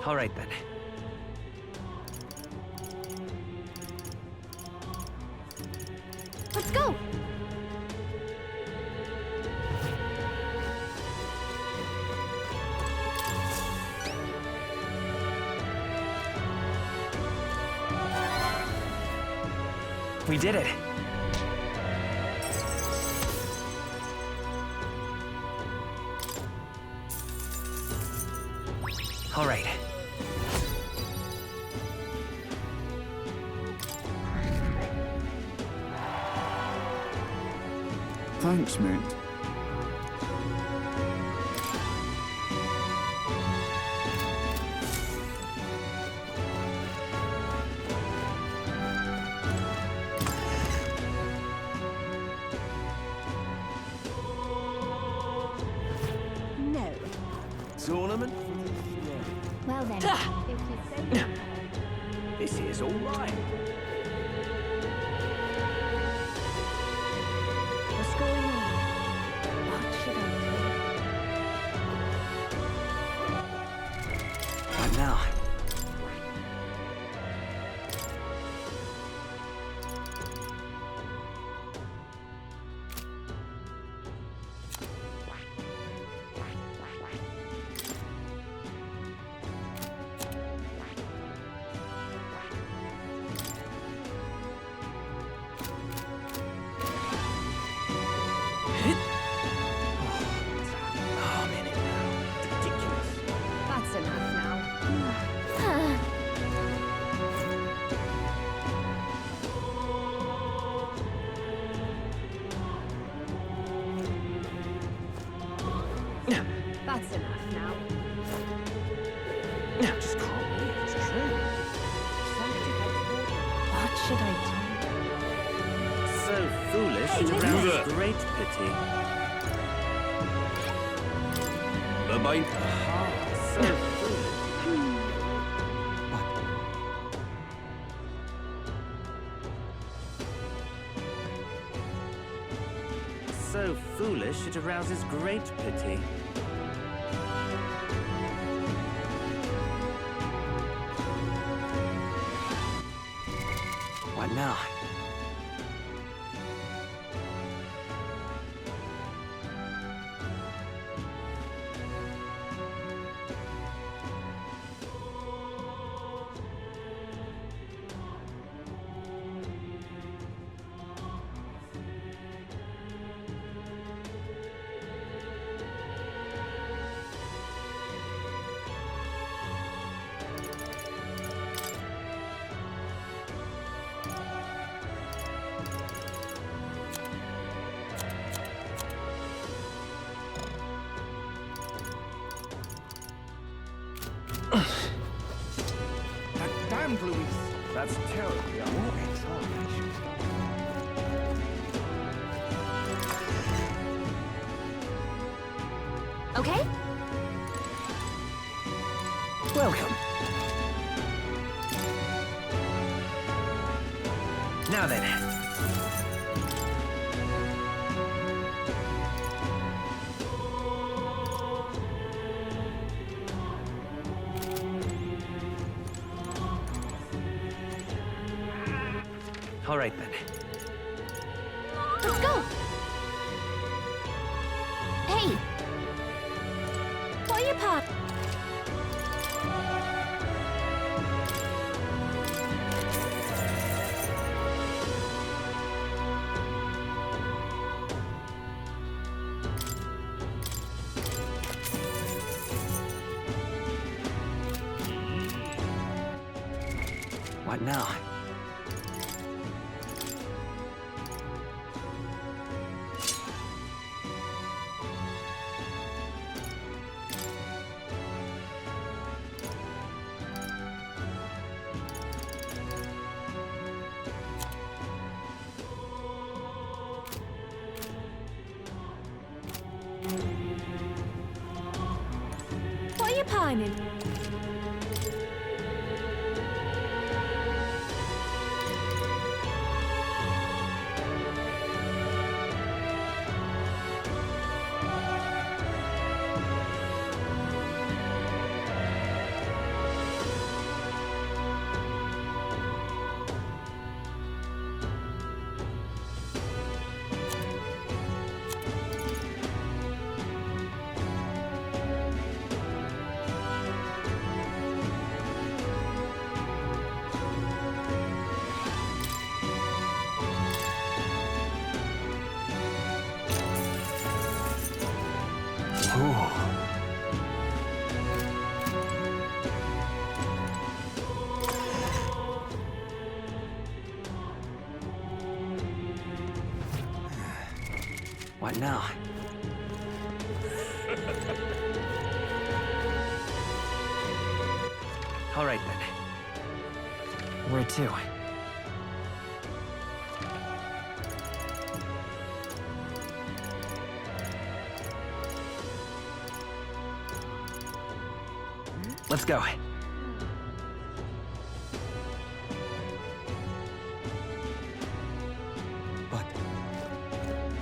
All right then. Let's go! We did it. All right. Thanks, mate. No. Tournament? Well then, if you say so. This is all right. What's going on? What should I What now? Oh, man, ridiculous. That's enough now. That's enough now. Just can't believe it's true. What should I So foolish Hey, to listen. rouse great pity. Bye-bye. So foolish. So foolish it arouses great pity. What now? That damned Louise. That's terribly unwise. Okay? Welcome. Now then. All right then. Let's go! Hey! Pull your pot! What now? What are you pining? What now? All right, then. Where to? Let's go. But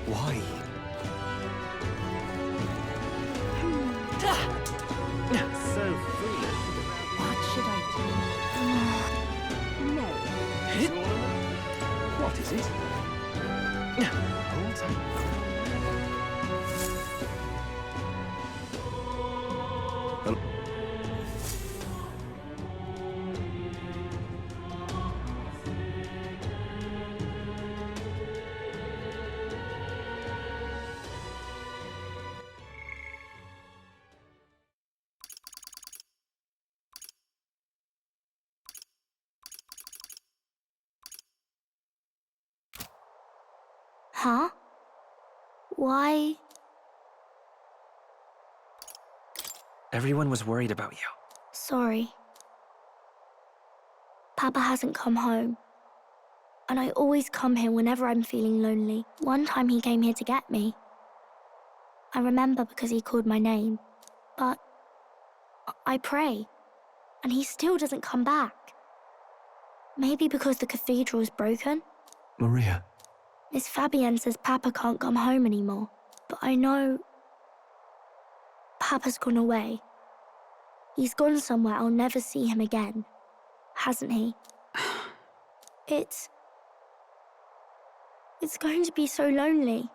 why? So foolish. What should I do? No. What is it? Hold tight. Huh? Why? Everyone was worried about you. Sorry. Papa hasn't come home. And I always come here whenever I'm feeling lonely. One time he came here to get me. I remember because he called my name. But I pray. And he still doesn't come back. Maybe because the cathedral's broken? Maria, Miss Fabienne says Papa can't come home anymore. But I know Papa's gone away. He's gone somewhere I'll never see him again. Hasn't he? It's going to be so lonely.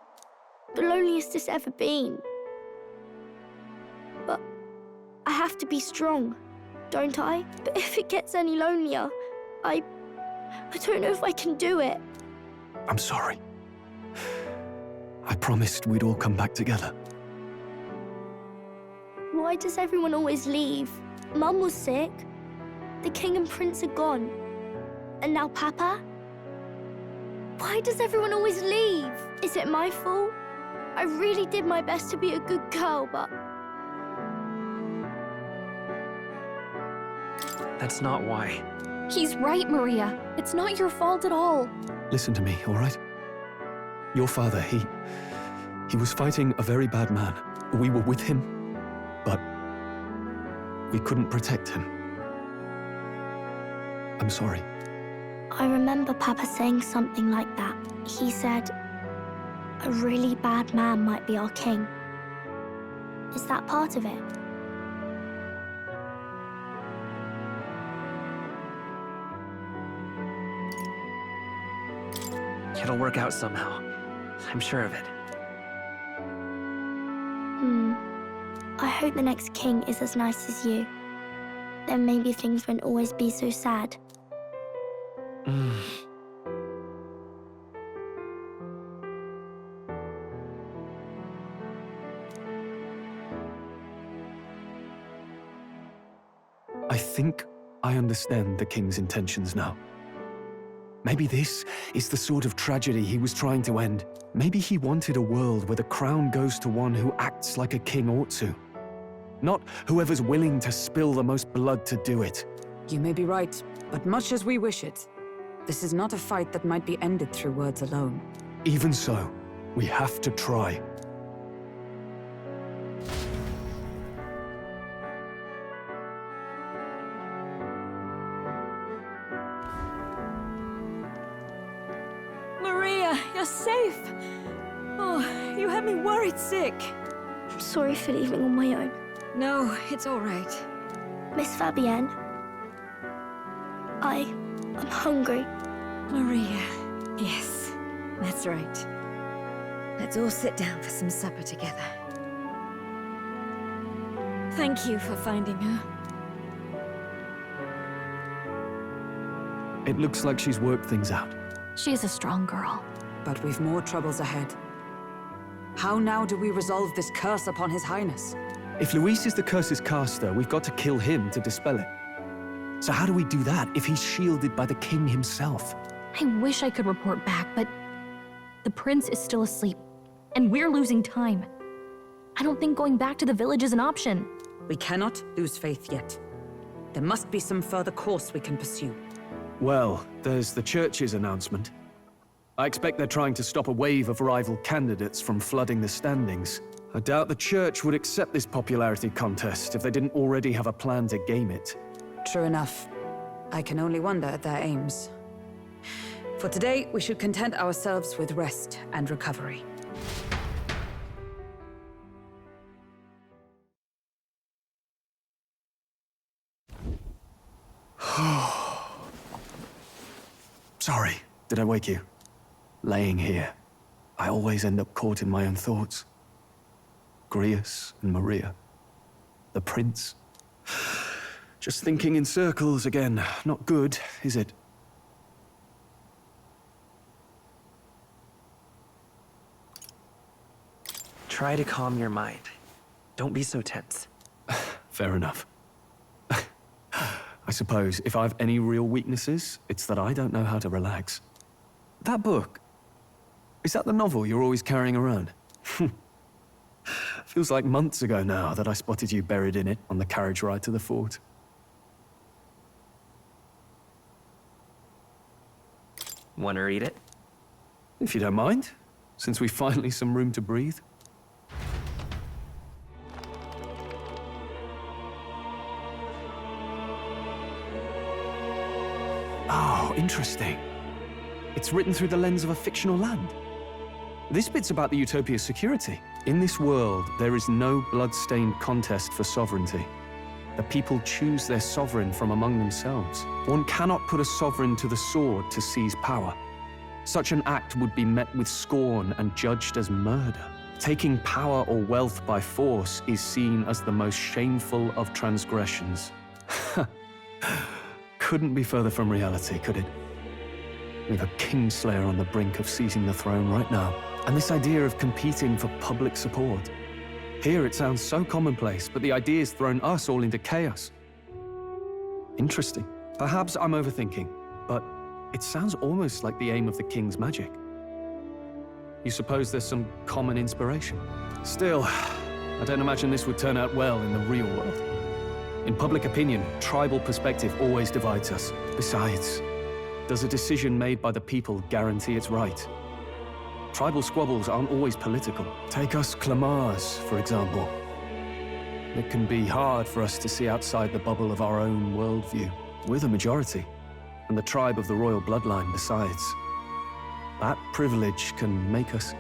The loneliest it's ever been. But I have to be strong, don't I? But if it gets any lonelier, I don't know if I can do it. I'm sorry. I promised we'd all come back together. Why does everyone always leave? Mum was sick. The king and prince are gone. And now Papa? Why does everyone always leave? Is it my fault? I really did my best to be a good girl, but... That's not why. He's right, Maria. It's not your fault at all. Listen to me, all right? Your father, he was fighting a very bad man. We were with him, but we couldn't protect him. I'm sorry. I remember Papa saying something like that. He said, a really bad man might be our king. Is that part of it? It'll work out somehow. I'm sure of it. I hope the next king is as nice as you. Then maybe things won't always be so sad. I think I understand the king's intentions now. Maybe this is the sort of tragedy he was trying to end. Maybe he wanted a world where the crown goes to one who acts like a king ought to. Not whoever's willing to spill the most blood to do it. You may be right, but much as we wish it, this is not a fight that might be ended through words alone. Even so, we have to try. Maria, you're safe. Oh, you had me worried sick. I'm sorry for leaving on my own. No, it's all right. Miss Fabienne, I'm hungry. Maria, yes, that's right. Let's all sit down for some supper together. Thank you for finding her. It looks like she's worked things out. She's a strong girl. But we've more troubles ahead. How now do we resolve this curse upon His Highness? If Luis is the curse's caster, we've got to kill him to dispel it. So how do we do that if he's shielded by the king himself? I wish I could report back, but the prince is still asleep. and we're losing time. I don't think going back to the village is an option. We cannot lose faith yet. There must be some further course we can pursue. Well, there's the church's announcement. I expect they're trying to stop a wave of rival candidates from flooding the standings. I doubt the church would accept this popularity contest if they didn't already have a plan to game it. True enough. I can only wonder at their aims. For today, we should content ourselves with rest and recovery. Sorry, did I wake you? Laying here, I always end up caught in my own thoughts. Grius and Maria. The prince. Just thinking in circles again. Not good, is it? Try to calm your mind. Don't be so tense. Fair enough. I suppose if I've any real weaknesses, it's that I don't know how to relax. That book, is that the novel you're always carrying around? Feels like months ago now that I spotted you buried in it on the carriage ride to the fort. Want to read it? If you don't mind, since we've finally some room to breathe. Oh, interesting. It's written through the lens of a fictional land. This bit's about the Utopia's security. In this world, there is no blood-stained contest for sovereignty. The people choose their sovereign from among themselves. One cannot put a sovereign to the sword to seize power. Such an act would be met with scorn and judged as murder. Taking power or wealth by force is seen as the most shameful of transgressions. Couldn't be further from reality, could it? We have a kingslayer on the brink of seizing the throne right now. And this idea of competing for public support. Here it sounds so commonplace, but the idea's thrown us all into chaos. Interesting. Perhaps I'm overthinking, but it sounds almost like the aim of the king's magic. You suppose there's some common inspiration? Still, I don't imagine this would turn out well in the real world. In public opinion, tribal perspective always divides us. Besides, does a decision made by the people guarantee it's right? Tribal squabbles aren't always political. Take us Clamars, for example. It can be hard for us to see outside the bubble of our own worldview. We're the majority, and the tribe of the royal bloodline besides. That privilege can make us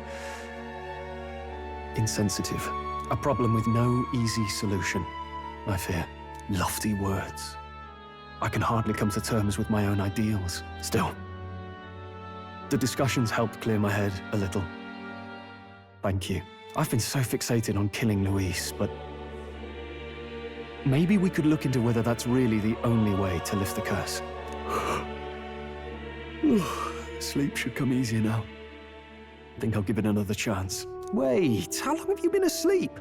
insensitive. A problem with no easy solution, I fear. Lofty words. I can hardly come to terms with my own ideals. Still, the discussions helped clear my head a little. Thank you. I've been so fixated on killing Luis, but maybe we could look into whether that's really the only way to lift the curse. Sleep should come easier now. I think I'll give it another chance. Wait, how long have you been asleep?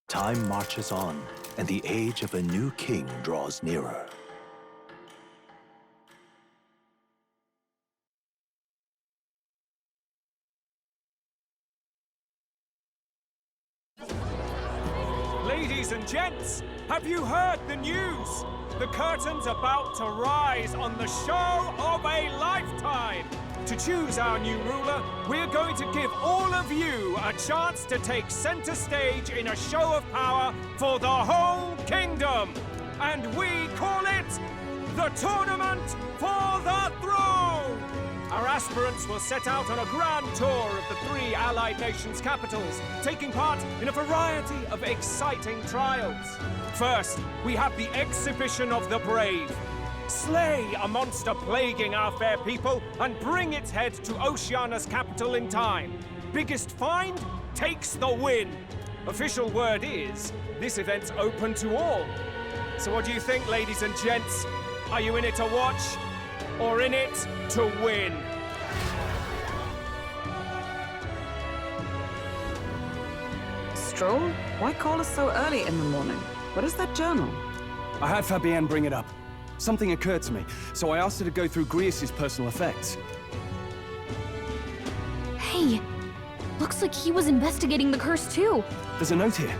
Time marches on, and the age of a new king draws nearer. Ladies and gents, have you heard the news? The curtain's about to rise on the show of a lifetime. To choose our new ruler, we're going to give all of you a chance to take center stage in a show of power for the whole kingdom. And we call it the Tournament for the Throne. Our aspirants will set out on a grand tour of the 3 allied nations' capitals, taking part in a variety of exciting trials. First, we have the Exhibition of the Brave. Slay a monster plaguing our fair people and bring its head to Oceania's capital in time. Biggest find takes the win. Official word is, this event's open to all. So what do you think, ladies and gents? Are you in it to watch, or in it to win? Stroll? Why call us so early in the morning? What is that journal? I had Fabienne bring it up. Something occurred to me, so I asked her to go through Grius' personal effects. way! Looks like he was investigating the curse too. There's a note here.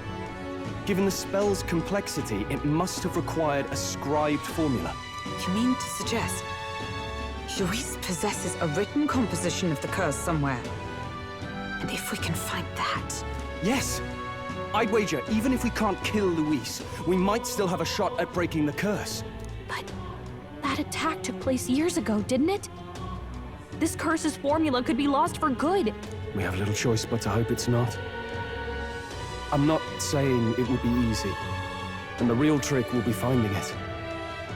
Given the spell's complexity, it must have required a scribed formula. You mean to suggest Luis possesses a written composition of the curse somewhere? And if we can find that... Yes! I'd wager, even if we can't kill Luis, we might still have a shot at breaking the curse. But that attack took place years ago, didn't it? This curse's formula could be lost for good. We have little choice but to hope it's not. I'm not saying it would be easy, and the real trick will be finding it.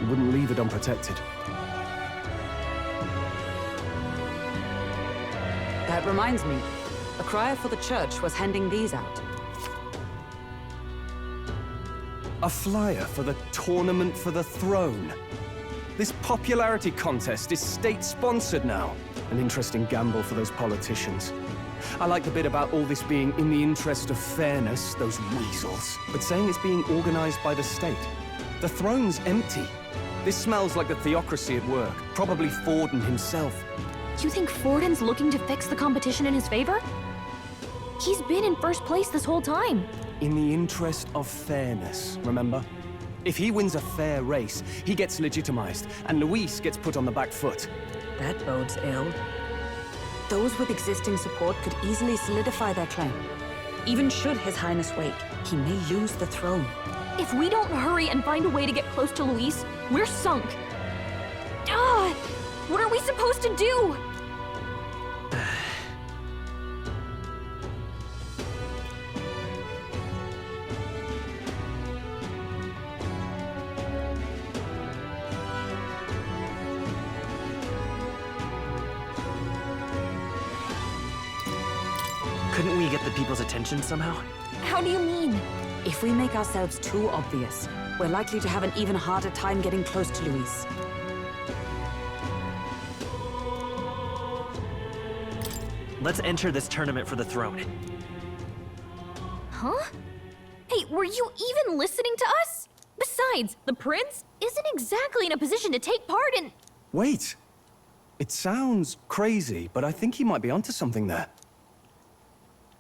We wouldn't leave it unprotected. That reminds me, a crier for the church was handing these out. A flyer for the Tournament for the Throne. This popularity contest is state-sponsored now. An interesting gamble for those politicians. I like the bit about all this being in the interest of fairness, those weasels. But saying it's being organized by the state. The throne's empty. This smells like the theocracy at work. Probably Forden himself. You think Forden's looking to fix the competition in his favor? He's been in first place this whole time. In the interest of fairness, remember? If he wins a fair race, he gets legitimized, and Luis gets put on the back foot. That bodes ill. Those with existing support could easily solidify their claim. Even should His Highness wake, he may lose the throne. If we don't hurry and find a way to get close to Luis, we're sunk. Ah! What are we supposed to do? Couldn't we get the people's attention somehow? How do you mean? If we make ourselves too obvious, we're likely to have an even harder time getting close to Luis. Let's enter this tournament for the throne. Huh? Hey, were you even listening to us? Besides, the prince isn't exactly in a position to take part in... Wait! It sounds crazy, but I think he might be onto something there.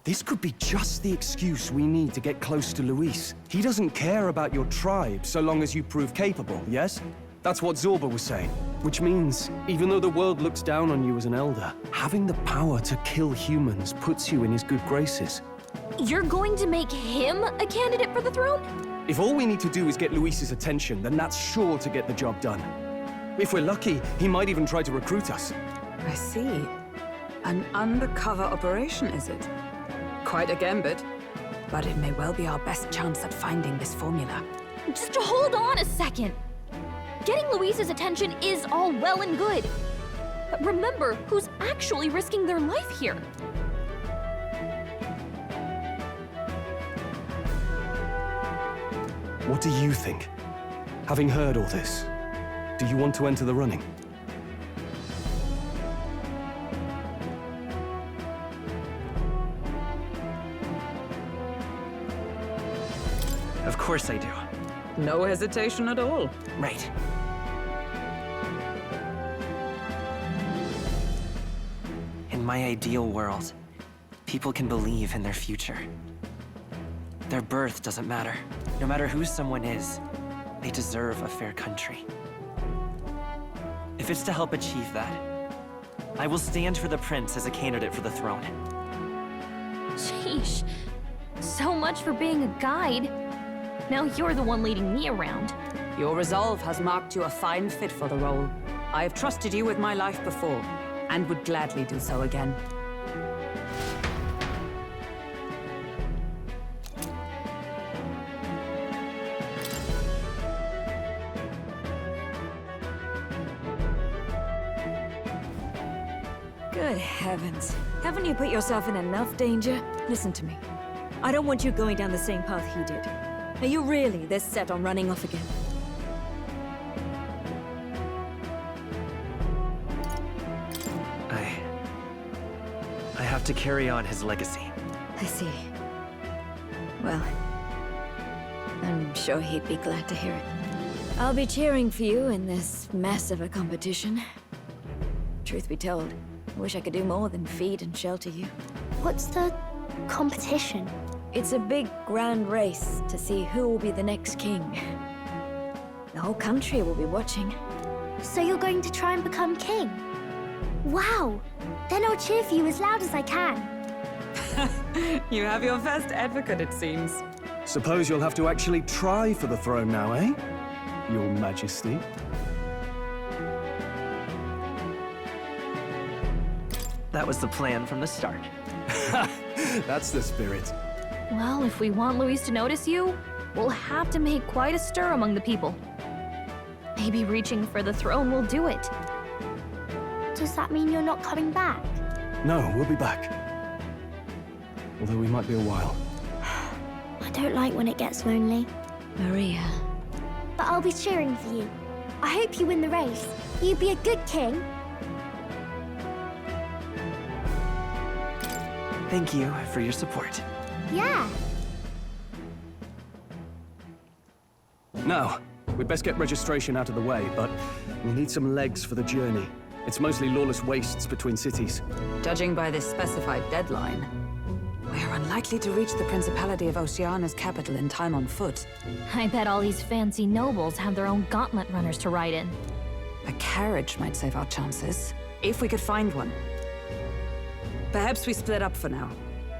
This could be just the excuse we need to get close to Luis. He doesn't care about your tribe so long as you prove capable, yes? That's what Zorba was saying. Which means, even though the world looks down on you as an elder, having the power to kill humans puts you in his good graces. You're going to make him a candidate for the throne? If all we need to do is get Luis's attention, then that's sure to get the job done. If we're lucky, he might even try to recruit us. I see. An undercover operation, is it? Quite a gambit. But it may well be our best chance at finding this formula. Just hold on a second. Getting Luis's attention is all well and good. But remember who's actually risking their life here. What do you think? Having heard all this, do you want to enter the running? Of course I do. No hesitation at all. Right. In my ideal world, people can believe in their future. Their birth doesn't matter. No matter who someone is, they deserve a fair country. If it's to help achieve that, I will stand for the prince as a candidate for the throne. Sheesh. So much for being a guide. Now you're the one leading me around. Your resolve has marked you a fine fit for the role. I have trusted you with my life before, and would gladly do so again. Good heavens. Haven't you put yourself in enough danger? Listen to me. I don't want you going down the same path he did. Are you really this set on running off again? I have to carry on his legacy. I see. Well, I'm sure he'd be glad to hear it. I'll be cheering for you in this mess of a competition. Truth be told, I wish I could do more than feed and shelter you. What's the competition? It's a big, grand race to see who will be the next king. The whole country will be watching. So you're going to try and become king? Wow! Then I'll cheer for you as loud as I can. You have your first advocate, it seems. Suppose you'll have to actually try for the throne now, eh? Your Majesty. That was the plan from the start. That's the spirit. Well, if we want Luis to notice you, we'll have to make quite a stir among the people. Maybe reaching for the throne will do it. Does that mean you're not coming back? No, we'll be back. Although we might be a while. I don't like when it gets lonely. Maria. But I'll be cheering for you. I hope you win the race. You'd be a good king. Thank you for your support. Yeah. Now, we'd best get registration out of the way, but we'll need some legs for the journey. It's mostly lawless wastes between cities. Judging by this specified deadline, we're unlikely to reach the Principality of Oceana's capital in time on foot. I bet all these fancy nobles have their own gauntlet runners to ride in. A carriage might save our chances, if we could find one. Perhaps we split up for now.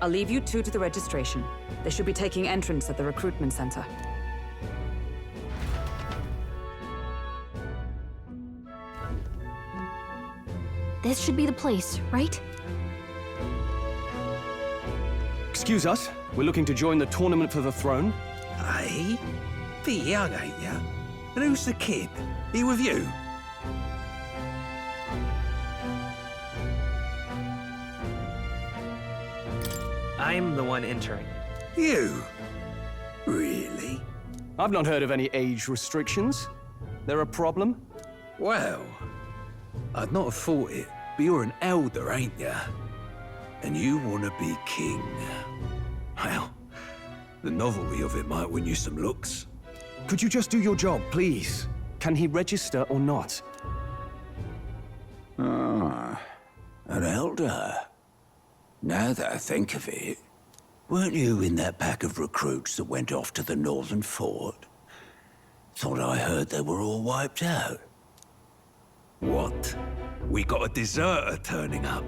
I'll leave you two to the registration. They should be taking entrance at the recruitment center. This should be the place, right? Excuse us, we're looking to join the tournament for the throne. Aye? Bit young, ain't ya? And who's the kid? He with you? I'm the one entering. You? Really? I've not heard of any age restrictions. There a problem? Well, I'd not have thought it, but you're an elder, ain't ya? And you want to be king. Well, the novelty of it might win you some looks. Could you just do your job, please? Can he register or not? Ah, an elder. Now that I think of it, weren't you in that pack of recruits that went off to the northern fort? Thought I heard they were all wiped out. What? We got a deserter turning up?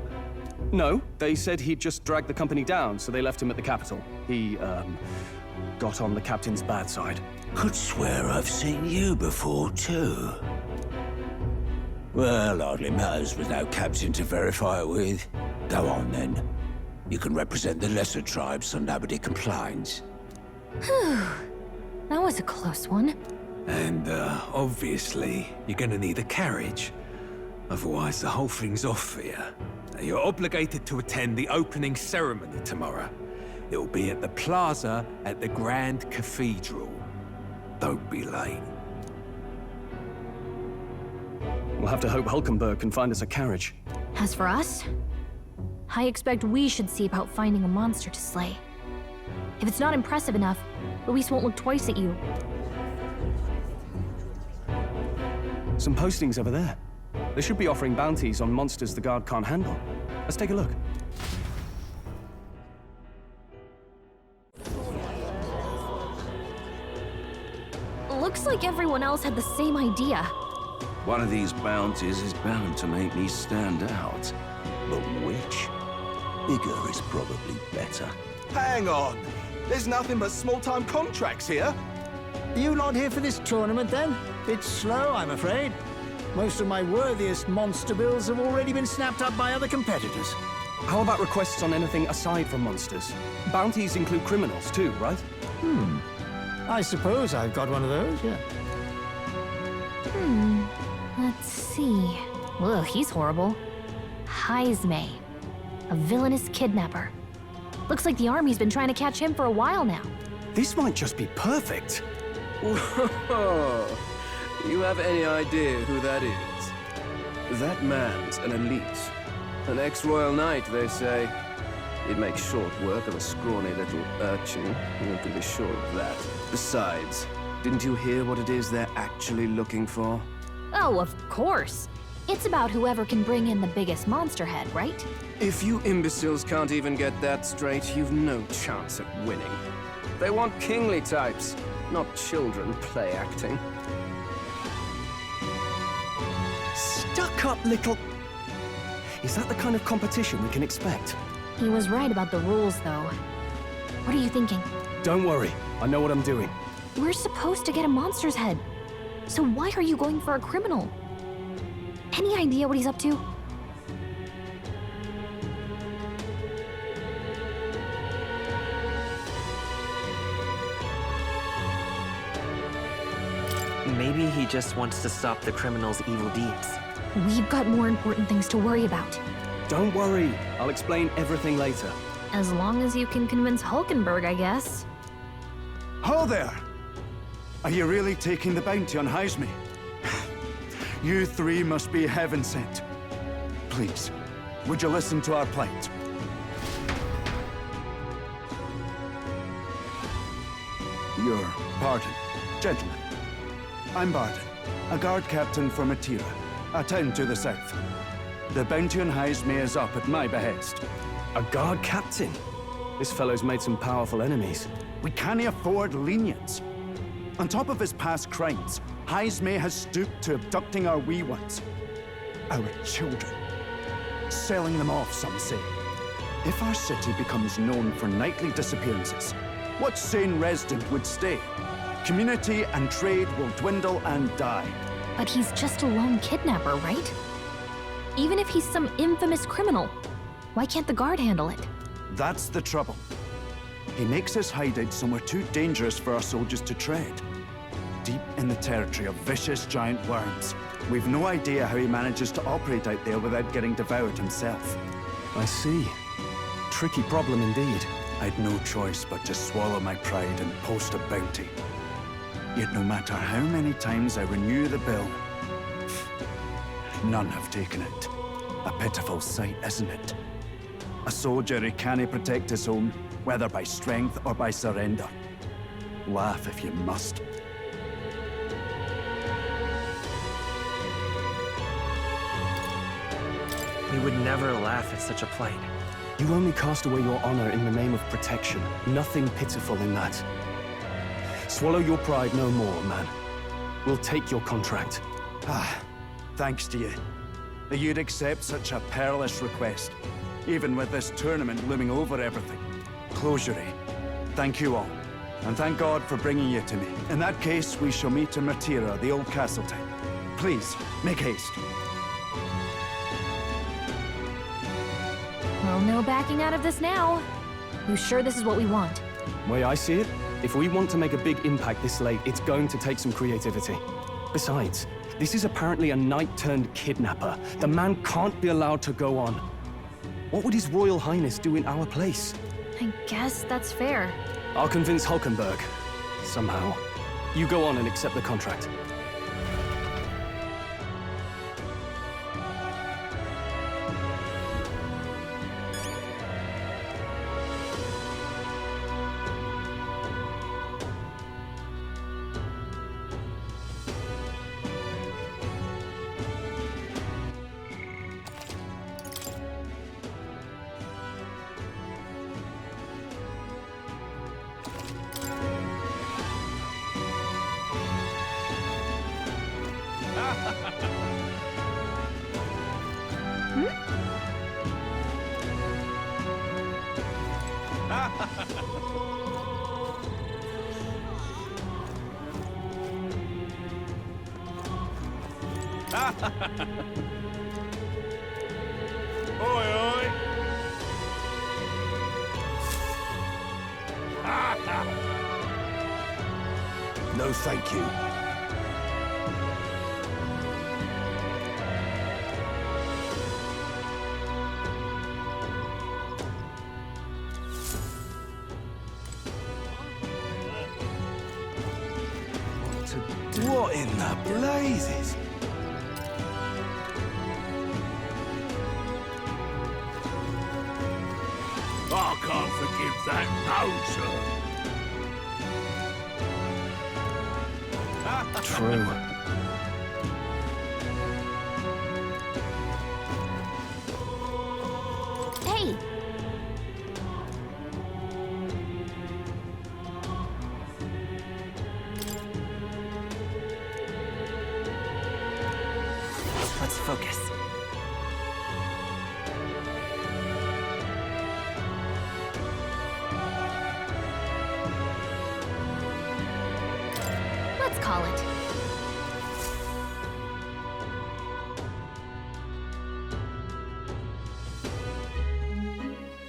No, they said he'd just dragged the company down, so they left him at the capital. He, got on the captain's bad side. Could swear I've seen you before, too. Well, hardly matters with no captain to verify it with. Go on, then. You can represent the lesser tribes so nobody complains. That was a close one. And, obviously, you're gonna need a carriage. Otherwise, the whole thing's off for you. You're obligated to attend the opening ceremony tomorrow. It'll be at the plaza at the Grand Cathedral. Don't be late. We'll have to hope Hulkenberg can find us a carriage. As for us, I expect we should see about finding a monster to slay. If it's not impressive enough, Luis won't look twice at you. Some postings over there. They should be offering bounties on monsters the guard can't handle. Let's take a look. Looks like everyone else had the same idea. One of these bounties is bound to make me stand out. But which? Bigger is probably better. Hang on! There's nothing but small-time contracts here. Are you not here for this tournament, then? It's slow, I'm afraid. Most of my worthiest monster bills have already been snapped up by other competitors. How about requests on anything aside from monsters? Bounties include criminals too, right? I suppose I've got one of those, yeah. Let's see. Ugh, he's horrible. Heisme, a villainous kidnapper. Looks like the army's been trying to catch him for a while now. This might just be perfect. Whoa! You have any idea who that is? That man's an elite. An ex-royal knight, they say. He'd make short work of a scrawny little urchin. You can be sure of that. Besides, didn't you hear what it is they're actually looking for? Oh, of course. It's about whoever can bring in the biggest monster head, right? If you imbeciles can't even get that straight, you've no chance at winning. They want kingly types, not children play acting. Stuck-up little... Is that the kind of competition we can expect? He was right about the rules, though. What are you thinking? Don't worry, I know what I'm doing. We're supposed to get a monster's head. So why are you going for a criminal? Any idea what he's up to? Maybe he just wants to stop the criminal's evil deeds. We've got more important things to worry about. Don't worry, I'll explain everything later. As long as you can convince Hulkenberg, I guess. Ho there! Are you really taking the bounty on Heisme? You three must be heaven sent. Please, would you listen to our plight? Your pardon, gentlemen. I'm Barden, a guard captain for Matira, a town to the south. The bounty on Heisme is up at my behest. A guard captain? This fellow's made some powerful enemies. We can't afford lenience. On top of his past crimes, Heisme has stooped to abducting our wee ones. Our children. Selling them off, some say. If our city becomes known for nightly disappearances, what sane resident would stay? Community and trade will dwindle and die. But he's just a lone kidnapper, right? Even if he's some infamous criminal, why can't the guard handle it? That's the trouble. He makes his hideout somewhere too dangerous for our soldiers to tread. Deep in the territory of vicious giant worms. We've no idea how he manages to operate out there without getting devoured himself. I see. Tricky problem indeed. I'd no choice but to swallow my pride and post a bounty. Yet no matter how many times I renew the bill, none have taken it. A pitiful sight, isn't it? A soldier who can't protect his home, whether by strength or by surrender. Laugh if you must. We would never laugh at such a plight. You only cast away your honor in the name of protection. Nothing pitiful in that. Swallow your pride no more, man. We'll take your contract. Thanks to you. That you'd accept such a perilous request, even with this tournament looming over everything. Closure, eh? Thank you all. And thank God for bringing you to me. In that case, we shall meet in Matira, the old castle town. Please, make haste. Well, no backing out of this now. You sure this is what we want? Way I see it, if we want to make a big impact this late, it's going to take some creativity. Besides, this is apparently a knight-turned-kidnapper. The man can't be allowed to go on. What would His Royal Highness do in our place? I guess that's fair. I'll convince Hulkenberg. Somehow. You go on and accept the contract. Oi, oi! No, thank you. What in the blazes? I can't forgive that, no, sir. True. call it.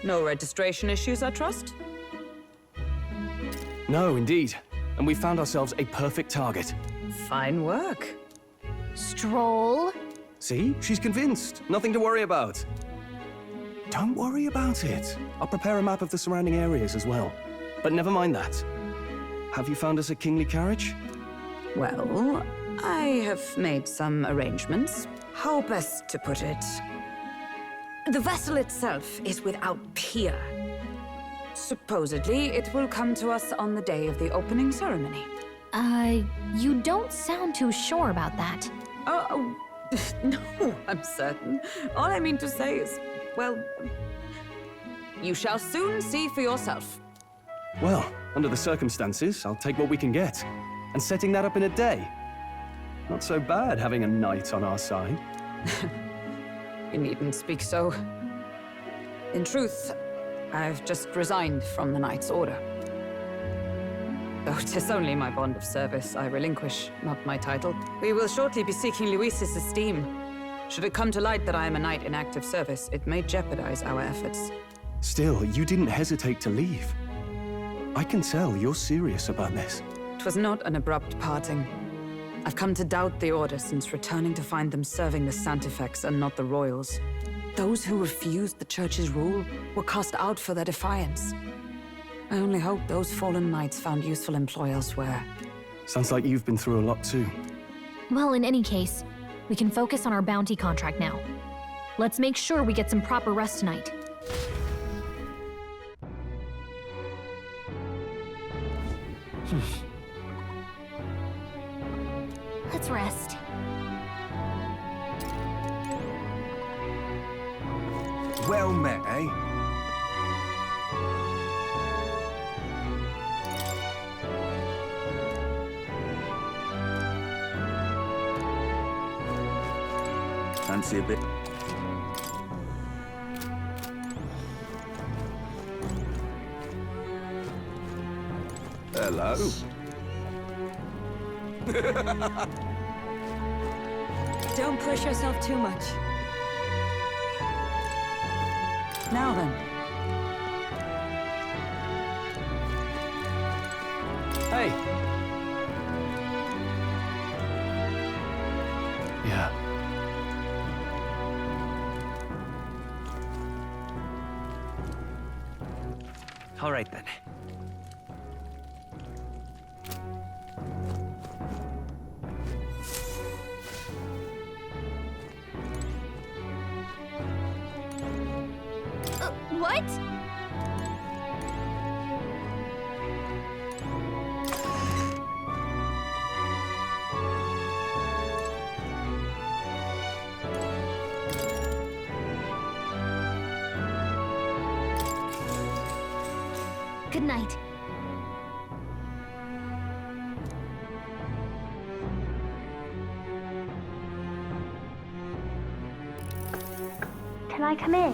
No registration issues, I trust? No, indeed. And we found ourselves a perfect target. Fine work. Stroll? See? She's convinced. Nothing to worry about. Don't worry about it. I'll prepare a map of the surrounding areas as well. But never mind that. Have you found us a kingly carriage? Well, I have made some arrangements. How best to put it? The vessel itself is without peer. Supposedly, it will come to us on the day of the opening ceremony. You don't sound too sure about that. Oh, no, I'm certain. All I mean to say is, well, you shall soon see for yourself. Well, under the circumstances, I'll take what we can get. And setting that up in a day. Not so bad having a knight on our side. You needn't speak so. In truth, I've just resigned from the Knight's Order. Though 'tis only my bond of service I relinquish, not my title. We will shortly be seeking Luis's esteem. Should it come to light that I am a knight in active service, it may jeopardize our efforts. Still, you didn't hesitate to leave. I can tell you're serious about this. It was not an abrupt parting. I've come to doubt the Order since returning to find them serving the Santifex and not the Royals. Those who refused the Church's rule were cast out for their defiance. I only hope those fallen knights found useful employ elsewhere. Sounds like you've been through a lot too. Well, in any case, we can focus on our bounty contract now. Let's make sure we get some proper rest tonight. Let's rest. Well met, eh? Fancy a bit? Hello? Don't push yourself too much. Now then. Hey! Yeah. All right then. What? Good night. Can I come in?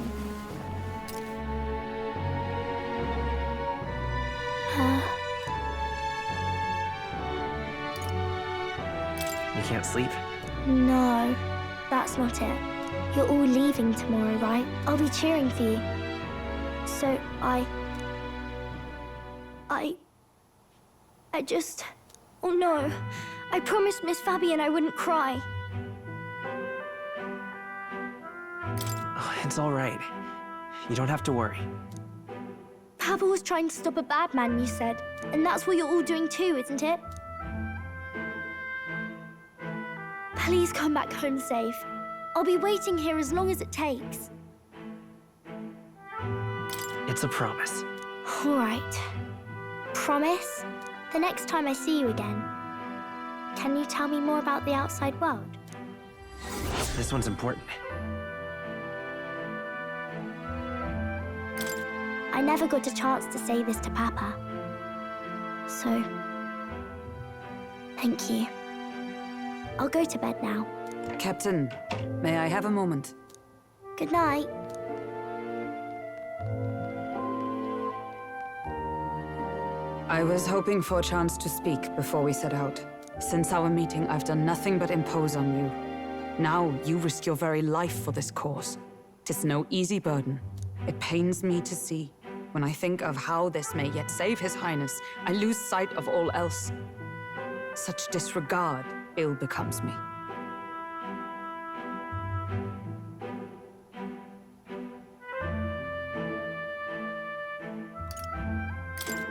You can't sleep? No, that's not it. You're all leaving tomorrow, right? I'll be cheering for you. So I just... Oh no. I promised Miss Fabian I wouldn't cry. Oh, it's all right. You don't have to worry. Pavel was trying to stop a bad man, you said. And that's what you're all doing too, isn't it? Please come back home safe. I'll be waiting here as long as it takes. It's a promise. All right. Promise? The next time I see you again, can you tell me more about the outside world? This one's important. I never got a chance to say this to Papa. So, thank you. I'll go to bed now. Captain, may I have a moment? Good night. I was hoping for a chance to speak before we set out. Since our meeting, I've done nothing but impose on you. Now, you risk your very life for this cause. 'Tis no easy burden. It pains me to see. When I think of how this may yet save His Highness, I lose sight of all else. Such disregard ill becomes me.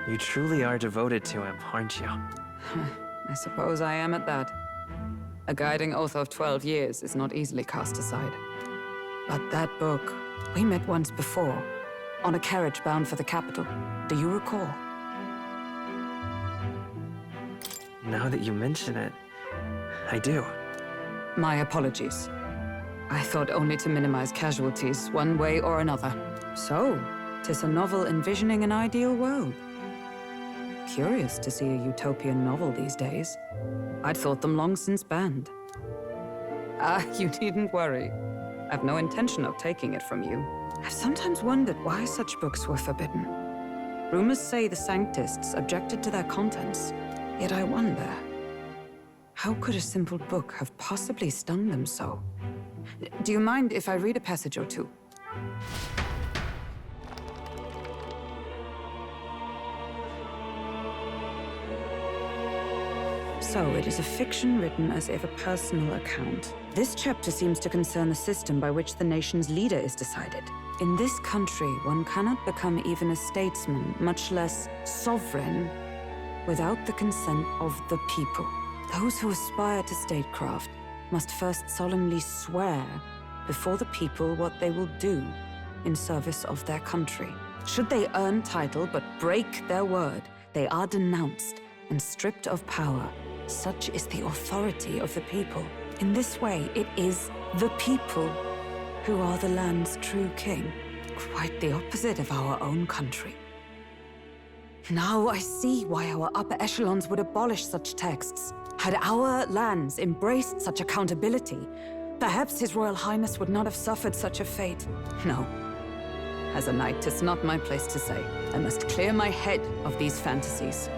You truly are devoted to him, aren't you? I suppose I am at that. A guiding oath of 12 years is not easily cast aside. But that book, we met once before, on a carriage bound for the capital. Do you recall? Now that you mention it, I do. My apologies. I thought only to minimize casualties, one way or another. So, 'tis a novel envisioning an ideal world. Curious to see a utopian novel these days. I'd thought them long since banned. You needn't worry. I've no intention of taking it from you. I've sometimes wondered why such books were forbidden. Rumors say the Sanctists objected to their contents. Yet I wonder, how could a simple book have possibly stung them so? Do you mind if I read a passage or two? So, it is a fiction written as if a personal account. This chapter seems to concern the system by which the nation's leader is decided. In this country, one cannot become even a statesman, much less sovereign, without the consent of the people. Those who aspire to statecraft must first solemnly swear before the people what they will do in service of their country. Should they earn title but break their word, they are denounced and stripped of power. Such is the authority of the people. In this way, it is the people who are the land's true king. Quite the opposite of our own country. Now I see why our upper echelons would abolish such texts. Had our lands embraced such accountability, perhaps His Royal Highness would not have suffered such a fate. No. As a knight, 'tis not my place to say. I must clear my head of these fantasies.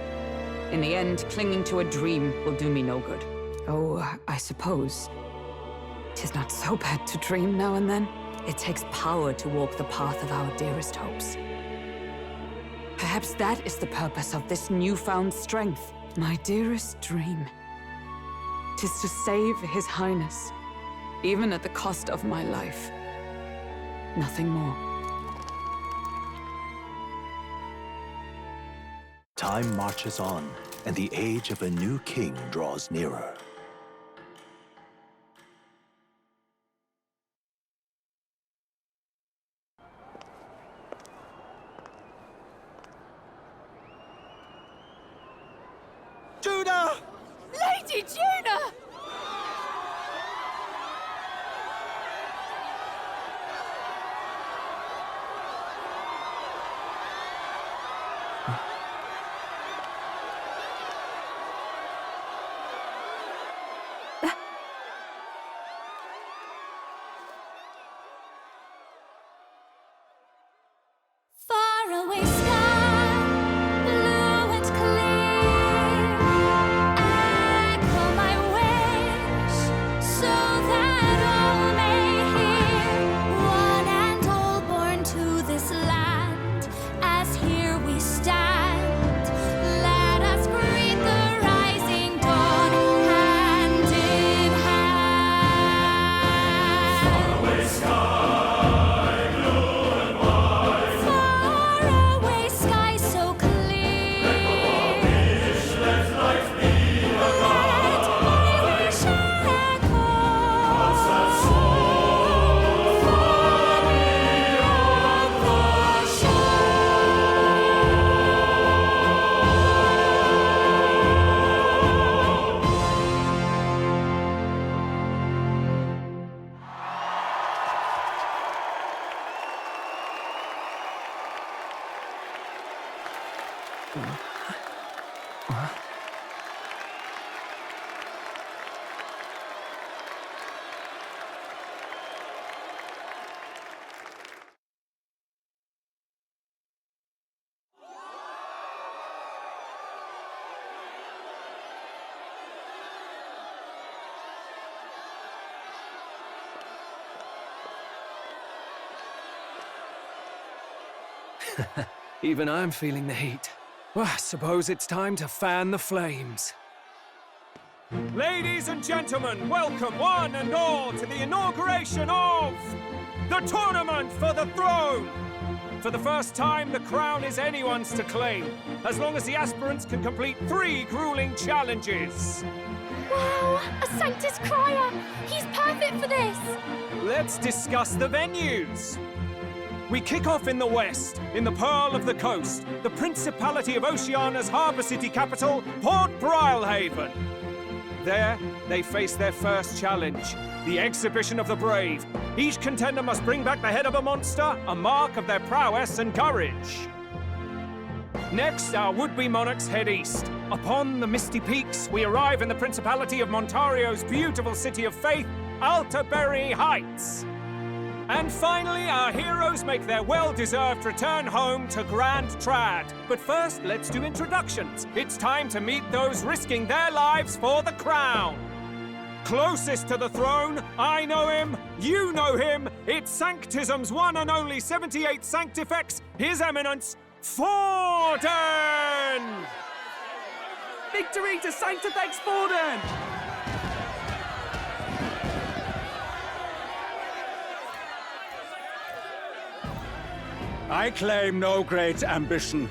In the end, clinging to a dream will do me no good. Oh, I suppose 'tis not so bad to dream now and then. It takes power to walk the path of our dearest hopes. Perhaps that is the purpose of this newfound strength. My dearest dream. 'Tis to save His Highness, even at the cost of my life. Nothing more. Time marches on, and the age of a new king draws nearer. Judah! Lady Judah! Faraway sky, blue and clear. Echo my wish, so that all may hear. One and all born to this land, as here we stand. Let us greet the rising dawn, hand in hand. Faraway sky. Faraway sky so clear. Let my wish echo far beyond the Even I'm feeling the heat. Well, I suppose it's time to fan the flames. Ladies and gentlemen, welcome one and all to the inauguration of the Tournament for the Throne! For the first time, the crown is anyone's to claim, as long as the aspirants can complete 3 grueling challenges. Wow, a Sanctus Crier! He's perfect for this! Let's discuss the venues. We kick off in the west, in the Pearl of the Coast, the Principality of Oceania's harbour city capital, Port Brilehaven. There, they face their first challenge, the Exhibition of the Brave. Each contender must bring back the head of a monster, a mark of their prowess and courage. Next, our would-be monarchs head east. Upon the misty peaks, we arrive in the Principality of Montario's beautiful city of faith, Altaberry Heights. And finally, our heroes make their well-deserved return home to Grand Trad. But first, let's do introductions. It's time to meet those risking their lives for the crown. Closest to the throne, I know him, you know him. It's Sanctism's one and only 78th Sanctifex, His Eminence, Forden! Victory to Sanctifex Forden! I claim no great ambition,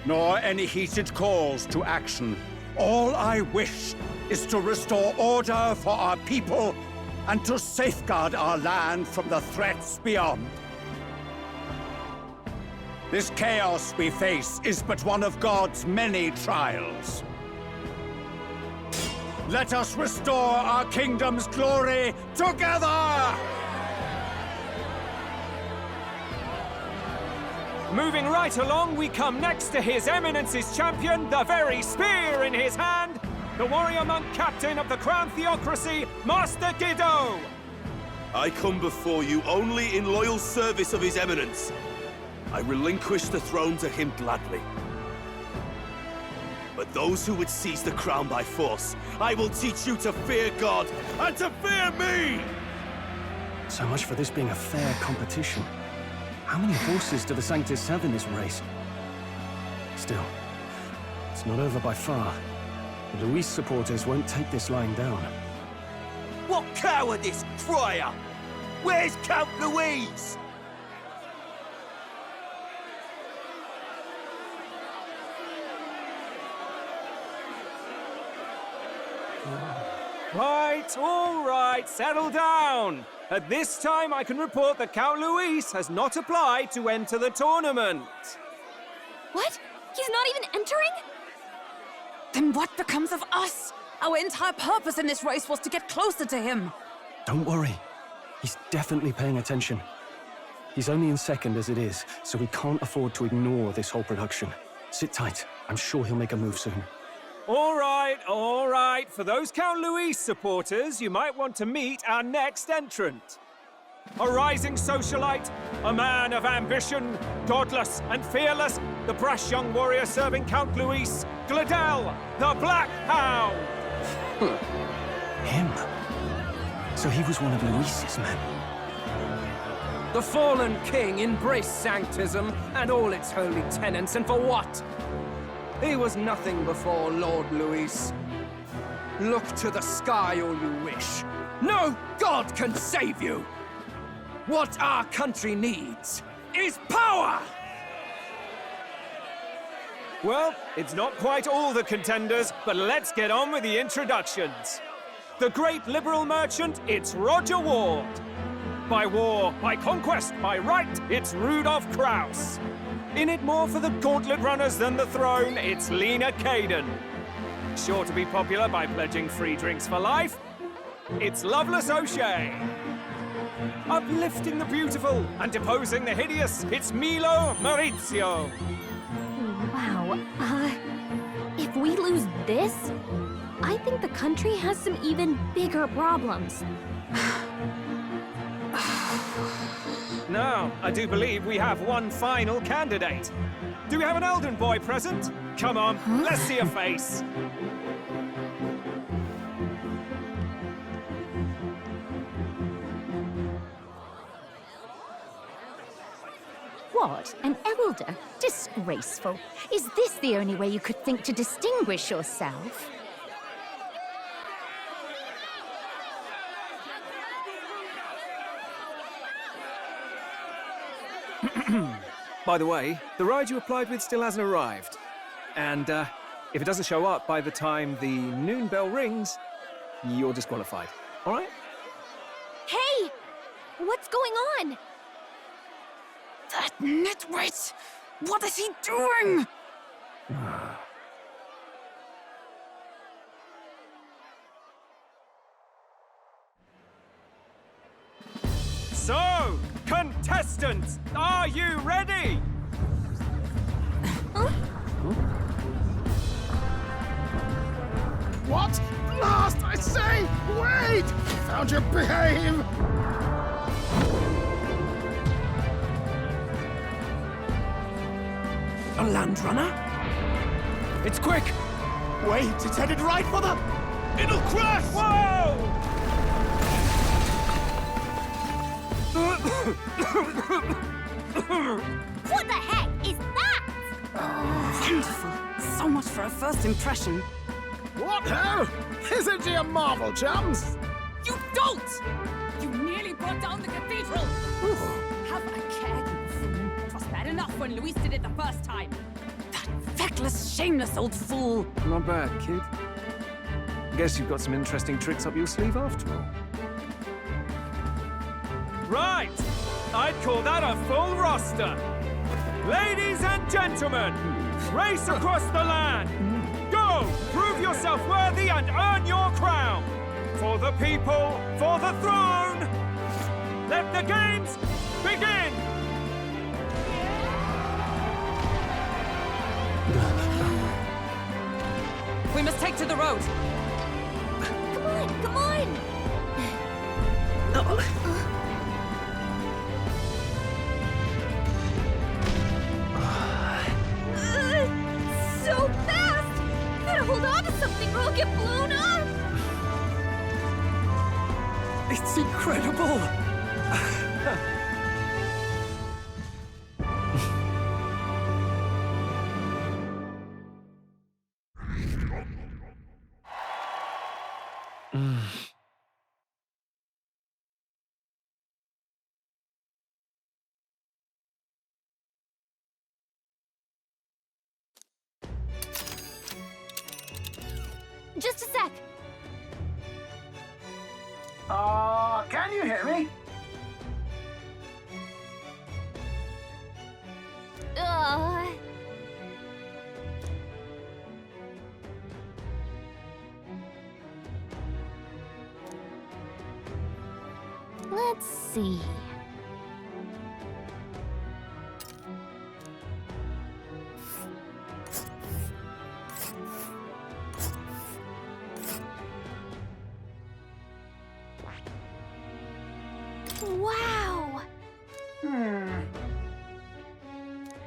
nor any heated calls to action. All I wish is to restore order for our people and to safeguard our land from the threats beyond. This chaos we face is but one of God's many trials. Let us restore our kingdom's glory together! Moving right along, we come next to His Eminence's champion, the very spear in his hand, the warrior monk captain of the Crown Theocracy, Master Giddo! I come before you only in loyal service of His Eminence. I relinquish the throne to him gladly. But those who would seize the crown by force, I will teach you to fear God and to fear me! So much for this being a fair competition. How many horses do the Sanctus have in this race? Still, it's not over by far. The Luis supporters won't take this lying down. What cowardice, Crier! Where's Count Louise? Right, all right, settle down. At this time, I can report that Count Luis has not applied to enter the tournament. What? He's not even entering? Then what becomes of us? Our entire purpose in this race was to get closer to him. Don't worry. He's definitely paying attention. He's only in second as it is, so we can't afford to ignore this whole production. Sit tight. I'm sure he'll make a move soon. All right, all right. For those Count Luis supporters, you might want to meet our next entrant. A rising socialite, a man of ambition, godless and fearless, the brash young warrior serving Count Luis, Gladel, the Black Hound. Him? So he was one of Luis's men. The fallen king embraced Sanctism and all its holy tenets, and for what? He was nothing before Lord Luis. Look to the sky all you wish. No god can save you! What our country needs is power! Well, it's not quite all the contenders, but let's get on with the introductions. The great liberal merchant, it's Roger Ward. By war, by conquest, by right, it's Rudolph Kraus. In it more for the gauntlet runners than the throne, it's Lena Caden. Sure to be popular by pledging free drinks for life, it's Loveless O'Shea. Uplifting the beautiful and deposing the hideous, it's Milo Maurizio. Wow, if we lose this, I think the country has some even bigger problems. Now, I do believe we have one final candidate. Do we have an Elden boy present? Come on, let's see a face. What? An elder? Disgraceful. Is this the only way you could think to distinguish yourself? By the way, the ride you applied with still hasn't arrived. And if it doesn't show up by the time the noon bell rings, you're disqualified. All right? Hey! What's going on? That nitwit! What is he doing? So, contestants, are you ready? What? Last, I say! Wait! Found your behave! A land runner? It's quick! Wait, it's headed right for the... It'll crash! Whoa! What the heck is that? Wonderful. So much for a first impression. What ho? Isn't he a marvel, chums? You don't! You nearly brought down the cathedral! Have a care, you fool. It was bad enough when Luis did it the first time. That feckless, shameless old fool. Not bad, kid. Guess you've got some interesting tricks up your sleeve after all. Right! I'd call that a full roster. Ladies and gentlemen, race across the land. Go! Prove yourself worthy and earn your crown. For the people, for the throne. Let the games begin! We must take to the road. Come on, come on! So fast! Gotta hold on to something or I'll get blown up! It's incredible! Just a sec. Can you hear me? Let's see. Wow!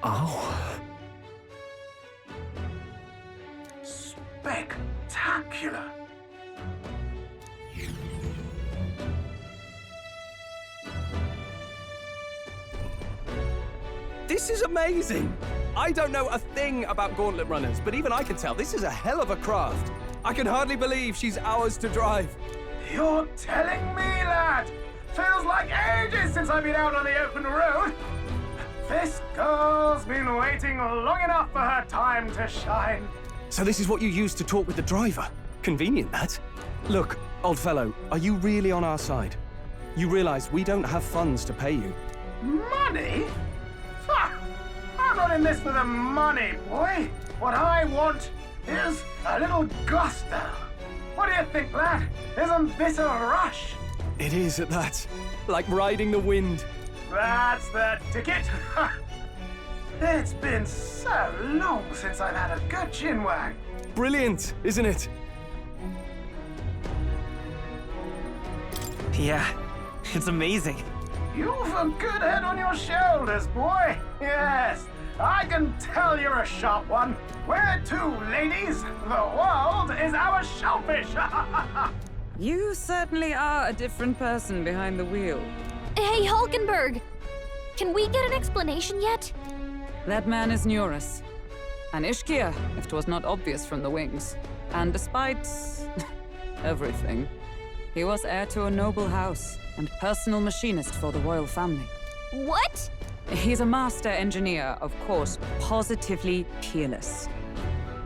Oh. Spectacular! This is amazing! I don't know a thing about gauntlet runners, but even I can tell this is a hell of a craft. I can hardly believe she's ours to drive. You're telling me, lad? Feels like ages since I've been out on the open road. This girl's been waiting long enough for her time to shine. So this is what you use to talk with the driver? Convenient, that. Look, old fellow, are you really on our side? You realize we don't have funds to pay you. Money? Ha! I'm not in this for the money, boy. What I want is a little gusto. What do you think, lad? Isn't this a rush? It is at that. Like riding the wind. That's the ticket. It's been so long since I've had a good chinwag. Brilliant, isn't it? Yeah, it's amazing. You've a good head on your shoulders, boy. Yes, I can tell you're a sharp one. Where to, ladies? The world is our shellfish. You certainly are a different person behind the wheel. Hey, Hulkenberg! Can we get an explanation yet? That man is Neurus. An Ishkia, if 'twas not obvious from the wings. And despite everything, he was heir to a noble house and personal machinist for the royal family. What? He's a master engineer, of course, positively peerless.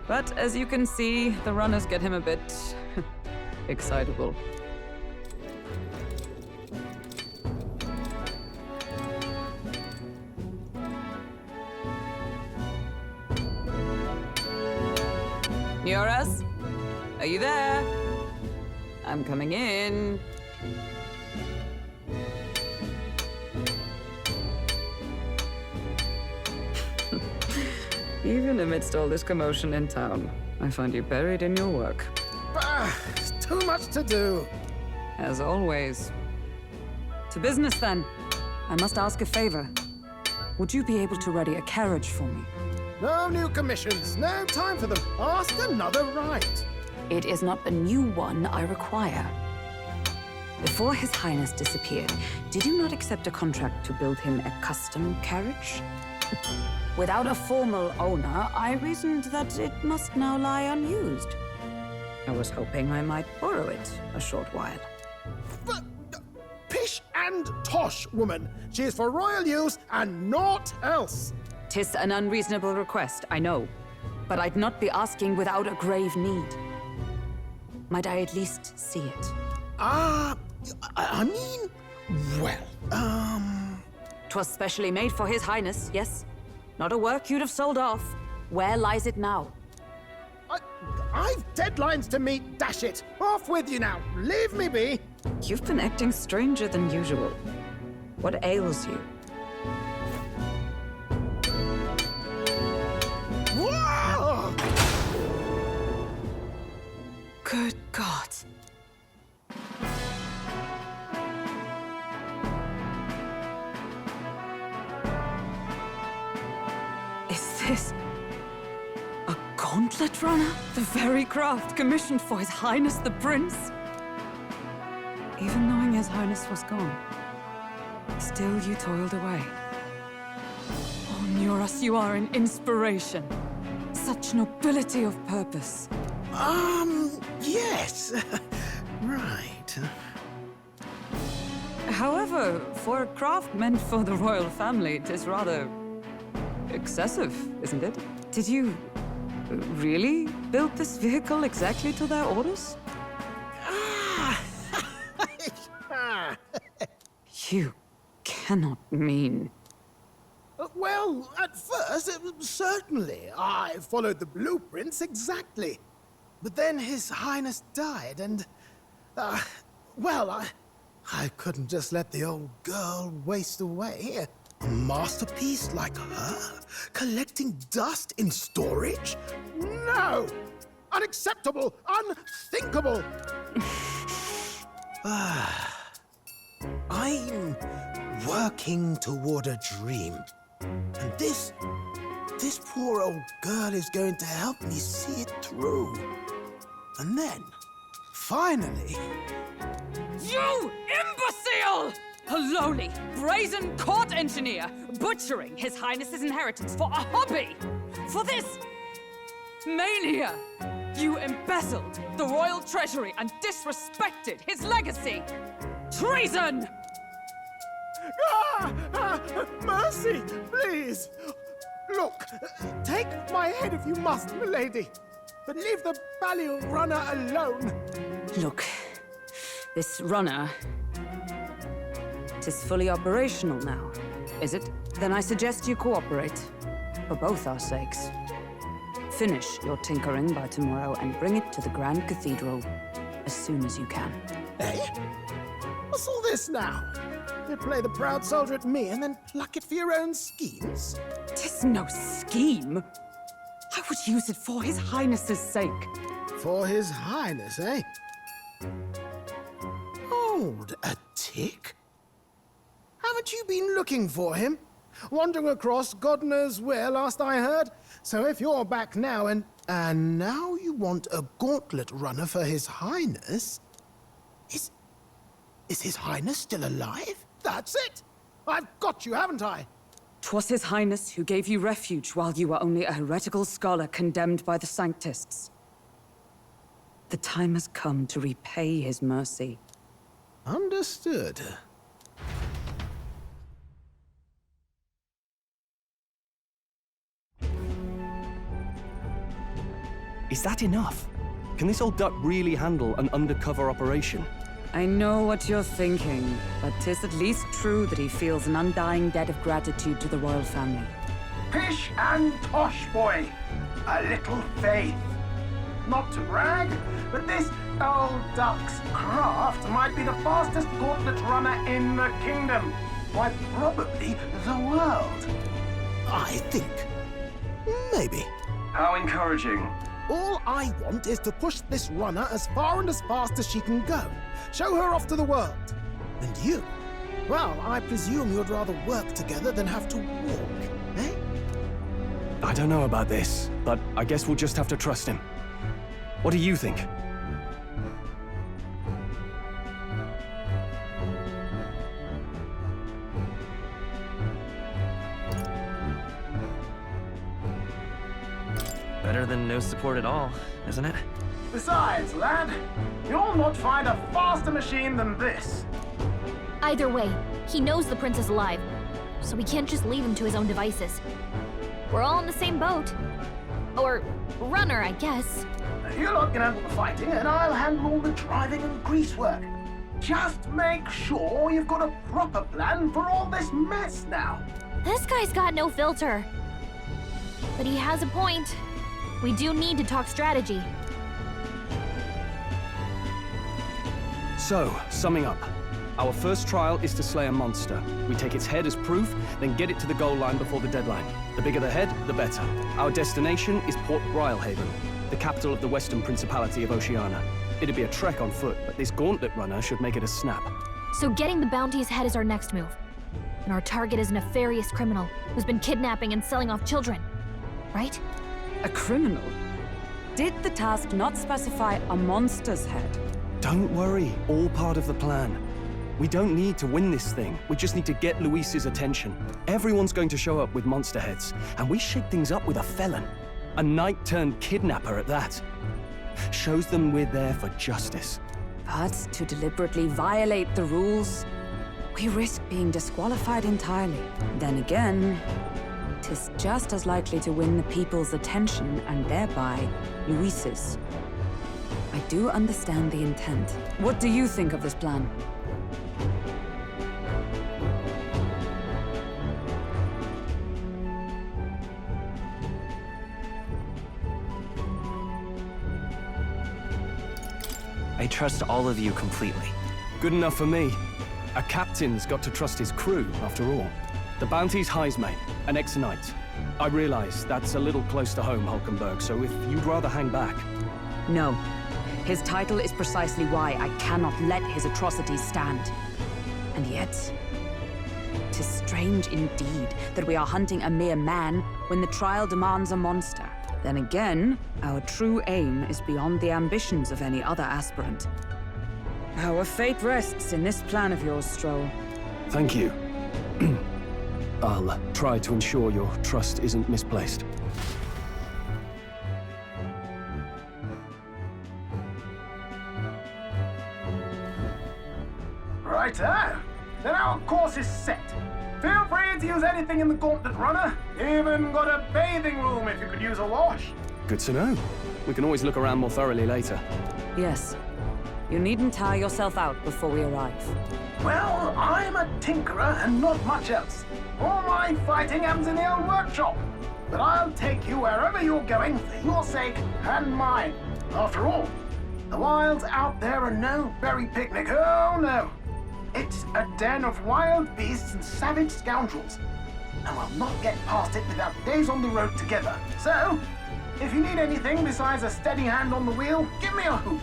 But as you can see, the runners get him a bit excitable. Neurus? Are you there? I'm coming in. Even amidst all this commotion in town, I find you buried in your work. It's too much to do. As always. To business, then. I must ask a favor. Would you be able to ready a carriage for me? No new commissions, no time for them. Ask another right. It is not a new one I require. Before His Highness disappeared, did you not accept a contract to build him a custom carriage? Without a formal owner, I reasoned that it must now lie unused. I was hoping I might borrow it a short while. But, pish and tosh, woman. She is for royal use and naught else. 'Tis an unreasonable request, I know. But I'd not be asking without a grave need. Might I at least see it? I mean, well, 'Twas specially made for His Highness, yes? Not a work you'd have sold off. Where lies it now? I've deadlines to meet, dash it. Off with you now. Leave me be. You've been acting stranger than usual. What ails you? Whoa! Good God. Is this a gauntlet runner? The very craft commissioned for His Highness the Prince? Even knowing His Highness was gone, still you toiled away. Oh, Neurus, you are an inspiration. Such nobility of purpose. Yes. Right. However, for a craft meant for the royal family, it is rather excessive, isn't it? Did you really build this vehicle exactly to their orders? You cannot mean... Well, at first, certainly. I followed the blueprints exactly. But then His Highness died, and... well, I couldn't just let the old girl waste away. A masterpiece like her? Collecting dust in storage? No! Unacceptable! Unthinkable! I'm working toward a dream. And this poor old girl is going to help me see it through. And then, finally... You imbecile! A lowly, brazen court engineer butchering His Highness's inheritance for a hobby! For this mania! You embezzled the royal treasury and disrespected his legacy! Treason! Mercy, please! Look, take my head if you must, milady. But leave the Balliol runner alone. Look, this runner... it is fully operational now, is it? Then I suggest you cooperate. For both our sakes. Finish your tinkering by tomorrow and bring it to the Grand Cathedral as soon as you can. Eh? What's all this now? You play the proud soldier at me and then pluck it for your own schemes? 'Tis no scheme. I would use it for His Highness's sake. For His Highness, eh? Hold a tick. Haven't you been looking for him? Wandering across God knows where, last I heard. So if you're back now and now you want a gauntlet runner for His Highness? Is His Highness still alive? That's it! I've got you, haven't I? 'Twas His Highness who gave you refuge while you were only a heretical scholar condemned by the Sanctists. The time has come to repay his mercy. Understood. Is that enough? Can this old duck really handle an undercover operation? I know what you're thinking, but 'tis at least true that he feels an undying debt of gratitude to the royal family. Pish and tosh, boy. A little faith. Not to brag, but this old duck's craft might be the fastest gauntlet runner in the kingdom. Why, probably the world. I think. Maybe. How encouraging. All I want is to push this runner as far and as fast as she can go. Show her off to the world. And you? Well, I presume you'd rather work together than have to walk, eh? I don't know about this, but I guess we'll just have to trust him. What do you think? Better than no support at all, isn't it? Besides, lad, you'll not find a faster machine than this. Either way, he knows the prince is alive, so we can't just leave him to his own devices. We're all in the same boat. Or runner, I guess. You lot can handle the fighting, and I'll handle all the driving and grease work. Just make sure you've got a proper plan for all this mess now. This guy's got no filter. But he has a point. We do need to talk strategy. So, summing up. Our first trial is to slay a monster. We take its head as proof, then get it to the goal line before the deadline. The bigger the head, the better. Our destination is Port Rhylehaven, the capital of the Western Principality of Oceania. It'd be a trek on foot, but this gauntlet runner should make it a snap. So getting the bounty's head is our next move. And our target is a nefarious criminal who's been kidnapping and selling off children. Right? A criminal? Did the task not specify a monster's head? Don't worry, all part of the plan. We don't need to win this thing. We just need to get Luis's attention. Everyone's going to show up with monster heads, and we shake things up with a felon. A knight-turned-kidnapper at that. Shows them we're there for justice. But to deliberately violate the rules, we risk being disqualified entirely. Then again, 'tis just as likely to win the people's attention and thereby Luis's. I do understand the intent. What do you think of this plan? I trust all of you completely. Good enough for me. A captain's got to trust his crew, after all. The bounty's Heismay, an ex-knight. I realize that's a little close to home, Hulkenberg, so if you'd rather hang back... No. His title is precisely why I cannot let his atrocities stand. And yet, 'tis strange indeed that we are hunting a mere man when the trial demands a monster. Then again, our true aim is beyond the ambitions of any other aspirant. Our fate rests in this plan of yours, Stroll. Thank you. I'll try to ensure your trust isn't misplaced. Righto. Then our course is set. Feel free to use anything in the gauntlet runner. Even got a bathing room if you could use a wash. Good to know. We can always look around more thoroughly later. Yes. You needn't tire yourself out before we arrive. Well, I'm a tinkerer and not much else. All my fighting happens in the old workshop. But I'll take you wherever you're going for your sake and mine. After all, the wilds out there are no berry picnic. Oh, no. It's a den of wild beasts and savage scoundrels. And we'll not get past it without days on the road together. So, if you need anything besides a steady hand on the wheel, give me a hoot.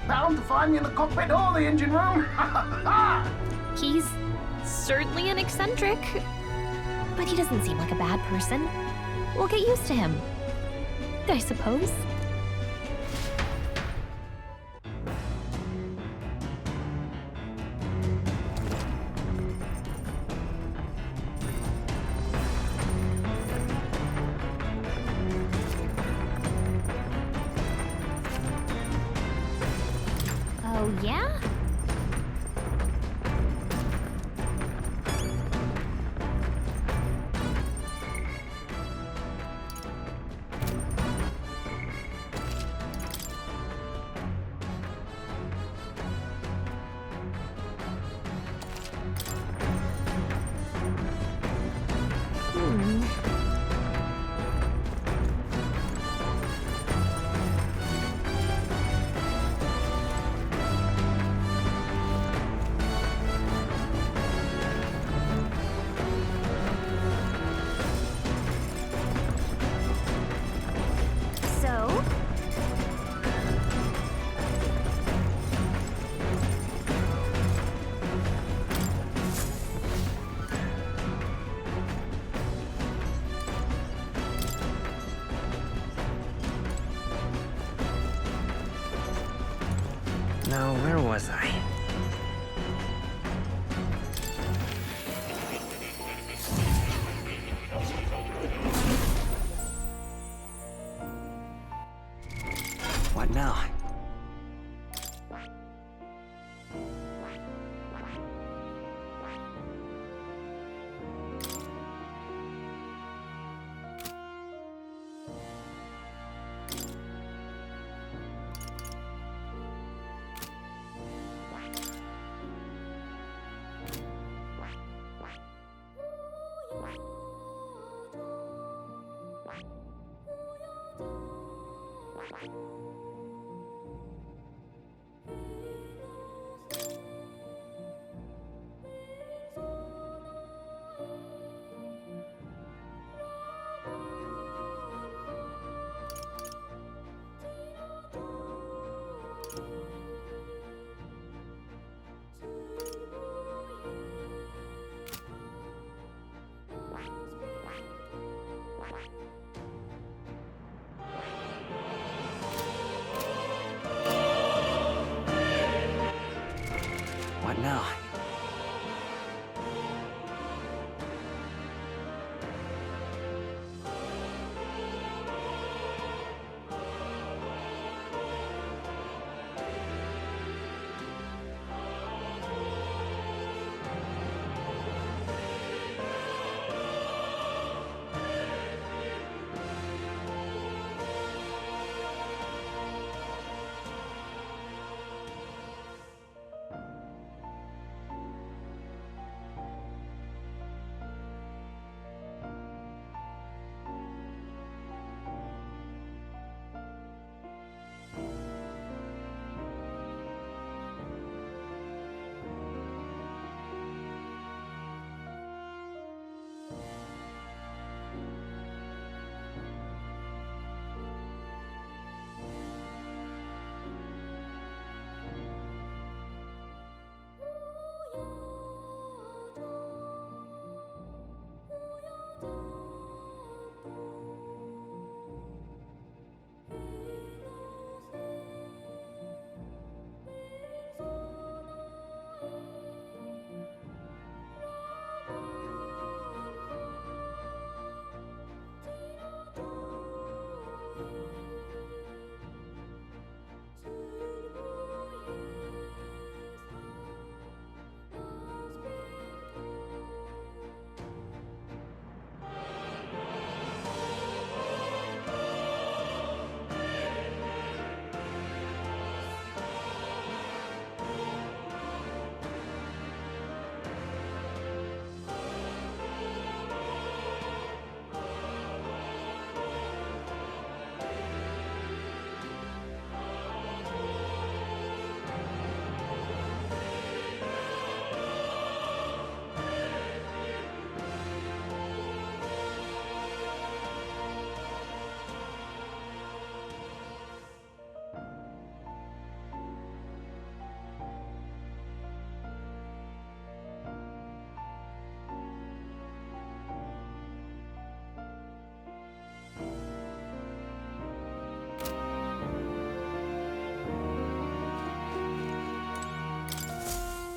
Bound to find me in the cockpit or the engine room. He's certainly an eccentric, but he doesn't seem like a bad person. We'll get used to him, I suppose. Now, where was I? What now? What now?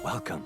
Welcome.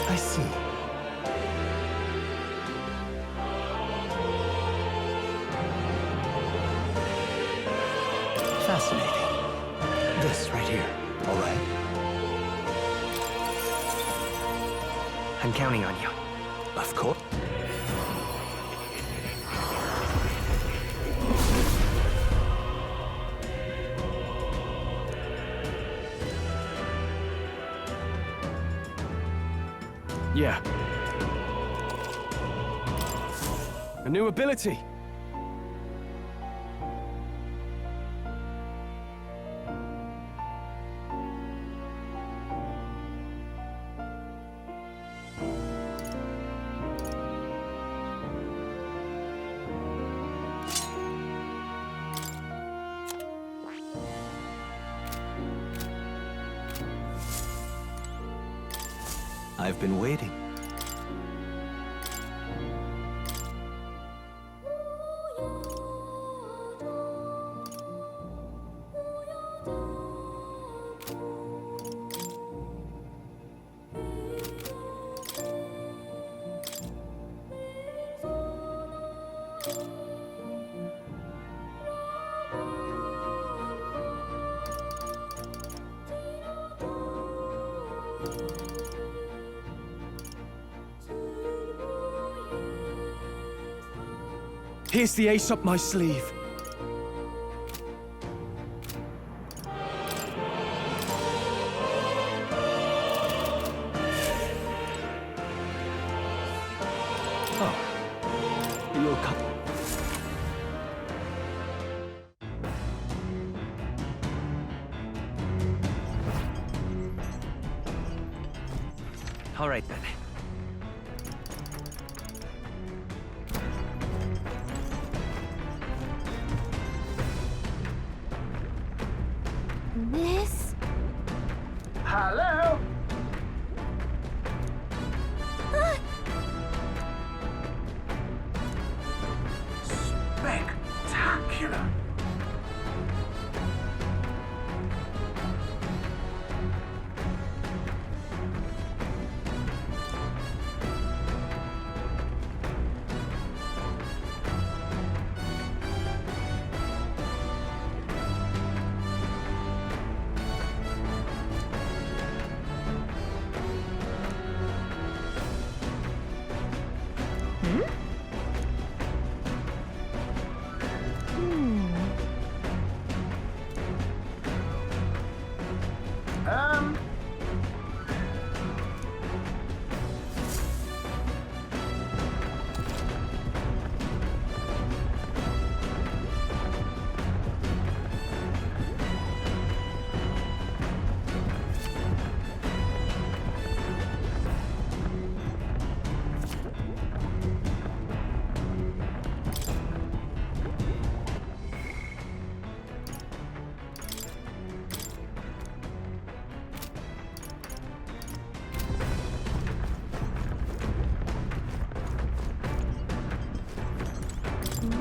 I see. Fascinating. I'm counting on you. Of course. Yeah. A new ability. I've been waiting. Here's the ace up my sleeve. Oh. You'll come. All right, then. This? Hello? Spectacular.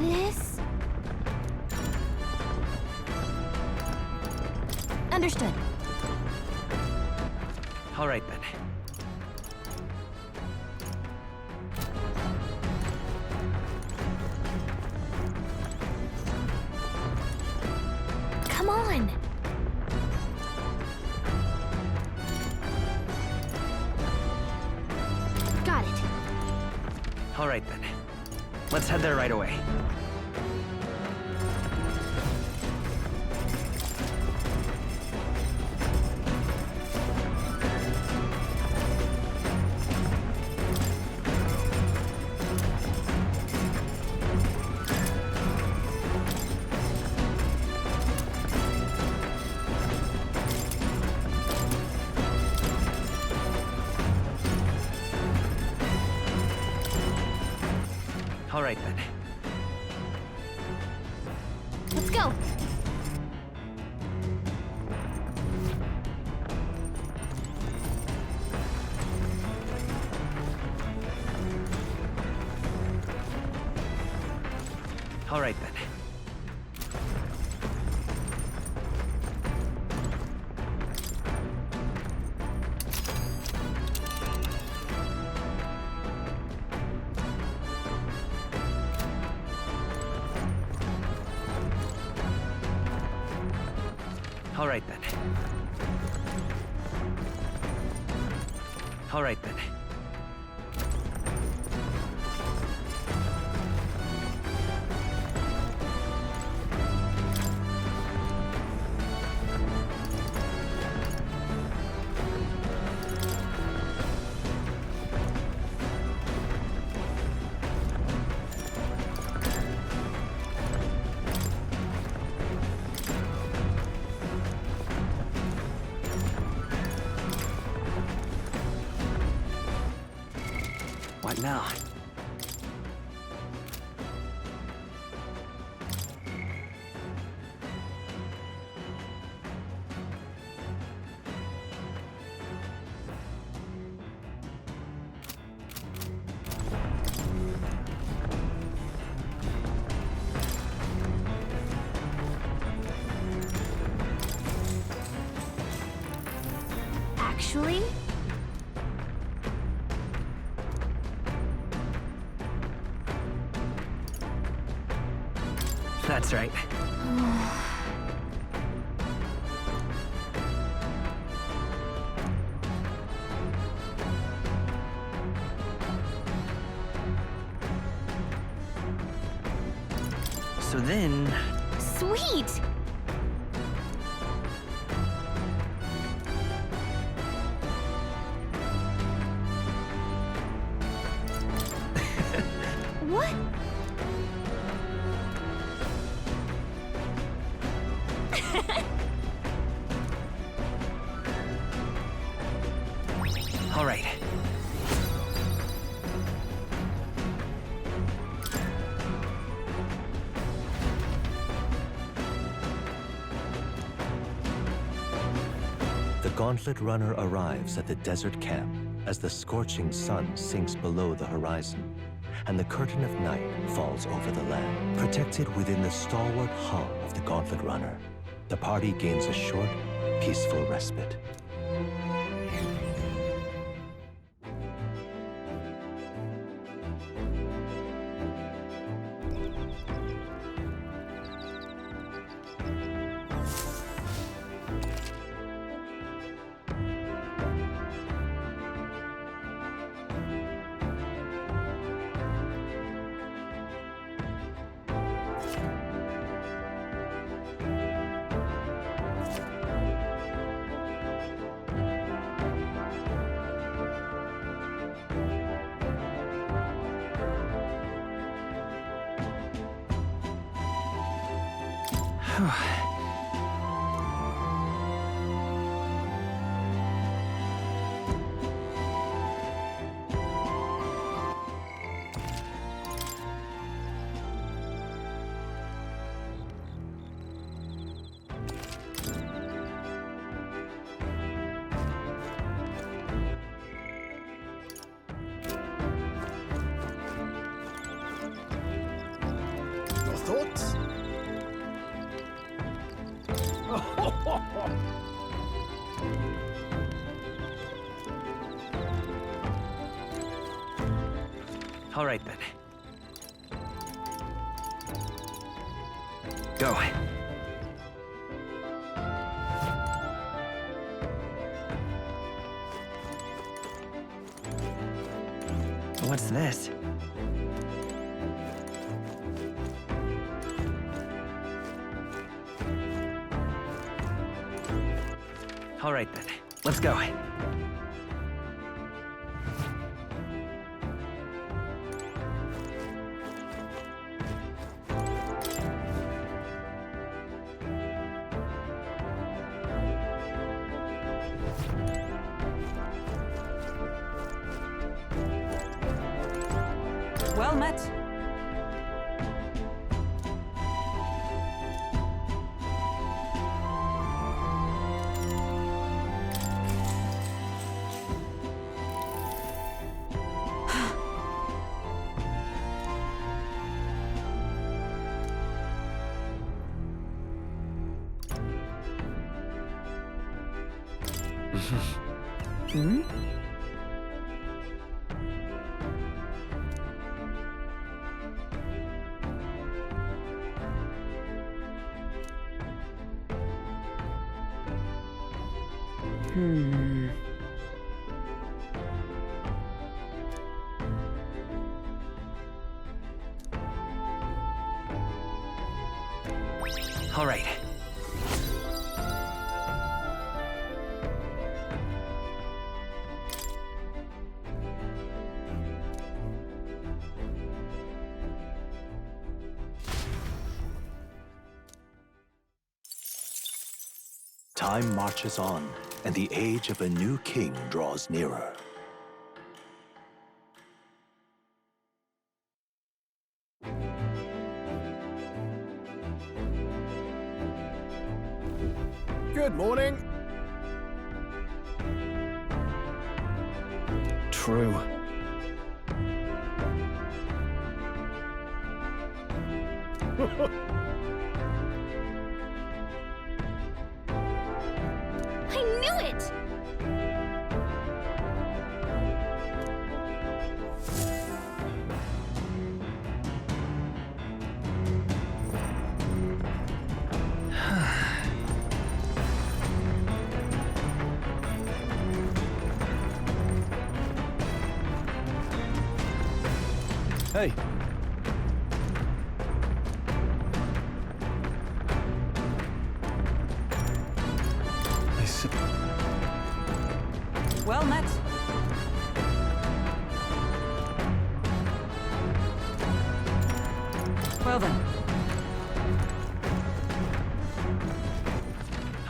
This? Understood. All right, then. Come on! Got it. All right, then. Let's head there right away. All right, then. Let's go! All right, then. All right, then. All right, then. What now? Actually, That's right. So then... sweet! What? All right. The Gauntlet Runner arrives at the desert camp as the scorching sun sinks below the horizon, and the curtain of night falls over the land. Protected within the stalwart hull of the Gauntlet Runner, the party gains a short, peaceful respite. Thoughts? All right, then. Go. What's this? All right, then. Let's go. Well met. Hmm? All right. Time marches on, and the age of a new king draws nearer. Good morning. True. I knew it! Hey. Well met. Well then.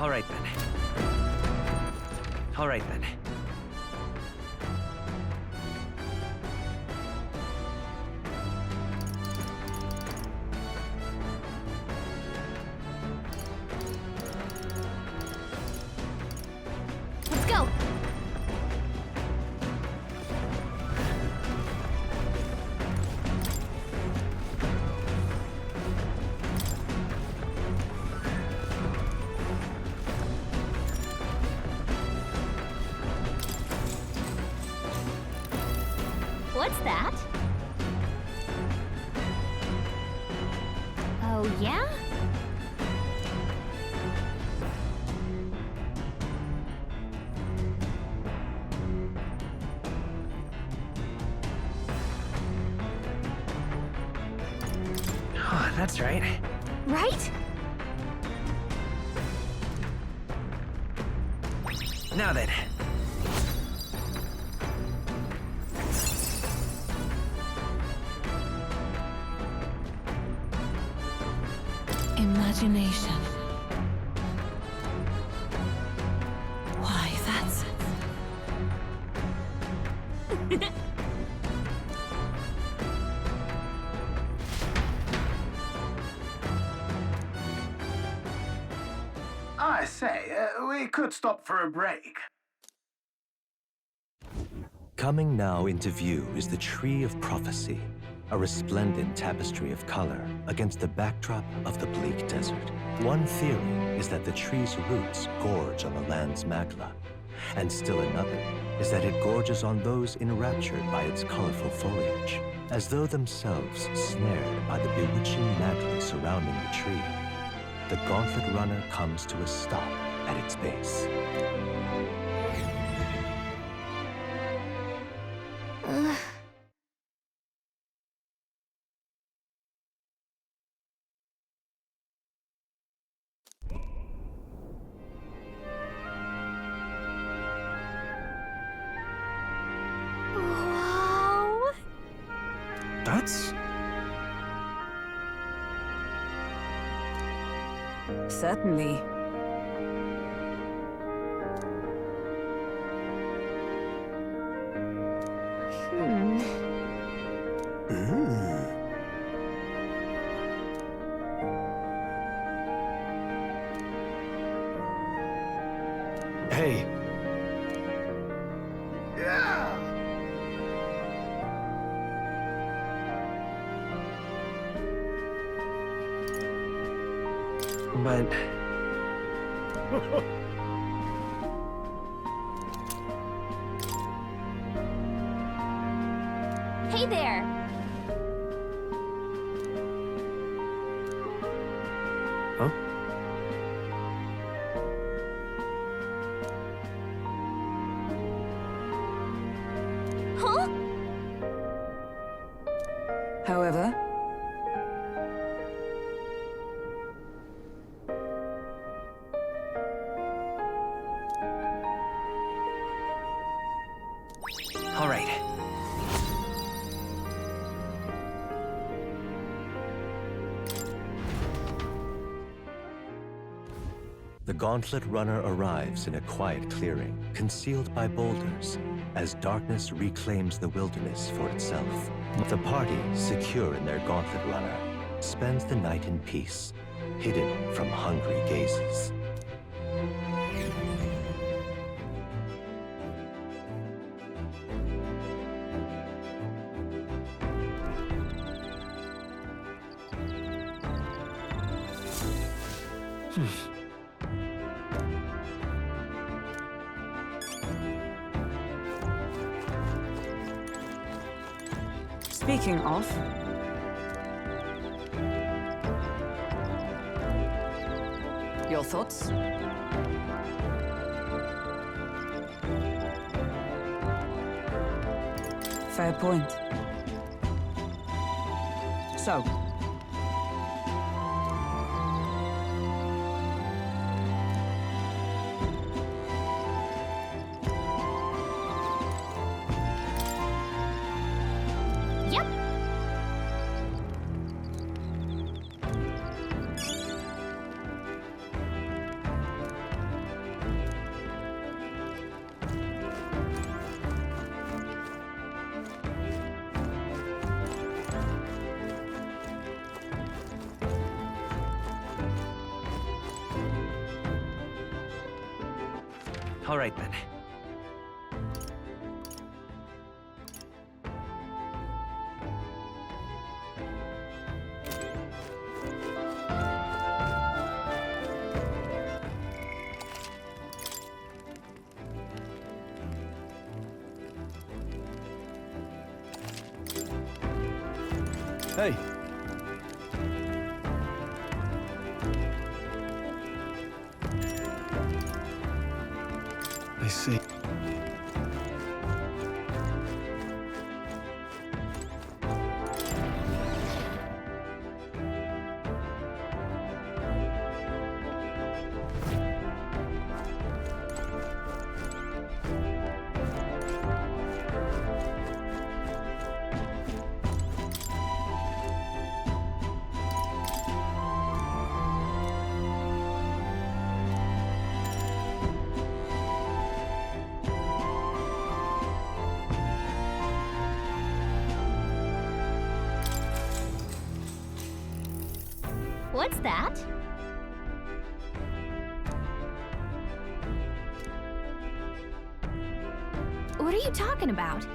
All right then. All right then. Let's go! What's that? Oh, yeah? Oh, that's right. Right? Now then. Imagination. Why, that's... I say, we could stop for a break. Coming now into view is the Tree of Prophecy, a resplendent tapestry of color against the backdrop of the bleak desert. One theory is that the tree's roots gorge on the land's magla, and still another is that it gorges on those enraptured by its colorful foliage, as though themselves snared by the bewitching magla surrounding the tree. The Gauntlet Runner comes to a stop at its base. Wow! That's... Certainly. Hey. Yeah! But... Hey there! Huh? Huh? However, all right. The Gauntlet Runner arrives in a quiet clearing, concealed by boulders, as darkness reclaims the wilderness for itself. The party, secure in their Gauntlet Runner, spends the night in peace, hidden from hungry gazes. Speaking of... Your thoughts? Fair point. So... Yep. All right, then. Hey. I see. What's that? What are you talking about?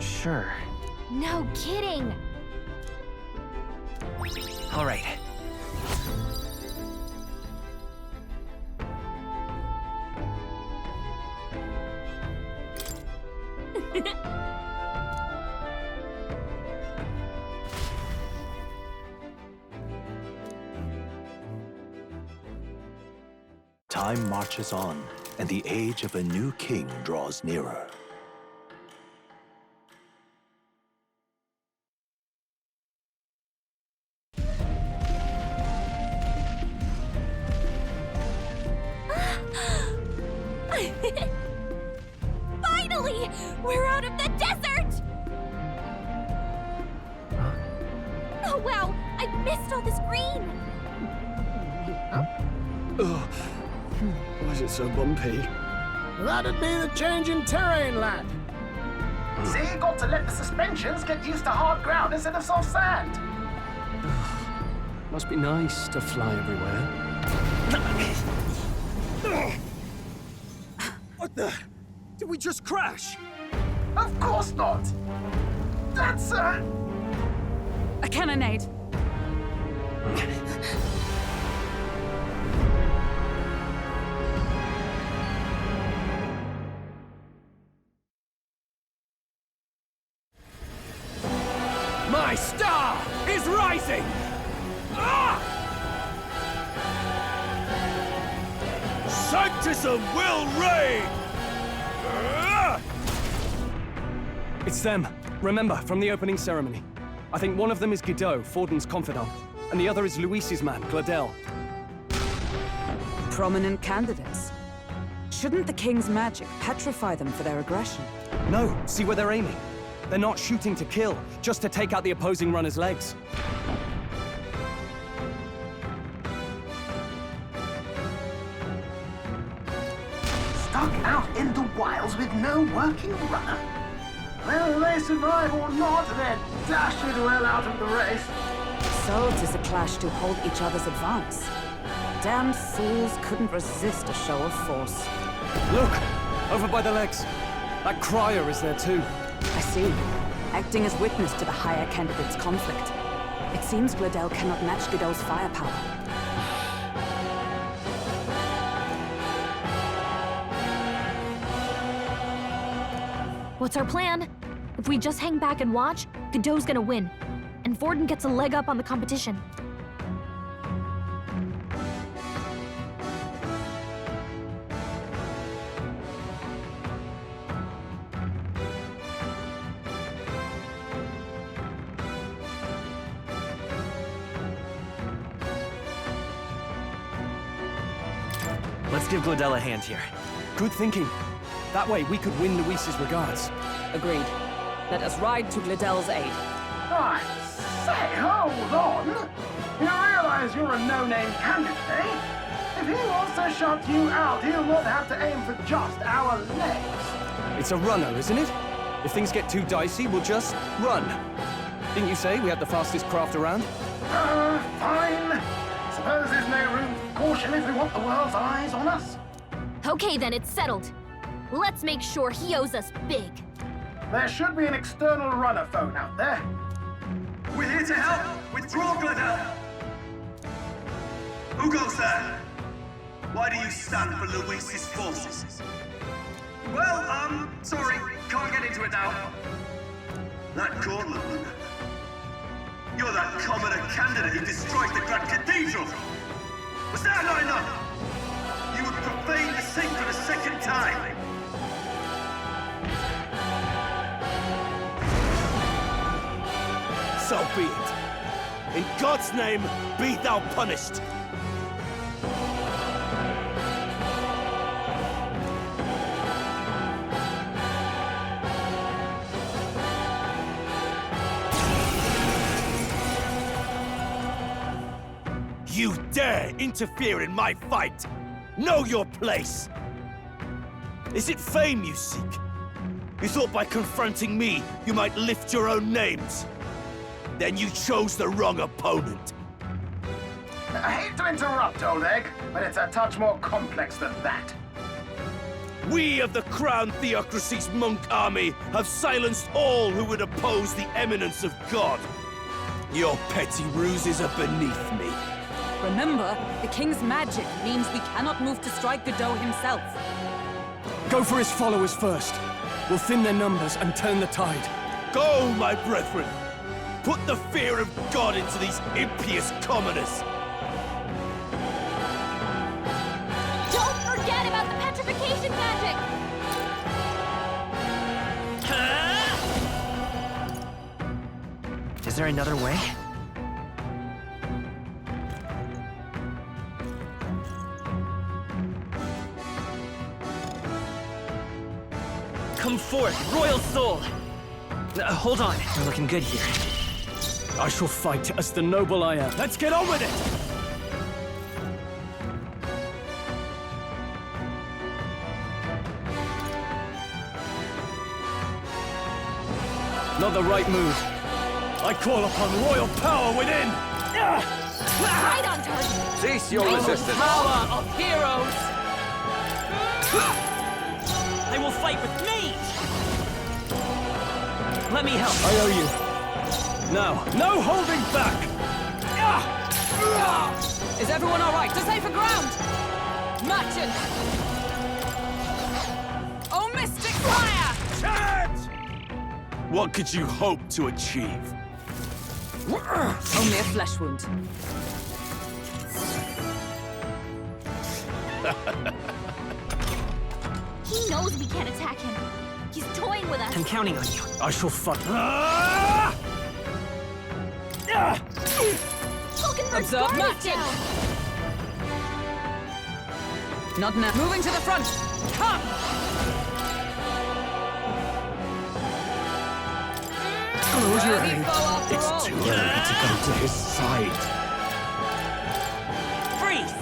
Sure. No kidding! All right. Time marches on, and the age of a new king draws nearer. Finally! We're out of the desert! Oh wow, I missed all this green! Ugh. Why is it so bumpy? That'd be the change in terrain, lad. See, you got to let the suspensions get used to hard ground instead of soft sand. Must be nice to fly everywhere. What the? Did we just crash? Of course not! That's a cannonade. My star is rising! Ah! Sanctism will reign! Ah! It's them. Remember, from the opening ceremony. I think one of them is Guido, Forden's confidant, and the other is Luis's man, Gladel. Prominent candidates. Shouldn't the king's magic petrify them for their aggression? No, see where they're aiming. They're not shooting to kill, just to take out the opposing runner's legs. stuck out in the wilds with no working runner. Whether they survive or not, they're dashed well out of the race. So 'tis a clash to hold each other's advance. Damned fools couldn't resist a show of force. Look! Over by the legs. That crier is there too. I see. acting as witness to the higher candidate's conflict. It seems Gladel cannot match Godot's firepower. What's our plan? If we just hang back and watch, Godot's gonna win. And Vorden gets a leg up on the competition. Let's give Gladel a hand here. Good thinking. That way we could win Luis's regards. Agreed. Let us ride to Gladel's aid. I say, hold on! You realize you're a no-name candidate, eh? If he wants to shut you out, he'll not have to aim for just our legs. It's a runner, isn't it? If things get too dicey, we'll just run. Didn't you say we had the fastest craft around? Fine. Suppose there's no room for caution if we want the world's eyes on us. Okay then, it's settled. Let's make sure he owes us big. There should be an external runner phone out there. We're here to help! Withdraw, Gladel! Who goes there? Why do you stand for Luis's forces? Well, sorry, can't get into it now. That Cornland. You're that commoner candidate who destroyed the Grand Cathedral! Was that not enough? You would profane the sacred a second time! So be it. In God's name, be thou punished. You dare interfere in my fight! Know your place! Is it fame you seek? You thought by confronting me, you might lift your own names? Then you chose the wrong opponent. I hate to interrupt, old egg, but it's a touch more complex than that. We of the Crown Theocracy's monk army have silenced all who would oppose the eminence of God. Your petty ruses are beneath me. Remember, the King's magic means we cannot move to strike Godot himself. Go for his followers first. We'll thin their numbers and turn the tide. Go, my brethren! Put the fear of God into these impious commoners! Don't forget about the petrification magic! Is there another way? Come forth, royal soul! Hold on, you're looking good here. I shall fight as the noble I am. Let's get on with it! Not the right move. I call upon royal power within! Right on target! Cease your resistance! Power of heroes! They will fight with me! Let me help. I owe you. Now, no holding back! Is everyone all right? To safer ground! Merchant! Oh, mystic fire! Charge! What could you hope to achieve? Only a flesh wound. He knows we can't attack him. He's toying with us. I'm counting on you. I shall fight. Falkenberg's Observe guard is matching. down. Not now. Moving to the front. Come! Close your Worthy aid. foe after all. It's too early to go to his side. Freeze!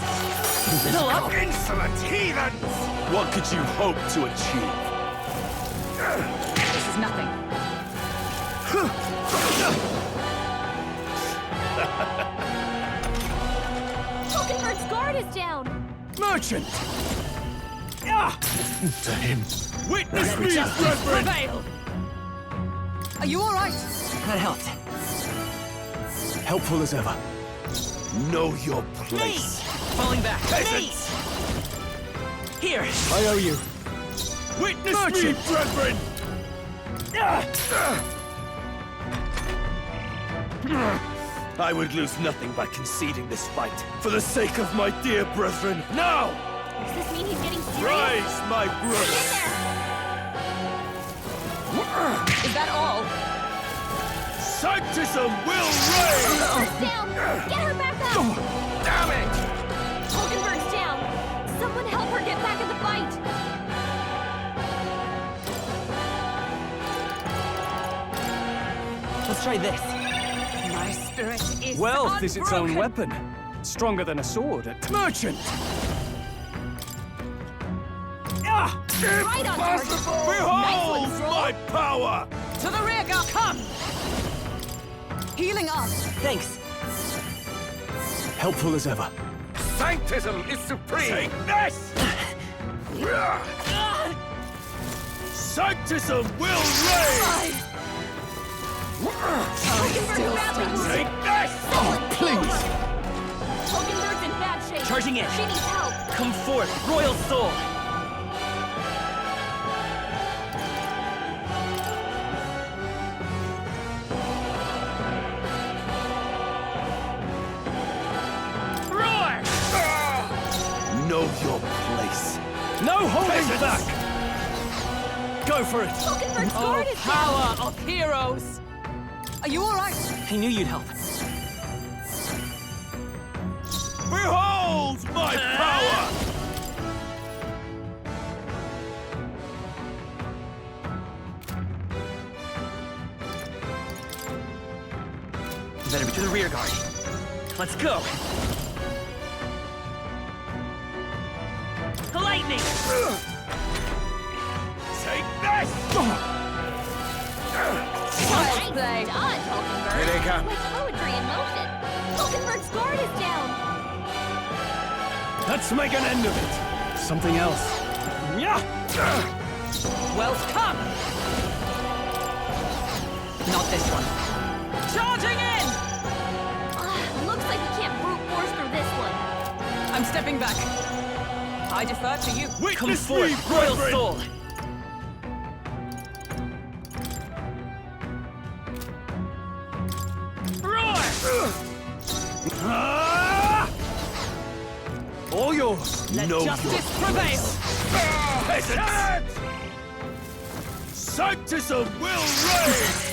Still up? Insolent heathens! What could you hope to achieve? This is nothing. Falkenberg's guard is down. Merchant! To him. Witness Let me, justice brethren! Prevail! Are you all right? That helped. Helpful as ever. Know your place. Falling back. Peasants! Here! I owe you. Witness me, Merchant! brethren! I would lose nothing by conceding this fight. For the sake of my dear brethren. Now! Does this mean he's getting serious? Rise, my brothers! Is that all? Sanctism will reign! Hulkenberg's down! Get her back up! Damn it! Hulkenberg's down! Someone help her get back in the fight! Let's try this. My spirit is Wealth is its own unbroken. weapon. Stronger than a sword. Merchant! Right on target. Behold my power! To the rear guard, come! Healing up. Thanks. Helpful as ever. Sanctism is supreme! Take this! Sanctism will reign! Hulkenberg's badly wounded! Take this! Someone please! Hulkenberg's in bad shape! Charging in. She needs help! Come forth, Royal Soul! Know your place. No holding Peasants! back! Go for it! Hulkenberg's Oh, guard is down! power of heroes! Are you all right? I knew you'd help. Behold my power! Better be to the rear guard. Let's go! Lightning! Take this! Nice dodge, Hulkenberg! Here they come. Like poetry in motion! Hulkenberg's guard is down! Let's make an end of it. Something else. Yeah! Wells, come! Not this one. Charging in! Looks like we can't brute force through this one. I'm stepping back. I defer to you. Come Witness forth, me, Royal brethren! Soul! All yours. Let Know justice your prevail! Peasants! Sanctism will reign!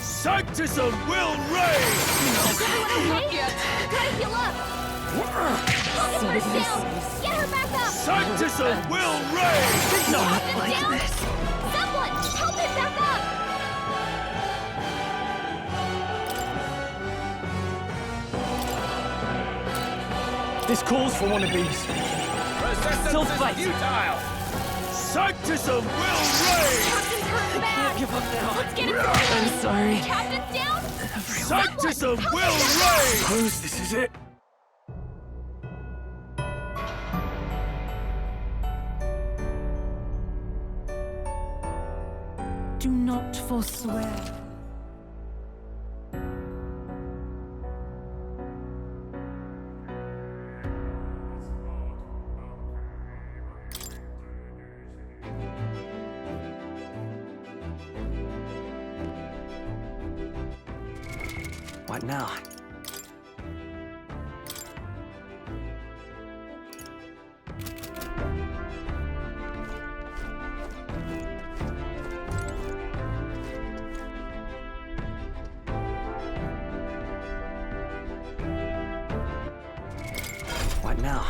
Sanctism will reign! Okay? Gotta heal up! Hulkenberg's down! Get her back up! Sanctism will reign! Captain's down! Someone, help him back up! This calls for one of these. Still fight! Sanctism will reign! Captain's hurt bad! Give up now. Let's get him through! I'm sorry. Captain's down! Sanctism will reign! Suppose this is it. Do not forswear. What now? What now?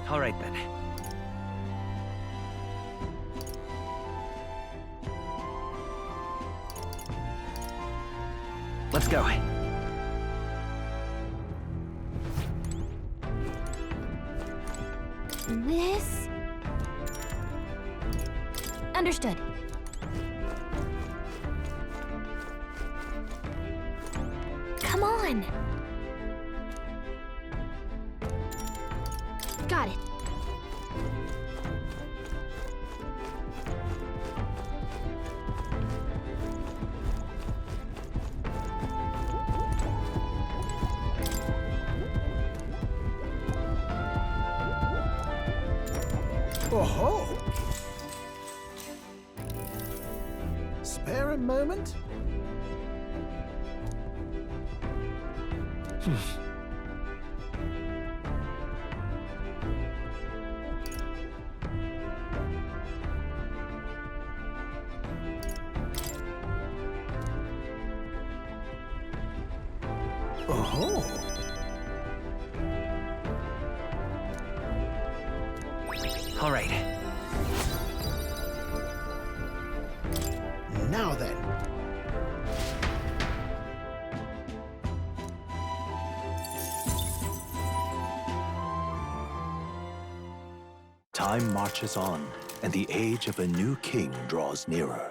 All right then. Let's go. This? Understood. Come on. Got it. Oh-ho! Spare a moment? Oh-ho! All right. Now then. Time marches on, and the age of a new king draws nearer.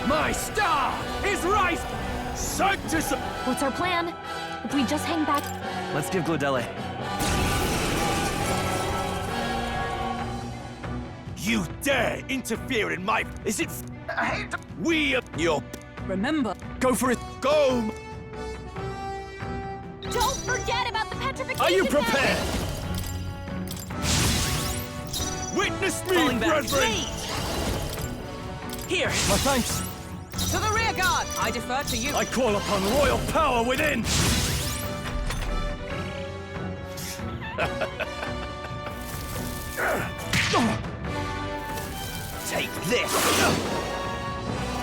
My star is rising! Sanctus! What's our plan? If we just hang back... Let's give Glodelle. You dare interfere in my... Is it... I hate to... We are... Your... Remember... Go for it! Go! Don't forget about the petrification Are you test! prepared? Witness me, Falling back. brethren! Here! My thanks! To the rear guard! I defer to you. I call upon royal power within! Take this!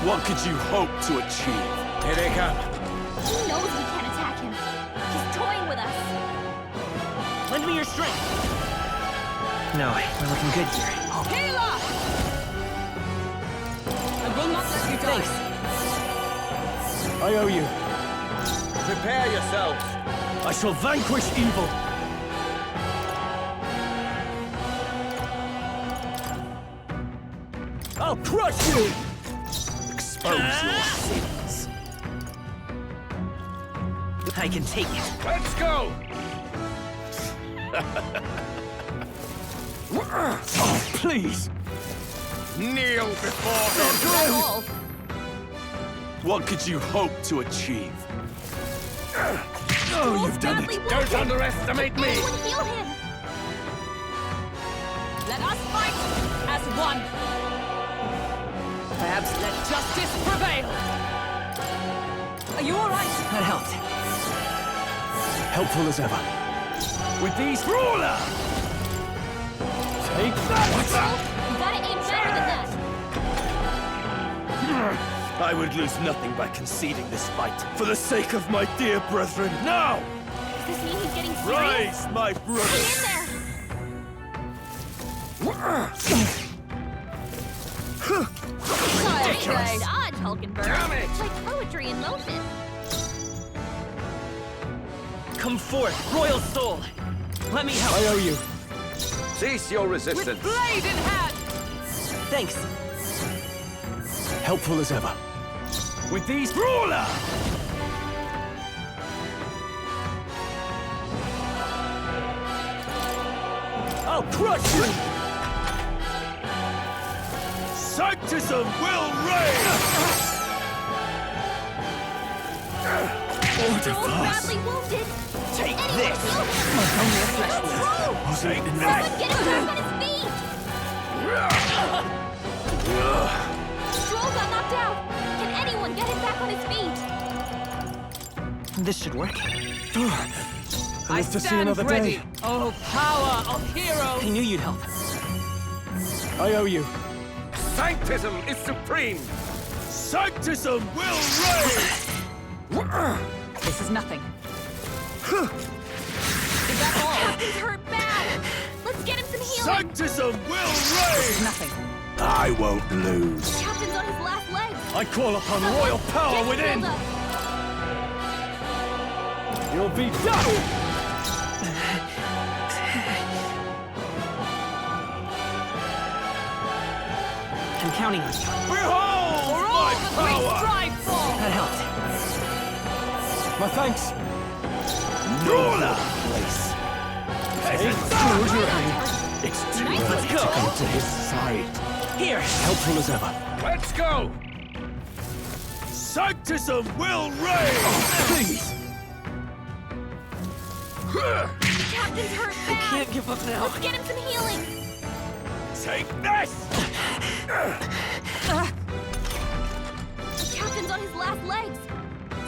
What could you hope to achieve? Here they come. He knows we can't attack him. He's toying with us. Lend me your strength! No, we're looking good here. Healer! I will not let you die. Thanks. I owe you. Prepare yourselves. I shall vanquish evil. I'll crush you! Expose your sins. I can take it. Let's go! Oh, please! Kneel before him! That's all. What could you hope to achieve? Oh, you've done it! Don't underestimate me! Anyone heal him! Let us fight as one. Perhaps let justice prevail. Are you all right? That helped. Helpful as ever. With these ruler! Take that! You gotta aim better than that! I would lose nothing by conceding this fight, for the sake of my dear brethren. Now! Does this mean he's getting serious? Rise, my brothers! Hang in there! Nice dodge, Hulkenberg. Damn it! It's like poetry in motion. Come forth, royal soul! Let me help! I owe you. Cease your resistance. Blade in hand. Thanks. Helpful as ever. With these ruler! I'll crush you! Sanctism will reign! Joel's badly wounded. Take Anyone this! heal him? Only a flesh wound. Take Someone that! get him back on his feet! Stroll got knocked out! Can anyone get him back on his feet? This should work. I live to see stand another ready. day. Oh, power of heroes! I knew you'd help. I owe you. Sanctism is supreme! Sanctism will reign! This is nothing. Is that all? Captain's hurt bad! Let's get him some healing! Sanctism will This is reign! nothing. I won't lose. Captain's on his last legs! I call upon Someone royal power get him within. healed up. You'll be done! I'm counting on you. Behold For all my that we power! strive for! That helped. My thanks. Ruler! It's too Nice, late let's to go. go to his side. Here. Helpful as ever. Let's go! Sanctism will reign! Please! Captain's hurt bad! Can't give up now. Let's get him some healing! Take this! Captain's on his last legs!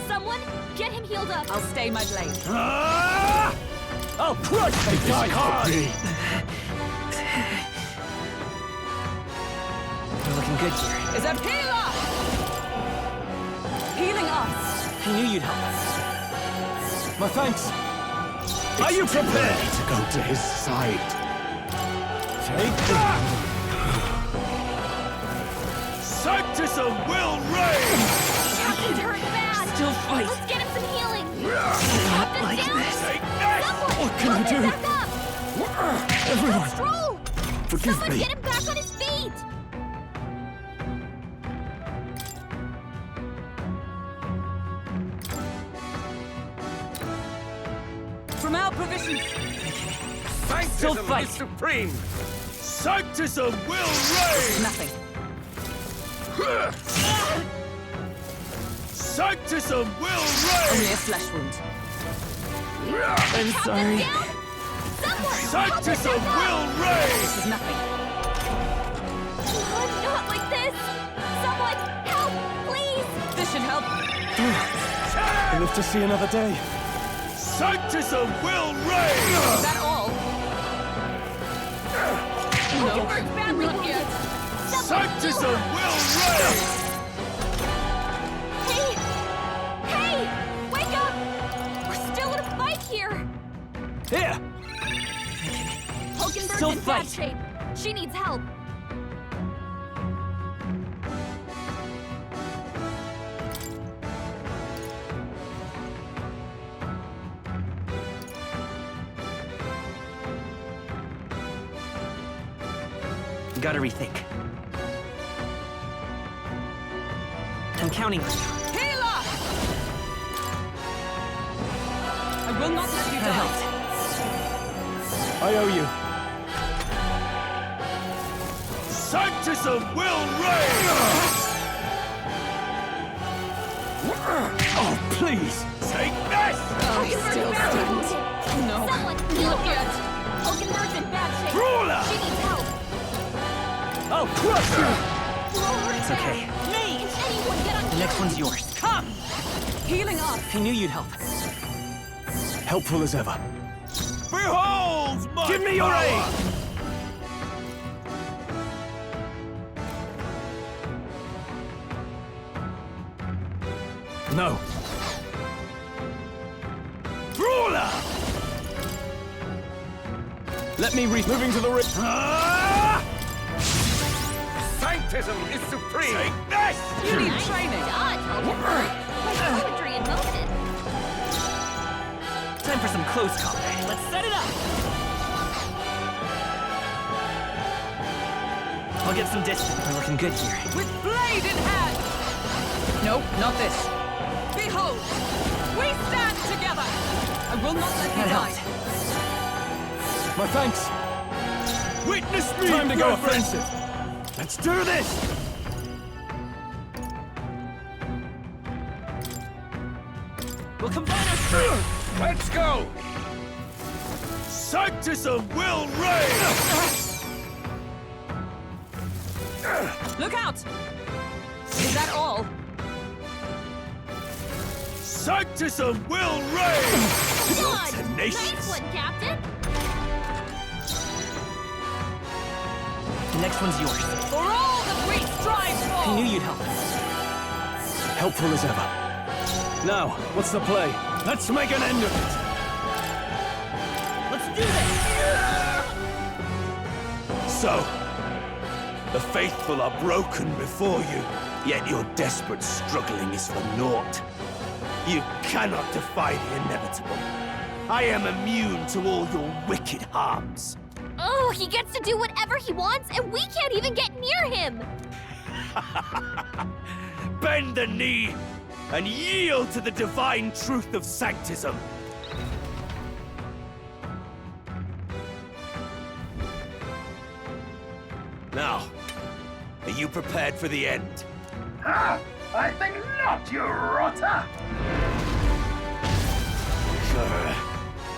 Someone get him healed up! I'll stay my blade. Ah! I'll crush the die hard! You're looking good here. Is a healer! Healing us! I knew you'd help. My thanks. Are you prepared? To go to his side. Take that! Sanctism will reign! Captain's hurt bad! Still fight. Let's get him some healing! Not Captain's like down! this. Take that! Someone What can I help him do? back up! Everyone, Stroll! forgive Someone me. get him back on his feet! From our provisions! Sanctism fight. is supreme! Sanctism will reign! Nothing. Sanctism will Only reign! a flesh wound. I'm sorry. Down! Someone Sanctism will reign! This is nothing. Oh, not like this! Someone help, please! This should help. I live to see another day. Sanctism will reign! Is that all? Hurts badly wounded! Sanctism will reign! Hey! Hey! Wake up! We're still in a fight here! Here! Hulkenberg's Still in fight. bad shape. She needs help. Gotta rethink. I'm counting on you. Healer! I will not let you That die. helped. I owe you. Sanctism will reign! Oh, please! Take this! Hulkenberg's still badly stands. wounded. No. Someone heal her. Hulkenberg's in bad shape. Ruler! She needs help. I'll crush you! It's okay. Me! Anyone get on The next one's yours. Come! Healing us! I knew you'd help. Helpful as ever. Behold my Give me your power! aid! No. Ruler! Let me moving to the ring. Ah! Sanctism is supreme! Take this! You need training! dodge, Hulkenberg. Like poetry in motion. Time for some close combat. Let's set it up. I'll get some distance. We're looking good here. With blade in hand! No, not this. Behold! We stand together! I will not let you That die. helped. My thanks. Witness me, Time to go brethren! offensive. Let's do this! We'll combine our strength. Let's go! Sanctism will reign! Look out! Is that all? Sanctism will reign! God! Tenacious. Nice one, Captain! The next one's yours. For all the great strides for! I knew you'd help. Helpful as ever. Now, what's the play? Let's make an end of it! Let's do this! So, the faithful are broken before you, yet your desperate struggling is for naught. You cannot defy the inevitable. I am immune to all your wicked harms. Oh, he gets to do whatever he wants, and we can't even get near him! Bend the knee and yield to the divine truth of sanctism. Now, are you prepared for the end? Ah, I think not, you rotter!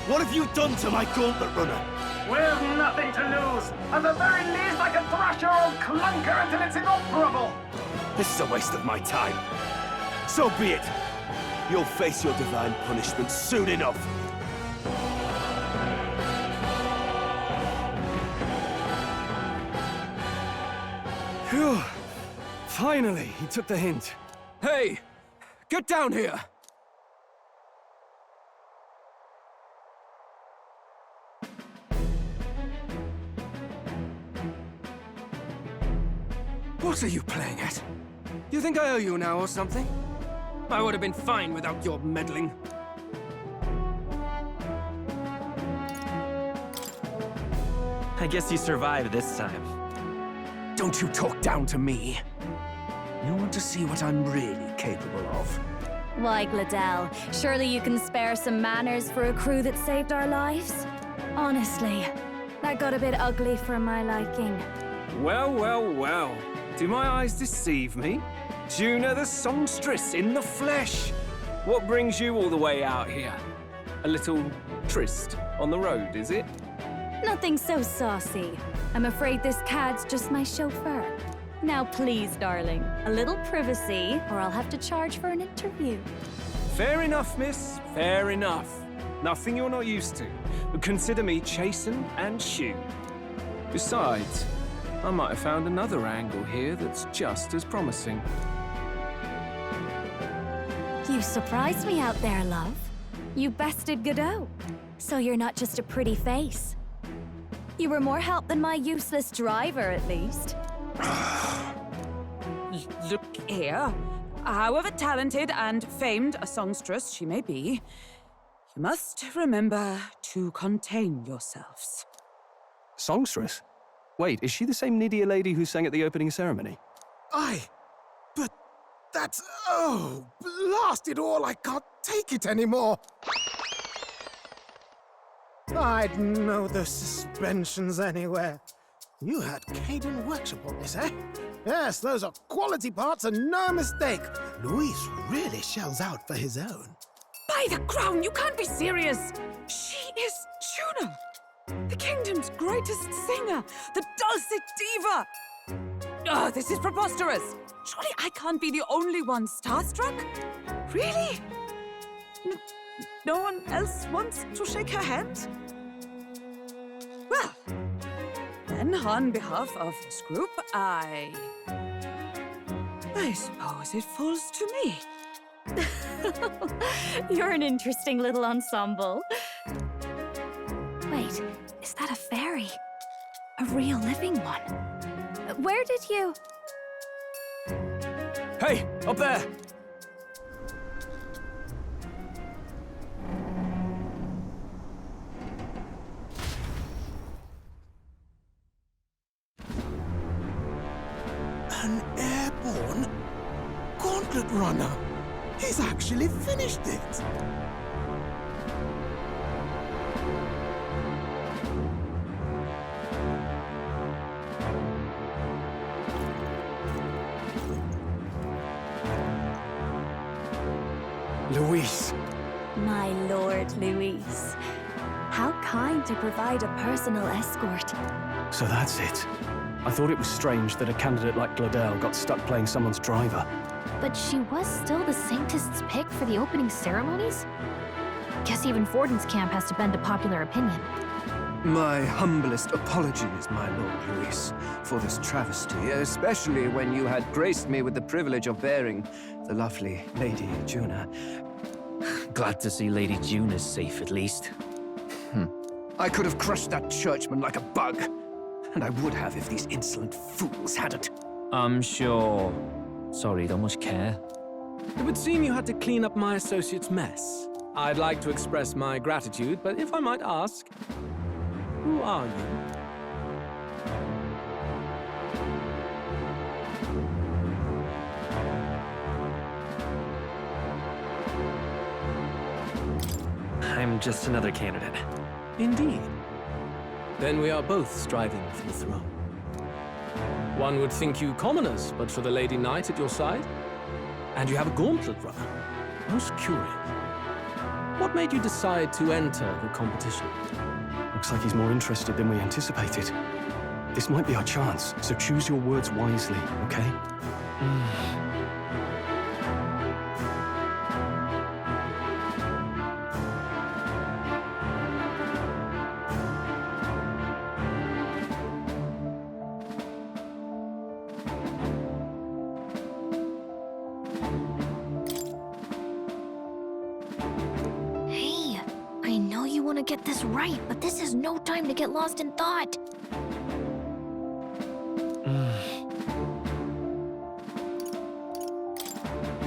What have you done to my gauntlet runner? We've nothing to lose. At the very least, I can thrash your old clunker until it's inoperable. This is a waste of my time. So be it. You'll face your divine punishment soon enough. Phew. Finally, he took the hint. Hey! Get down here! What are you playing at? You think I owe you now or something? I would have been fine without your meddling. I guess you survived this time. Don't you talk down to me. You want to see what I'm really capable of? Why, Gladell, surely you can spare some manners for a crew that saved our lives? Honestly, that got a bit ugly for my liking. Well, well, well. Do my eyes deceive me? Juna the songstress in the flesh. What brings you all the way out here? A little tryst on the road, is it? Nothing so saucy. I'm afraid this cad's just my chauffeur. Now please, darling, a little privacy, or I'll have to charge for an interview. Fair enough, miss. Fair enough. Nothing you're not used to. But consider me chastened and shoed. Besides, I might have found another angle here that's just as promising. You surprised me out there, love. You bested Godot. So you're not just a pretty face. You were more help than my useless driver, at least. Look here. However talented and famed a songstress she may be, you must remember to contain yourselves. Songstress? Wait, is she the same Nydia lady who sang at the opening ceremony? Aye, but that's... oh, blast it all, I can't take it anymore. I'd know those suspensions anywhere. You had Caden workshop on this, eh? Yes, those are quality parts and no mistake. Luis really shells out for his own. By the crown, you can't be serious! She is Juna, the kingdom's greatest singer, the dulcet diva! Oh, this is preposterous! Surely I can't be the only one starstruck? Really? No one else wants to shake her hand? Well, then on behalf of this group, I suppose it falls to me. You're an interesting little ensemble. Wait, is that a fairy? A real living one? Where did you... Hey, up there! An airborne gauntlet runner. He's actually finished it. Luis. My lord, Luis. How kind to provide a personal escort. So that's it. I thought it was strange that a candidate like Glodell got stuck playing someone's driver. But she was still the Sanctist's pick for the opening ceremonies? Guess even Forden's camp has to bend to popular opinion. My humblest apologies, my Lord Luis, for this travesty, especially when you had graced me with the privilege of bearing the lovely Lady Juna. Glad to see Lady June is safe, at least. I could have crushed that churchman like a bug, and I would have if these insolent fools hadn't. I'm sure. Sorry, don't much care. It would seem you had to clean up my associate's mess. I'd like to express my gratitude, but if I might ask, who are you? I'm just another candidate. Indeed. Then we are both striving for the throne. One would think you commoners, but for the Lady Knight at your side. And you have a gauntlet runner. Most curious. What made you decide to enter the competition? Looks like he's more interested than we anticipated. This might be our chance, so choose your words wisely, okay? Hey, I know you want to get this right, but this is no time to get lost in thought.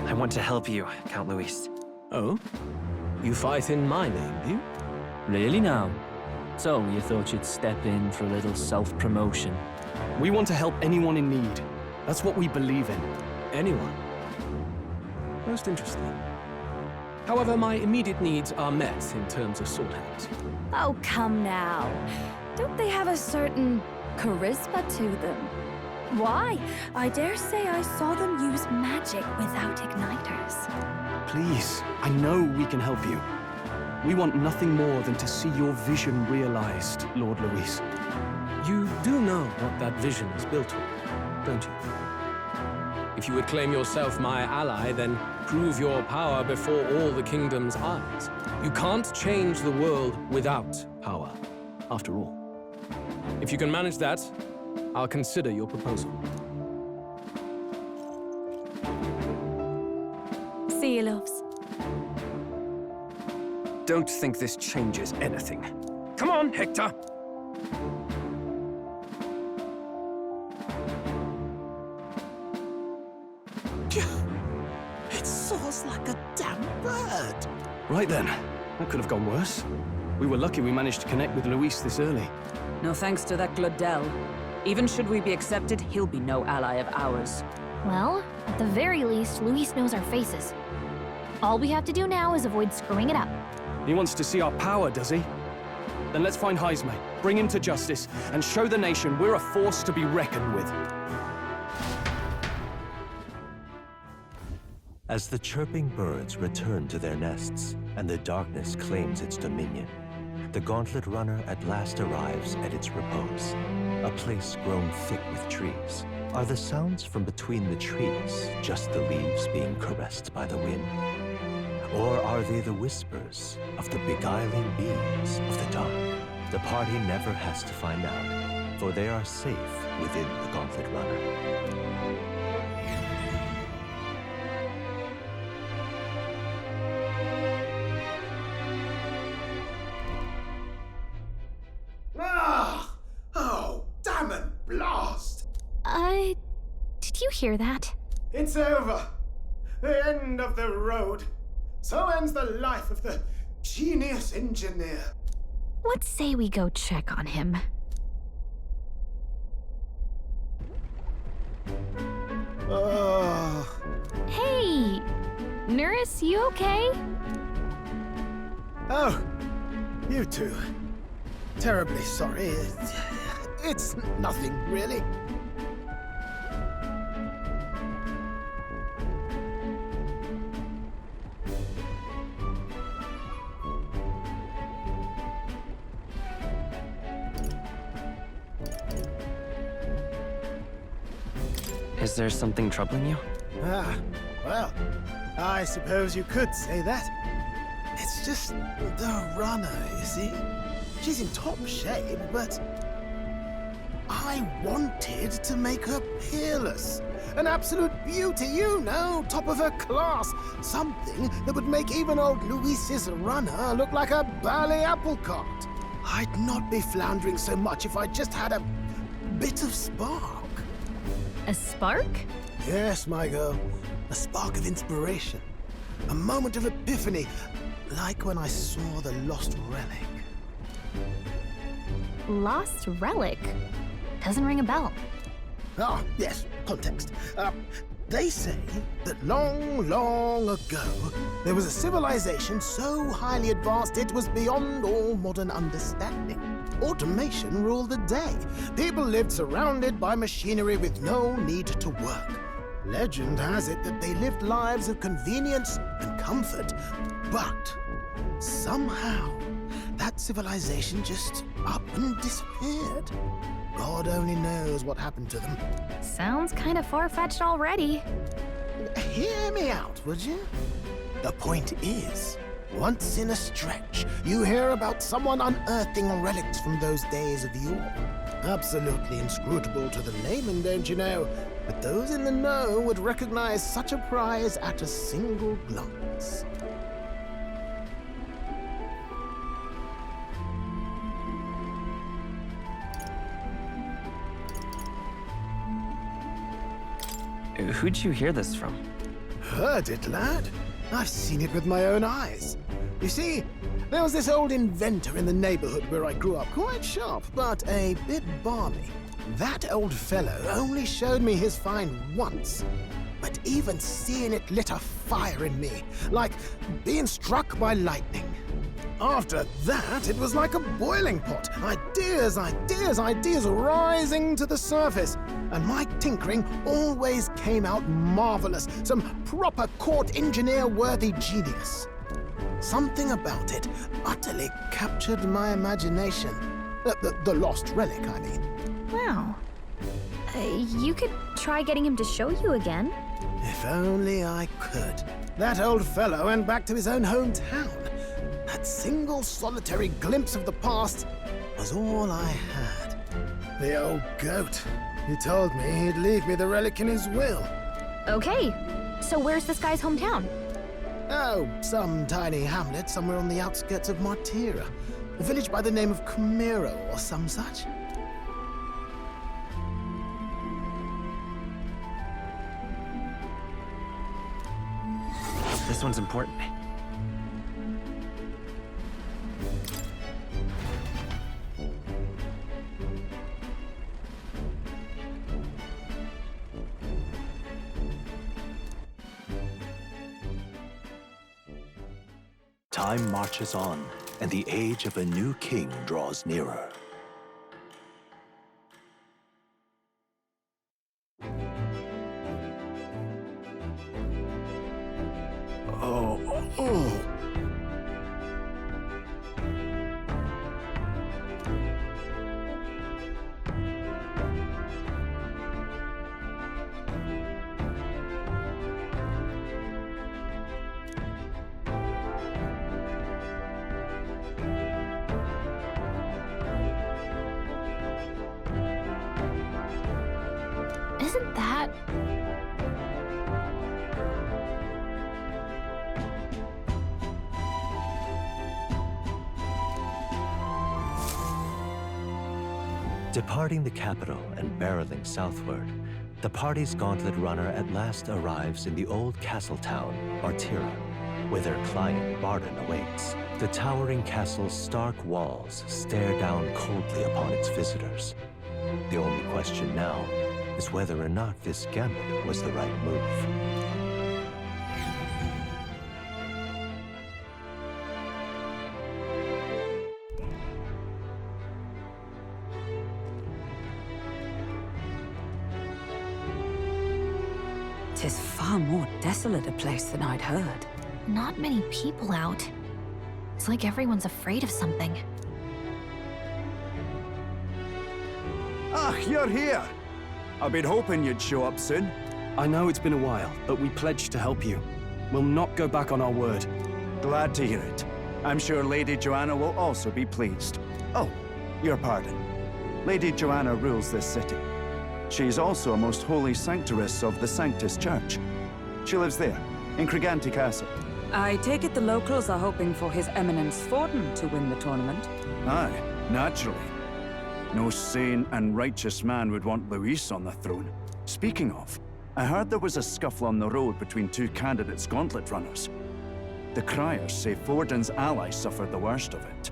I want to help you, Count Luis. Oh? You fight in my name, do you? Really now? So, you thought you'd step in for a little self-promotion? We want to help anyone in need. That's what we believe in. Anyone? Most interesting. However, my immediate needs are met in terms of sword hands. Oh, come now. Don't they have a certain charisma to them? Why? I dare say I saw them use magic without igniters. Please, I know we can help you. We want nothing more than to see your vision realized, Lord Luis. You do know what that vision is built on, don't you? If you would claim yourself my ally, then prove your power before all the kingdom's eyes. You can't change the world without power, after all. If you can manage that, I'll consider your proposal. See you, loves. Don't think this changes anything. Come on, Hector! It soars like a damn bird. Right then, that could have gone worse. We were lucky we managed to connect with Luis this early. No thanks to that Glodell. Even should we be accepted, he'll be no ally of ours. Well, at the very least, Luis knows our faces. All we have to do now is avoid screwing it up. He wants to see our power, does he? Then let's find Heisme, bring him to justice, and show the nation we're a force to be reckoned with. As the chirping birds return to their nests and the darkness claims its dominion, the gauntlet runner at last arrives at its repose, a place grown thick with trees. Are the sounds from between the trees just the leaves being caressed by the wind? Or are they the whispers of the beguiling beings of the dark? The party never has to find out, for they are safe within the gauntlet runner. Oh, damn and blast! Did you hear that? It's over. The end of the road. So ends the life of the genius engineer. What say we go check on him? Oh. Hey! Nurse, you okay? Oh, you two. Terribly sorry. It's nothing, really. Is there something troubling you? Ah, well, I suppose you could say that. It's just the runner, you see? She's in top shape, but I wanted to make her peerless. An absolute beauty, you know, top of her class. Something that would make even old Luis's runner look like a bally apple cart. I'd not be floundering so much if I just had a bit of spark. A spark? Yes, my girl. A spark of inspiration. A moment of epiphany, like when I saw the lost relic. Lost relic? Doesn't ring a bell. Ah, yes, context. They say that long, long ago, there was a civilization so highly advanced it was beyond all modern understanding. Automation ruled the day. People lived surrounded by machinery with no need to work. Legend has it that they lived lives of convenience and comfort, but somehow that civilization just up and disappeared. God only knows what happened to them. Sounds kind of far-fetched already. Hear me out, would you? The point is, once in a stretch, you hear about someone unearthing relics from those days of yore. Absolutely inscrutable to the layman, don't you know? But those in the know would recognize such a prize at a single glance. Who'd you hear this from? Heard it, lad. I've seen it with my own eyes. You see, there was this old inventor in the neighborhood where I grew up, quite sharp, but a bit balmy. That old fellow only showed me his find once, but even seeing it lit a fire in me, like being struck by lightning. After that, it was like a boiling pot. Ideas, ideas, ideas rising to the surface. And my tinkering always came out marvelous. Some proper court engineer-worthy genius. Something about it utterly captured my imagination. The lost relic, I mean. Wow. You could try getting him to show you again. If only I could. That old fellow went back to his own hometown. That single solitary glimpse of the past was all I had. The old goat. He told me he'd leave me the relic in his will. Okay, so where's this guy's hometown? Oh, some tiny hamlet somewhere on the outskirts of Martira. A village by the name of Camiro or some such. This one's important. Time marches on, and the age of a new king draws nearer. Isn't that... Departing the capital and barreling southward, the party's gauntlet runner at last arrives in the old castle town, Martira, where their client Barden awaits. The towering castle's stark walls stare down coldly upon its visitors. The only question now is whether or not this gambit was the right move. Tis far more desolate a place than I'd heard. Not many people out. It's like everyone's afraid of something. Ah, you're here! I've been hoping you'd show up soon. I know it's been a while, but we pledged to help you. We'll not go back on our word. Glad to hear it. I'm sure Lady Joanna will also be pleased. Oh, your pardon. Lady Joanna rules this city. She's also a most holy sanctuaress of the Sanctus Church. She lives there, in Criganti Castle. I take it the locals are hoping for His Eminence Thornton to win the tournament. Aye, naturally. No sane and righteous man would want Luis on the throne. Speaking of, I heard there was a scuffle on the road between two candidates' gauntlet runners. The criers say Forden's allies suffered the worst of it.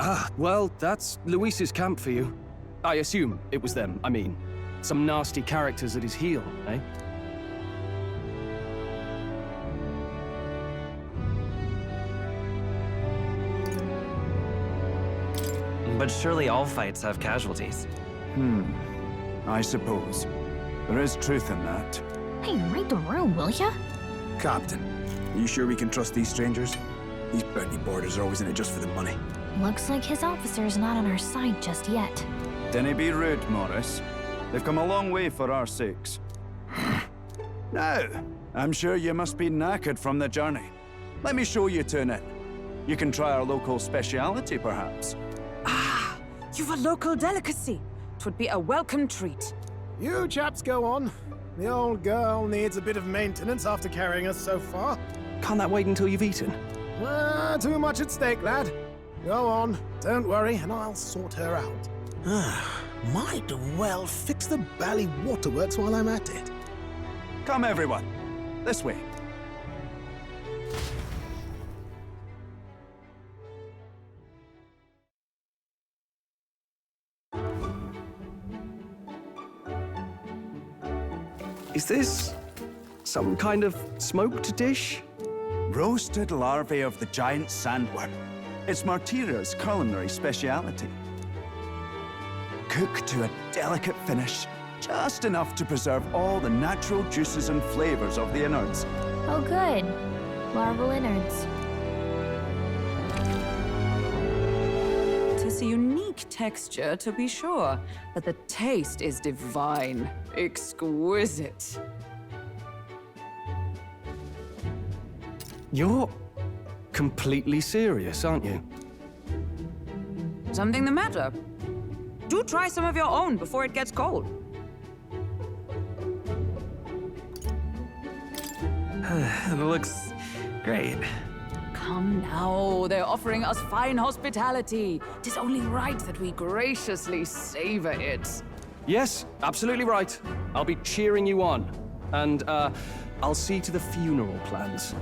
Ah, well, that's Luis's camp for you. I assume it was them, I mean. Some nasty characters at his heel, eh? But surely all fights have casualties. I suppose. There is truth in that. Hey, read the room, will ya? Captain, are you sure we can trust these strangers? These bounty boarders are always in it just for the money. Looks like his officer's not on our side just yet. Dinna be rude, Morris. They've come a long way for our sakes. Now, I'm sure you must be knackered from the journey. Let me show you to an inn. You can try our local speciality, perhaps. Ah, you've a local delicacy. 'Twould be a welcome treat. You chaps go on. The old girl needs a bit of maintenance after carrying us so far. Can't that wait until you've eaten? Too much at stake, lad. Go on, don't worry, and I'll sort her out. Might well fix the bally waterworks while I'm at it. Come, everyone. This way. Is this some kind of smoked dish? Roasted larvae of the giant sandworm. It's Martira's culinary speciality. Cooked to a delicate finish, just enough to preserve all the natural juices and flavors of the innards. Oh good. Larval innards. Tis a unique texture, to be sure, but the taste is divine. Exquisite. You're completely serious, aren't you? Something the matter? Do try some of your own before it gets cold. It looks great. Come now, they're offering us fine hospitality. 'Tis only right that we graciously savor it. Yes, absolutely right. I'll be cheering you on. And, I'll see to the funeral plans.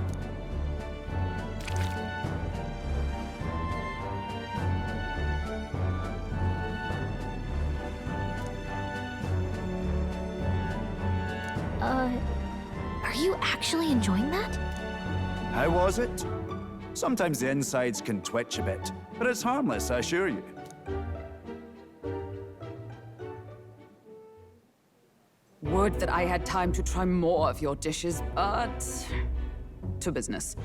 Are you actually enjoying that? How was it? Sometimes the insides can twitch a bit, but it's harmless, I assure you. Would that I had time to try more of your dishes, but... to business.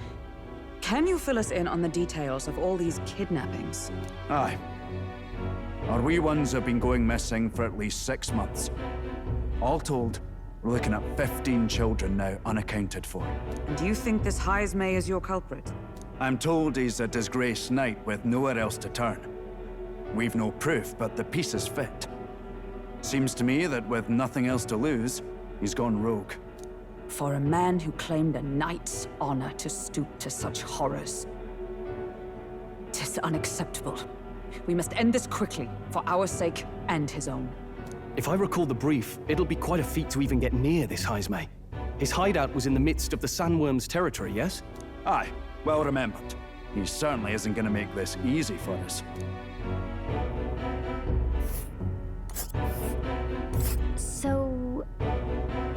Can you fill us in on the details of all these kidnappings? Aye. Our wee ones have been going missing for at least 6 months. All told, we're looking at 15 children now unaccounted for. And do you think this Heismay is your culprit? I'm told he's a disgraced knight with nowhere else to turn. We've no proof, but the pieces fit. Seems to me that with nothing else to lose, he's gone rogue. For a man who claimed a knight's honor to stoop to such horrors. 'Tis unacceptable. We must end this quickly, for our sake and his own. If I recall the brief, it'll be quite a feat to even get near this Heismay. His hideout was in the midst of the Sandworm's territory, yes? Aye, well remembered. He certainly isn't going to make this easy for us. So...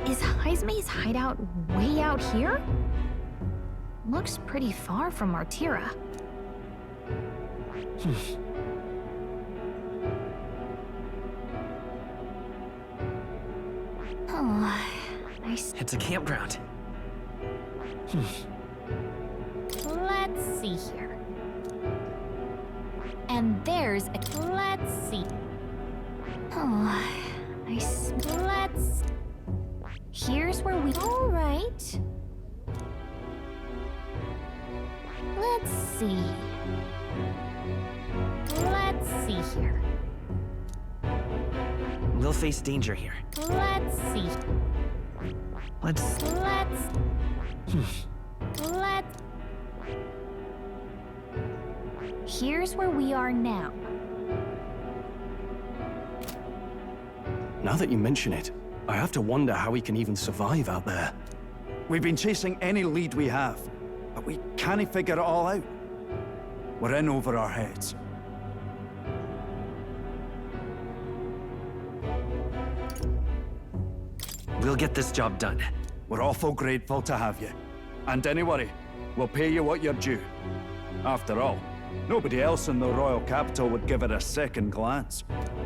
is Heismay's hideout way out here? Looks pretty far from Martira. Oh, nice. It's a campground. Let's see here. And there's a... let's see. Oh, I Let's... Here's where we... All right. Let's see. Let's see here. We'll face danger here. Let's see. Let's... Here's where we are now. Now that you mention it, I have to wonder how we can even survive out there. We've been chasing any lead we have, but we can't figure it all out. We're in over our heads. We'll get this job done. We're awful grateful to have you. And don't worry, we'll pay you what you're due. After all, nobody else in the royal capital would give it a second glance.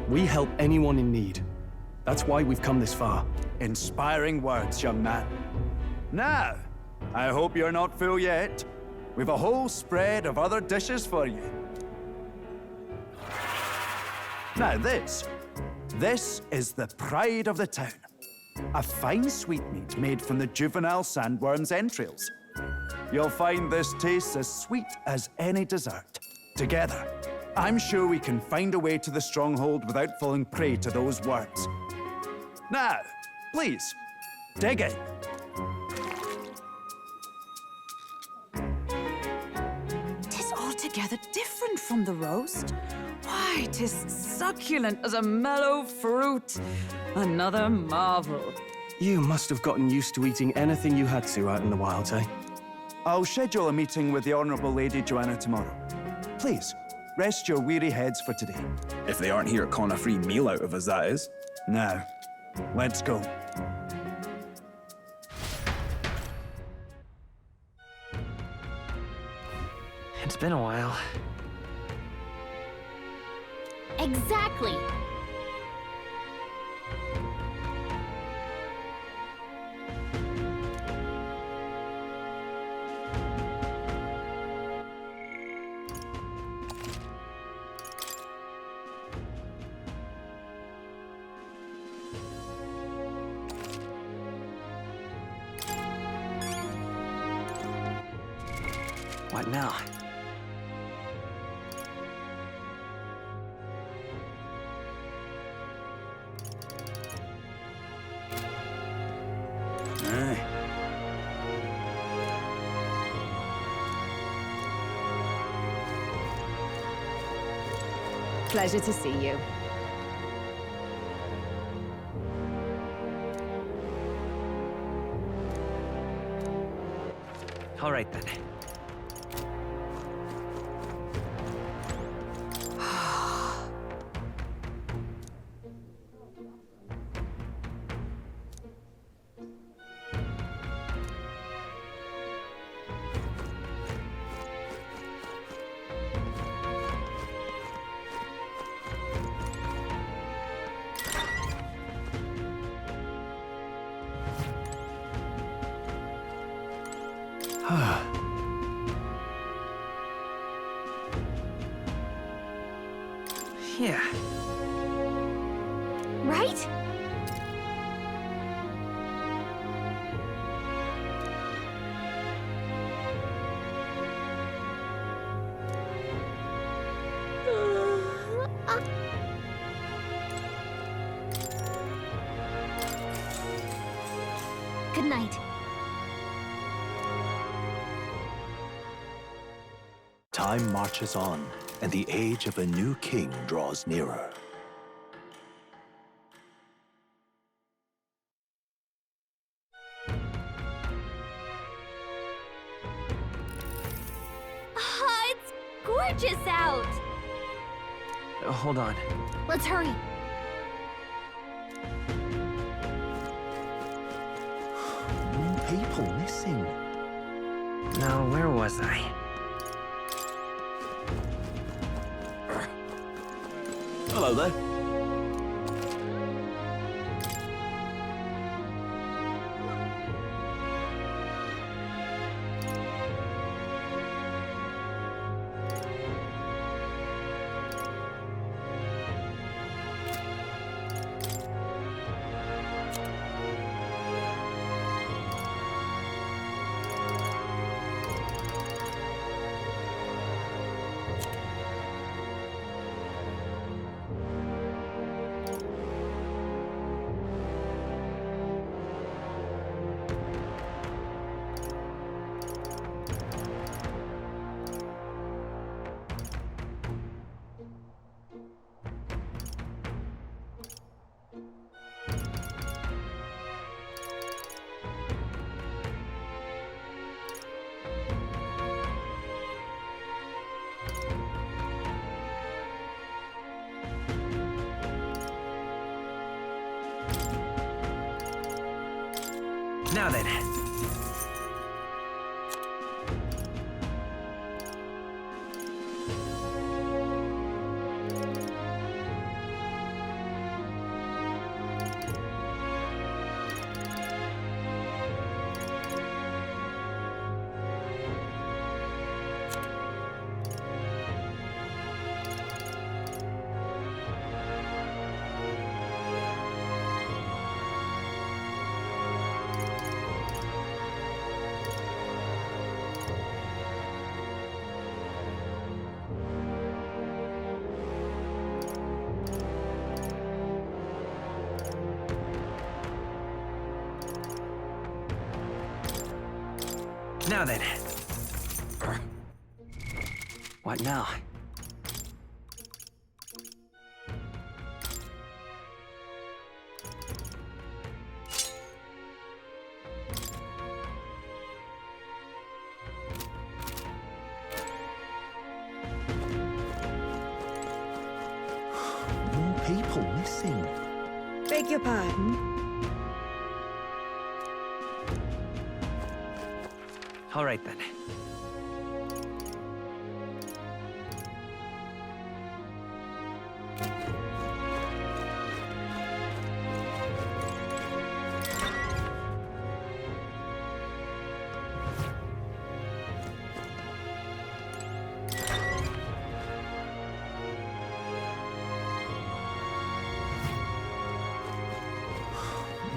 We help anyone in need. That's why we've come this far. Inspiring words, young man. Now, I hope you're not full yet. We've a whole spread of other dishes for you. Now this is the pride of the town. A fine sweetmeat made from the juvenile sandworm's entrails. You'll find this tastes as sweet as any dessert. Together, I'm sure we can find a way to the stronghold without falling prey to those worms. Now, please, dig in. Tis altogether different from the roast. Why, 'tis succulent as a mellow fruit. Another marvel. You must have gotten used to eating anything you had to out in the wilds, eh? I'll schedule a meeting with the Honourable Lady Joanna tomorrow. Please, rest your weary heads for today. If they aren't here, con a free meal out of us, that is. Now, let's go. It's been a while. Exactly. What now? Pleasure to see you. All right then. Yeah. Right? Good night. Time marches on, and the age of a new king draws nearer. It's gorgeous out! Hold on. Let's hurry. More people missing. Now, where was I? Hello there. Now then. Now then. What now? More people missing. Beg your pardon? All right then.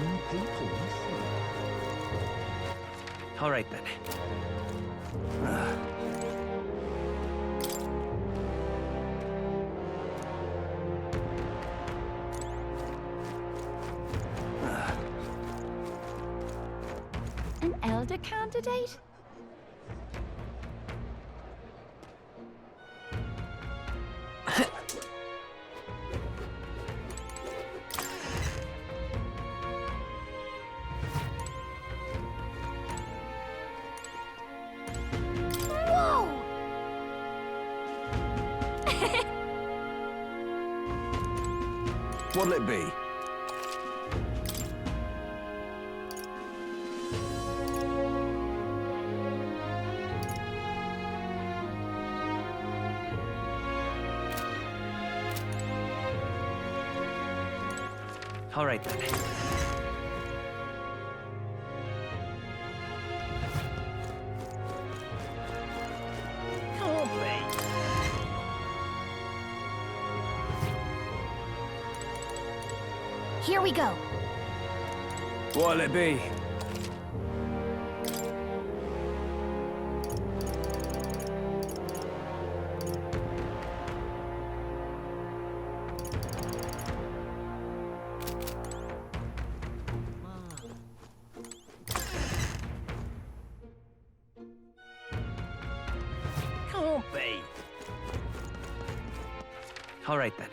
More people missing. All right then. An elder candidate? Whoa! What'll it be? All right then. Here we go. What'll it be? Can't be. All right then.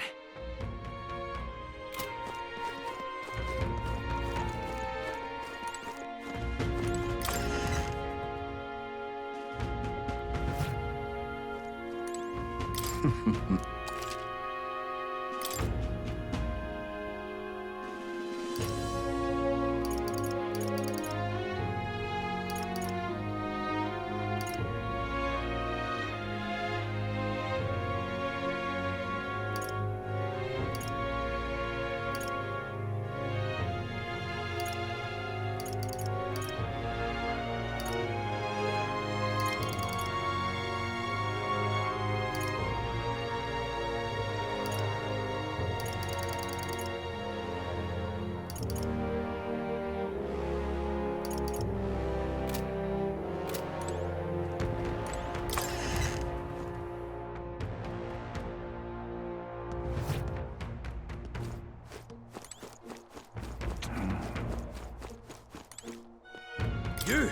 You!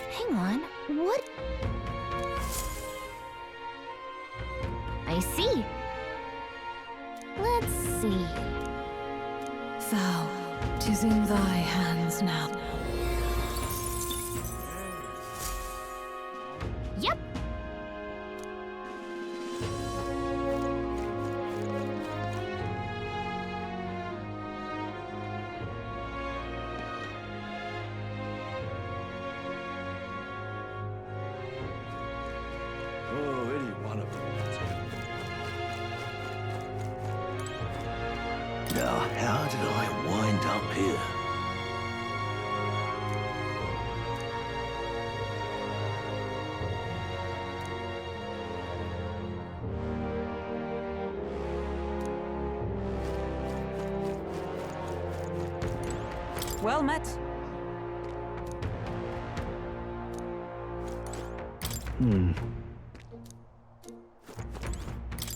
Hang on, what? I see. Let's see. Thou, 'tis in thy hands now. Yep. Now, how did I wind up here? Well met.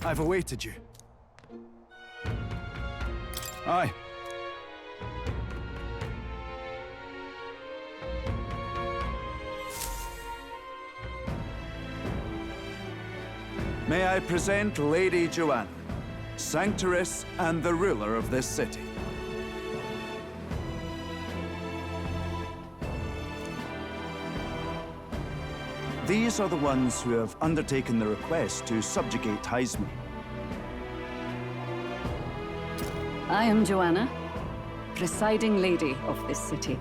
I've awaited you. Aye. May I present Lady Joanna, Sanctoress and the ruler of this city. These are the ones who have undertaken the request to subjugate Heisme. I am Joanna, presiding lady of this city.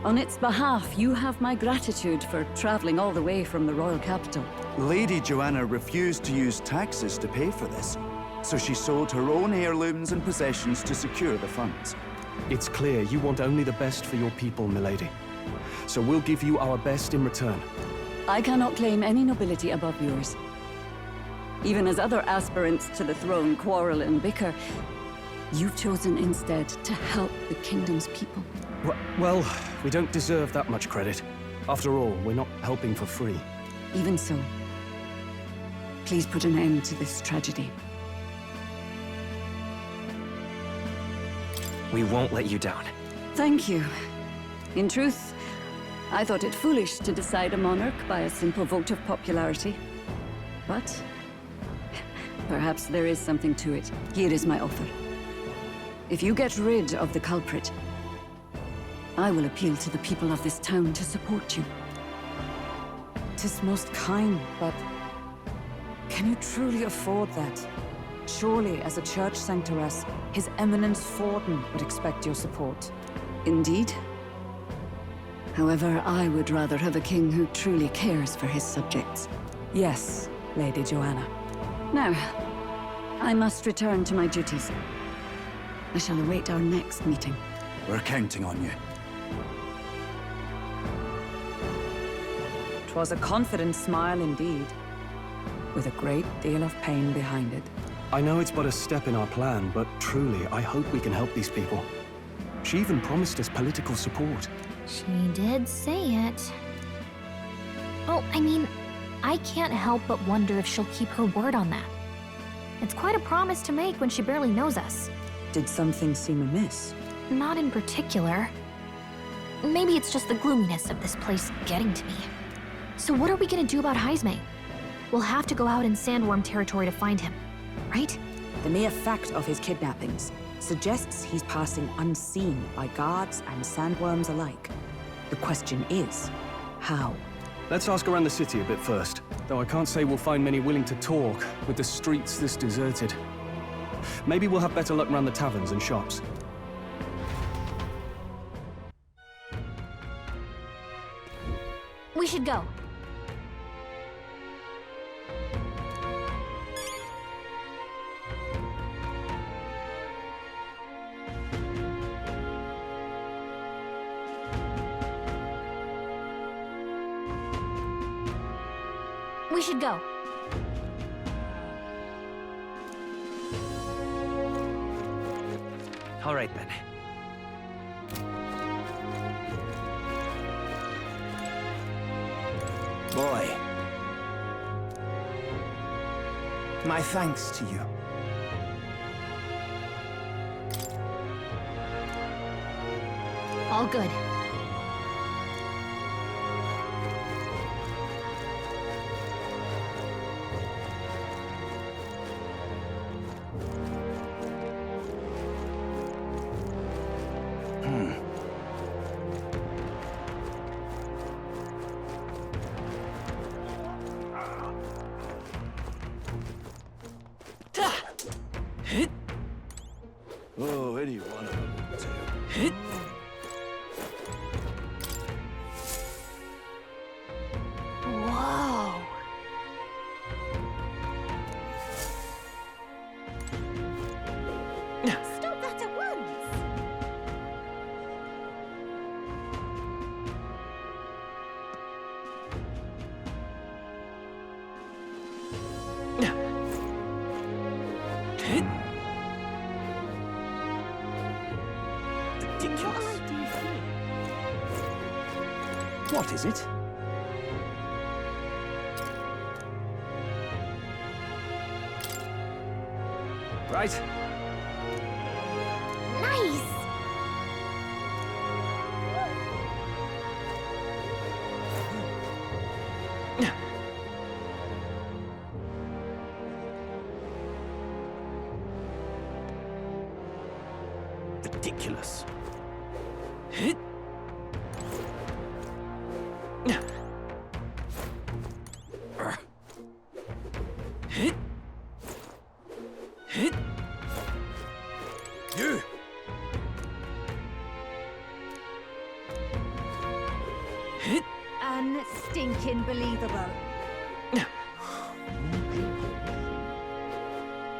On its behalf, you have my gratitude for traveling all the way from the royal capital. Lady Joanna refused to use taxes to pay for this, so she sold her own heirlooms and possessions to secure the funds. It's clear you want only the best for your people, milady. So we'll give you our best in return. I cannot claim any nobility above yours. Even as other aspirants to the throne quarrel and bicker, you've chosen instead to help the kingdom's people. Well, we don't deserve that much credit. After all, we're not helping for free. Even so, please put an end to this tragedy. We won't let you down. Thank you. In truth, I thought it foolish to decide a monarch by a simple vote of popularity. But perhaps there is something to it. Here is my offer. If you get rid of the culprit, I will appeal to the people of this town to support you. 'Tis most kind, but can you truly afford that? Surely, as a church sanctoress, His Eminence Forden would expect your support. Indeed. However, I would rather have a king who truly cares for his subjects. Yes, Lady Joanna. Now, I must return to my duties. I shall await our next meeting. We're counting on you. 'Twas a confident smile indeed, with a great deal of pain behind it. I know it's but a step in our plan, but truly, I hope we can help these people. She even promised us political support. She did say it. Oh, I mean, I can't help but wonder if she'll keep her word on that. It's quite a promise to make when she barely knows us. Did something seem amiss? Not in particular. Maybe it's just the gloominess of this place getting to me. So what are we gonna do about Heisme? We'll have to go out in Sandworm territory to find him, right? The mere fact of his kidnappings suggests he's passing unseen by guards and sandworms alike. The question is, how? Let's ask around the city a bit first, though I can't say we'll find many willing to talk with the streets this deserted. Maybe we'll have better luck around the taverns and shops. We should go. We should go. All right, then. Boy. My thanks to you. All good. Oh, any one of them will do. Whoa. What is it? Right. Nice! Ridiculous. You! Unstinking believable.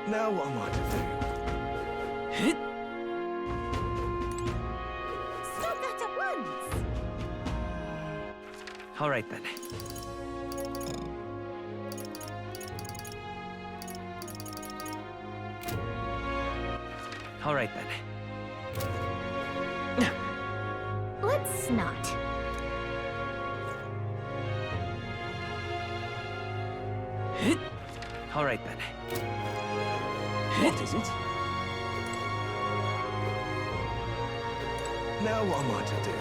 Now what am I to do? Stop that at once! All right then. All right then. Let's not. All right then. What is it? Now what am I to do?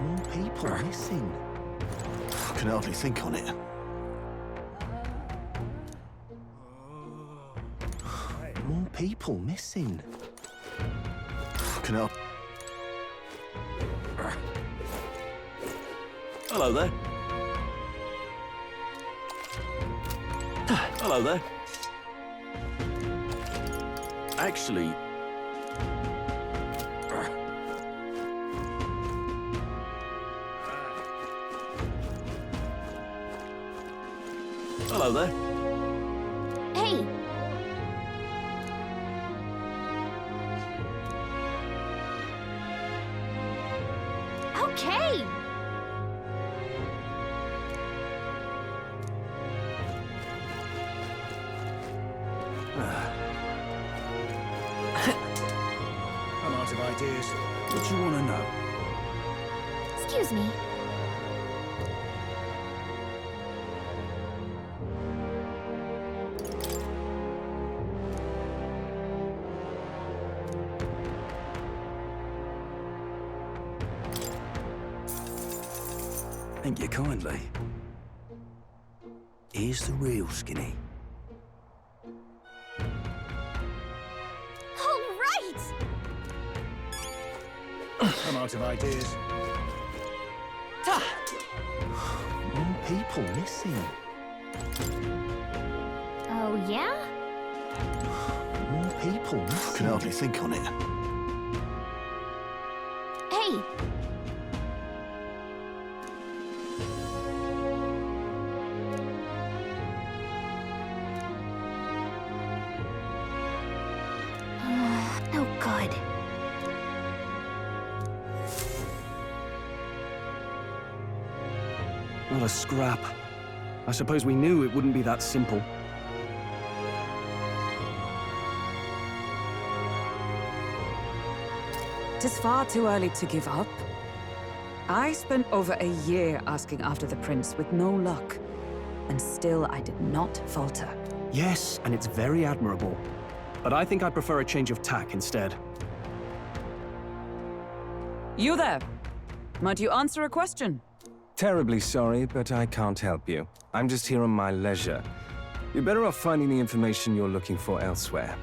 More people missing. I can hardly think on it. More people missing. I can help. Hello there. Hello there. Actually... Hello there. Hey! Okay! I'm out of ideas. What do you want to know? Excuse me. Thank you kindly. Here's the real skinny. All right! I'm out of ideas. More people missing. Oh, yeah? More people missing. I can hardly think on it. Hey! No good. Not a scrap. I suppose we knew it wouldn't be that simple. Tis far too early to give up. I spent over a year asking after the prince with no luck. And still I did not falter. Yes, and it's very admirable. But I think I'd prefer a change of tack instead. You there! Might you answer a question? Terribly sorry, but I can't help you. I'm just here on my leisure. You're better off finding the information you're looking for elsewhere.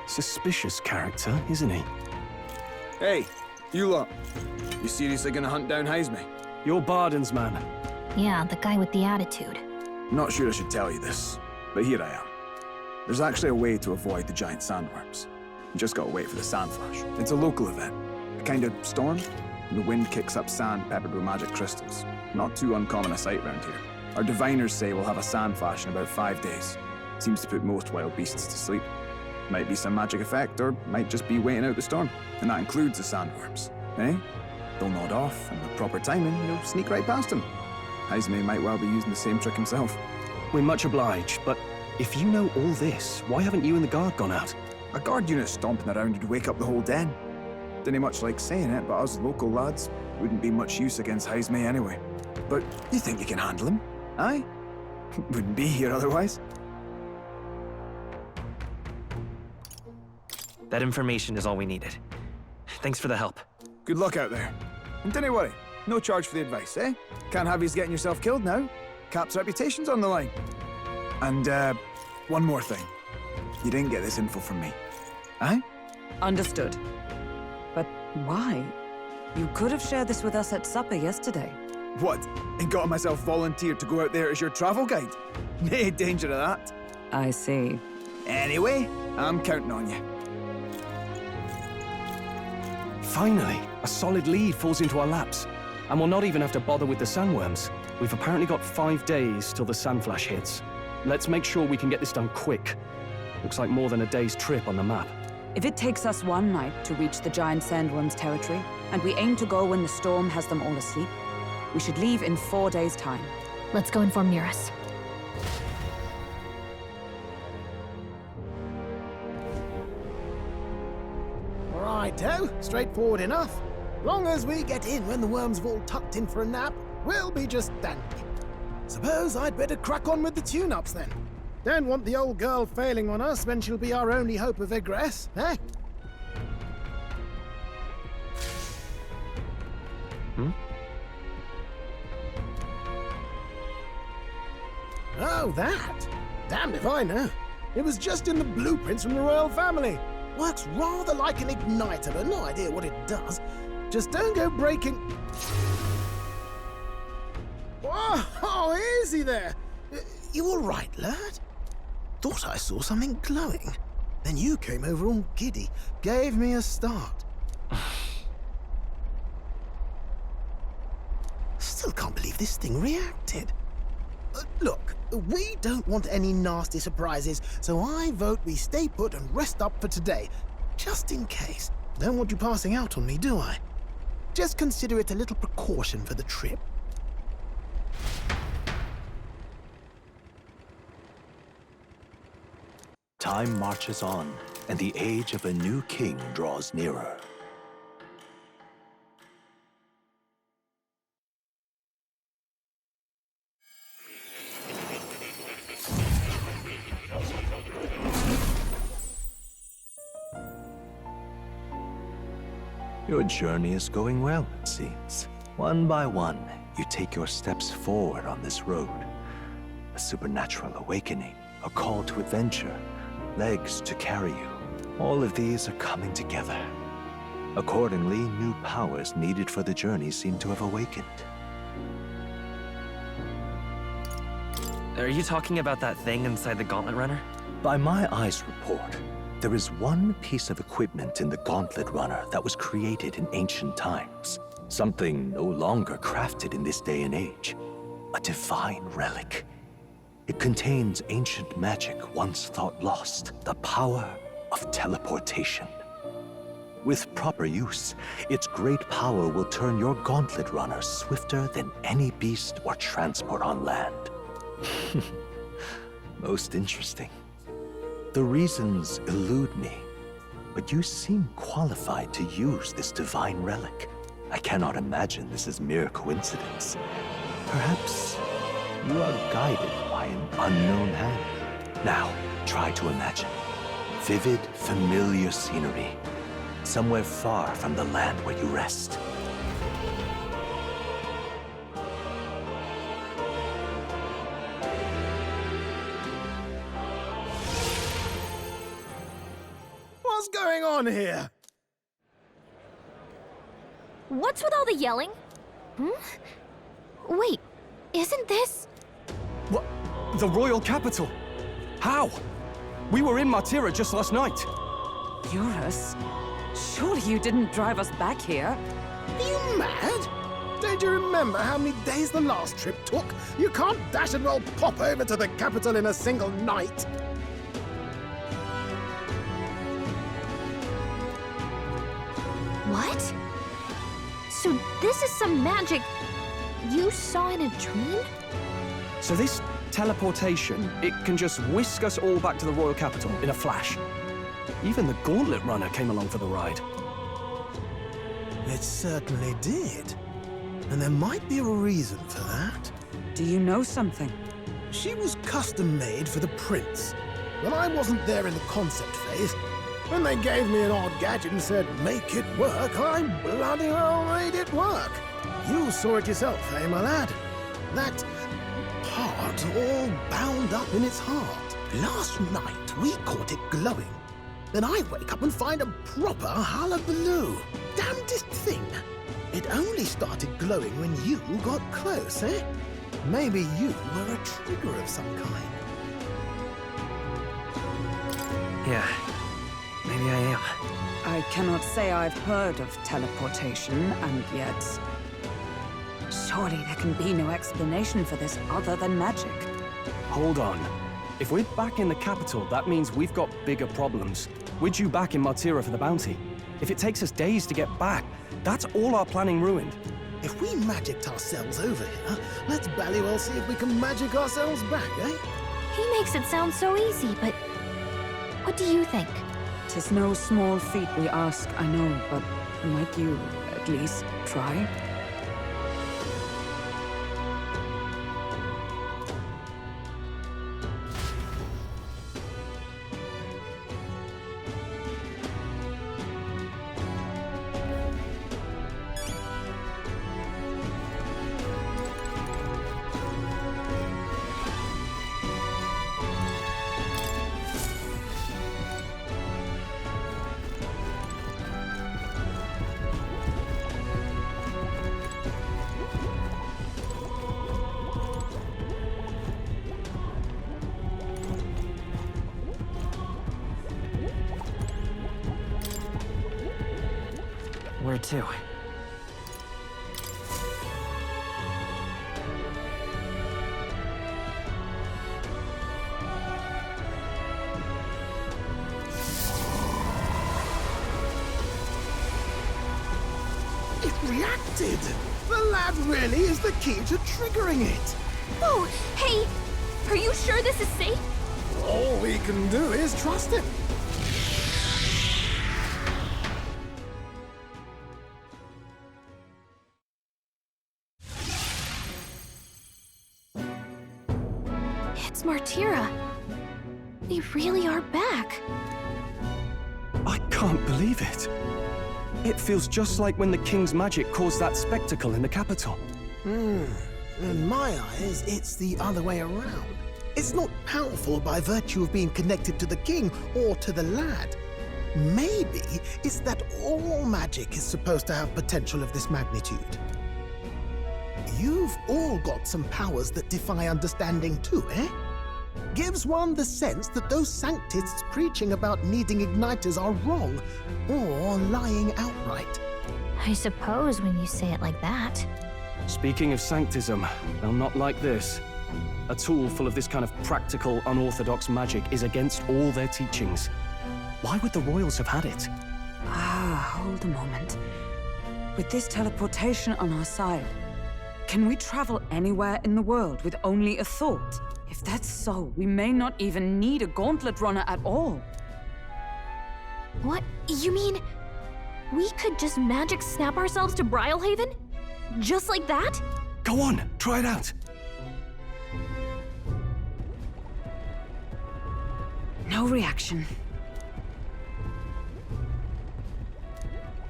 Suspicious character, isn't he? Hey, you lot. You seriously gonna hunt down Heisme? You're Barden's man. Yeah, the guy with the attitude. Not sure I should tell you this, but here I am. There's actually a way to avoid the giant sandworms. You just gotta wait for the sand flash. It's a local event. A kind of storm, and the wind kicks up sand peppered with magic crystals. Not too uncommon a sight round here. Our diviners say we'll have a sand flash in about 5 days. Seems to put most wild beasts to sleep. Might be some magic effect, or might just be waiting out the storm. And that includes the sandworms. Eh? They'll nod off, and with proper timing, you'll sneak right past them. Heismay might well be using the same trick himself. We're much obliged, but if you know all this, why haven't you and the guard gone out? A guard unit stomping around would wake up the whole den. Didn't much like saying it, but us local lads wouldn't be much use against Heismay anyway. But you think you can handle him? Aye? Wouldn't be here otherwise. That information is all we needed. Thanks for the help. Good luck out there. And don't worry, no charge for the advice, eh? Can't have you getting yourself killed now. Cap's reputation's on the line. And, one more thing. You didn't get this info from me. Aye? Understood. But why? You could have shared this with us at supper yesterday. What? And got myself volunteered to go out there as your travel guide? Nay danger of that. I see. Anyway, I'm counting on you. Finally, a solid lead falls into our laps. And we'll not even have to bother with the sandworms. We've apparently got 5 days till the sandflash hits. Let's make sure we can get this done quick. Looks like more than a day's trip on the map. If it takes us one night to reach the giant sandworm's territory, and we aim to go when the storm has them all asleep, we should leave in 4 days' time. Let's go inform Nearest. Righto, straightforward enough. Long as we get in when the worms have all tucked in for a nap, we'll be just dandy. Suppose I'd better crack on with the tune-ups then. Don't want the old girl failing on us when she'll be our only hope of egress, eh? Oh, that? Damned if I know. It was just in the blueprints from the royal family. Works rather like an igniter, but no idea what it does. Just don't go breaking... Oh, easy there. You all right, lad? Thought I saw something glowing. Then you came over all giddy, gave me a start. Still can't believe this thing reacted. Look, we don't want any nasty surprises, so I vote we stay put and rest up for today. Just in case. Don't want you passing out on me, do I? Just consider it a little precaution for the trip. Time marches on, and the age of a new king draws nearer. Your journey is going well, it seems. One by one, you take your steps forward on this road. A supernatural awakening, a call to adventure, legs to carry you. All of these are coming together. Accordingly, new powers needed for the journey seem to have awakened. Are you talking about that thing inside the Gauntlet Runner? By my eyes report, there is one piece of equipment in the Gauntlet Runner that was created in ancient times. Something no longer crafted in this day and age. A divine relic. It contains ancient magic once thought lost. The power of teleportation. With proper use, its great power will turn your Gauntlet Runner swifter than any beast or transport on land. Most interesting. The reasons elude me, but you seem qualified to use this divine relic. I cannot imagine this is mere coincidence. Perhaps you are guided by an unknown hand. Now, try to imagine. Vivid, familiar scenery. Somewhere far from the land where you rest. What's going on here? What's with all the yelling? Wait, isn't this... What? The royal capital? How? We were in Martira just last night. Eurus? Surely you didn't drive us back here? Are you mad? Don't you remember how many days the last trip took? You can't dash and well pop over to the capital in a single night. What? So this is some magic You saw in a dream? So this teleportation, it can just whisk us all back to the royal capital in a flash. Even the Gauntlet Runner came along for the ride. It certainly did. And there might be a reason for that. Do you know something? She was custom-made for the prince. When I wasn't there in the concept phase, when they gave me an odd gadget and said, make it work, I bloody well made it work. You saw it yourself, eh, my lad? That part all bound up in its heart. Last night, we caught it glowing. Then I wake up and find a proper hullabaloo. Damnedest thing. It only started glowing when you got close, eh? Maybe you were a trigger of some kind. Yeah, maybe I am. I cannot say I've heard of teleportation, and yet... surely there can be no explanation for this other than magic. Hold on. If we're back in the capital, that means we've got bigger problems. We're due back in Martira for the bounty. If it takes us days to get back, that's all our planning ruined. If we magicked ourselves over here, let's ballywell see if we can magic ourselves back, eh? He makes it sound so easy, but what do you think? 'Tis no small feat we ask, I know, but might you at least try? Where to? It reacted! The lad really is the key to triggering it! Oh, hey! Are you sure this is safe? All we can do is trust him. It's Martira. We really are back. I can't believe it. It feels just like when the king's magic caused that spectacle in the capital. In my eyes, it's the other way around. It's not powerful by virtue of being connected to the king or to the lad. Maybe it's that all magic is supposed to have potential of this magnitude. You've all got some powers that defy understanding too, eh? Gives one the sense that those sanctists preaching about needing igniters are wrong, or lying outright. I suppose when you say it like that. Speaking of sanctism, they'll not like this. A tool full of this kind of practical, unorthodox magic is against all their teachings. Why would the royals have had it? Hold a moment. With this teleportation on our side, can we travel anywhere in the world with only a thought? If that's so, we may not even need a gauntlet runner at all. What? You mean we could just magic snap ourselves to Brylehaven? Just like that? Go on, try it out. No reaction.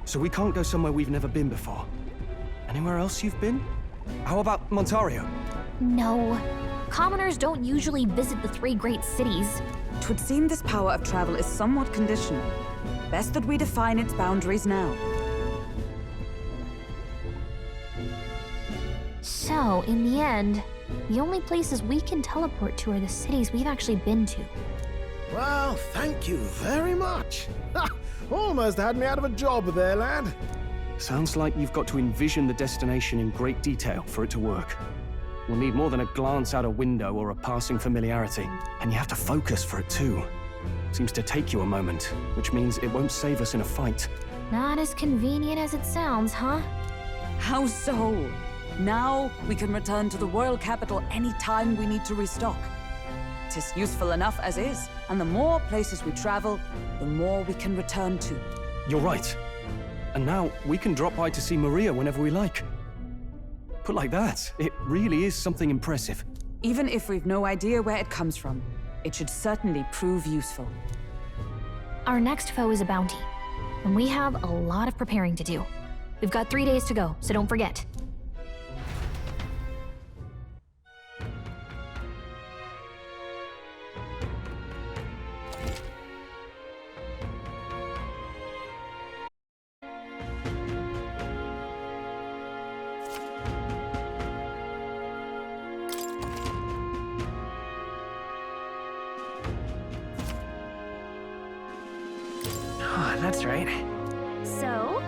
So we can't go somewhere we've never been before. Anywhere else you've been? How about Montario? No. Commoners don't usually visit the three great cities. 'Twould seem this power of travel is somewhat conditional. Best that we define its boundaries now. So, in the end, the only places we can teleport to are the cities we've actually been to. Well, thank you very much. Ha! Almost had me out of a job there, lad. Sounds like you've got to envision the destination in great detail for it to work. We'll need more than a glance out a window or a passing familiarity. And you have to focus for it too. Seems to take you a moment, which means it won't save us in a fight. Not as convenient as it sounds, huh? How so? Now we can return to the royal capital any time we need to restock. 'Tis useful enough as is, and the more places we travel, the more we can return to. You're right. And now we can drop by to see Maria whenever we like. Put like that, it really is something impressive. Even if we've no idea where it comes from, it should certainly prove useful. Our next foe is a bounty, and we have a lot of preparing to do. We've got 3 days to go, so don't forget. Oh, that's right. So?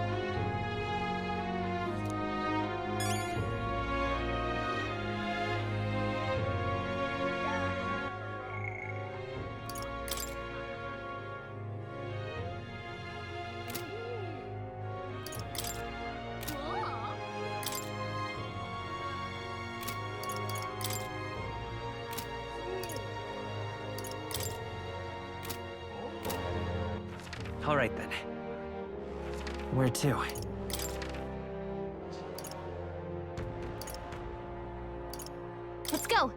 All right then. Where to? Let's go!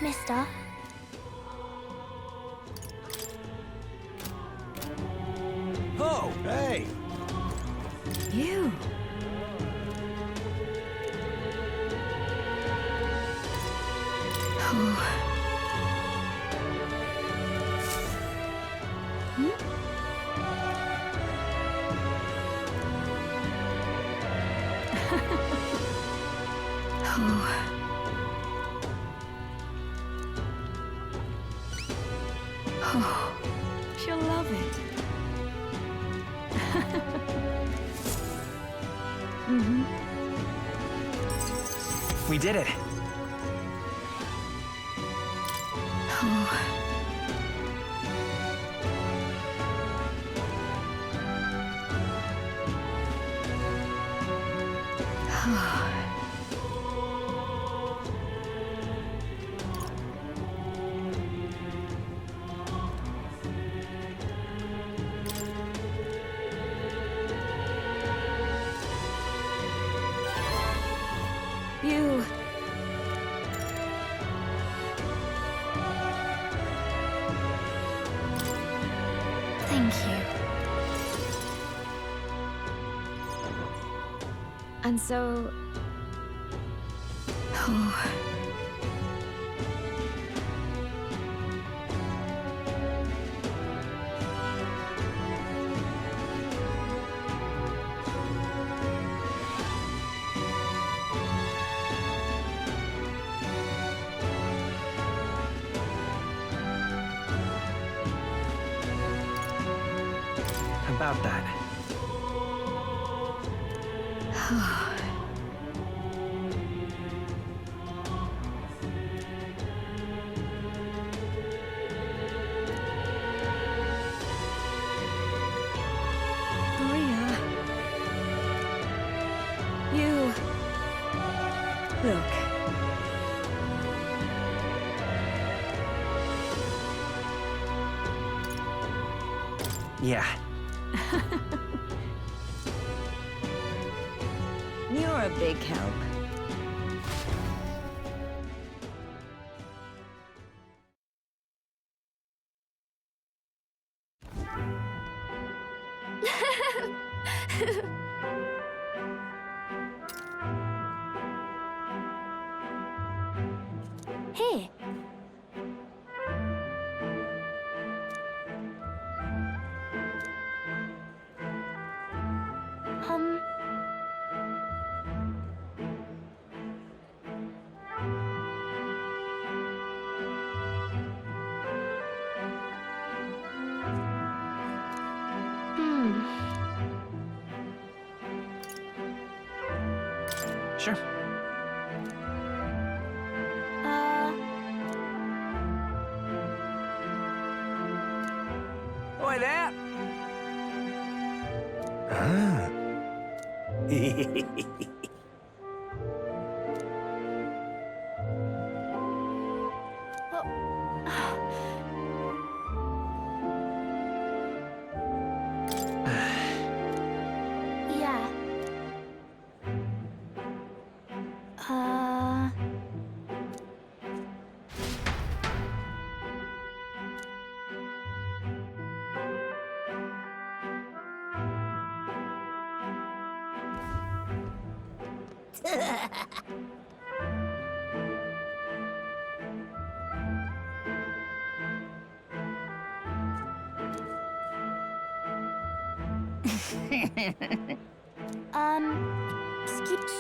Mister? Oh, hey! You. She'll love it. We did it. You... Thank you. And so... About that. Maria... You... Look. Yeah. You're a big help. Here. Sure. Oi there! Ah. Yeah.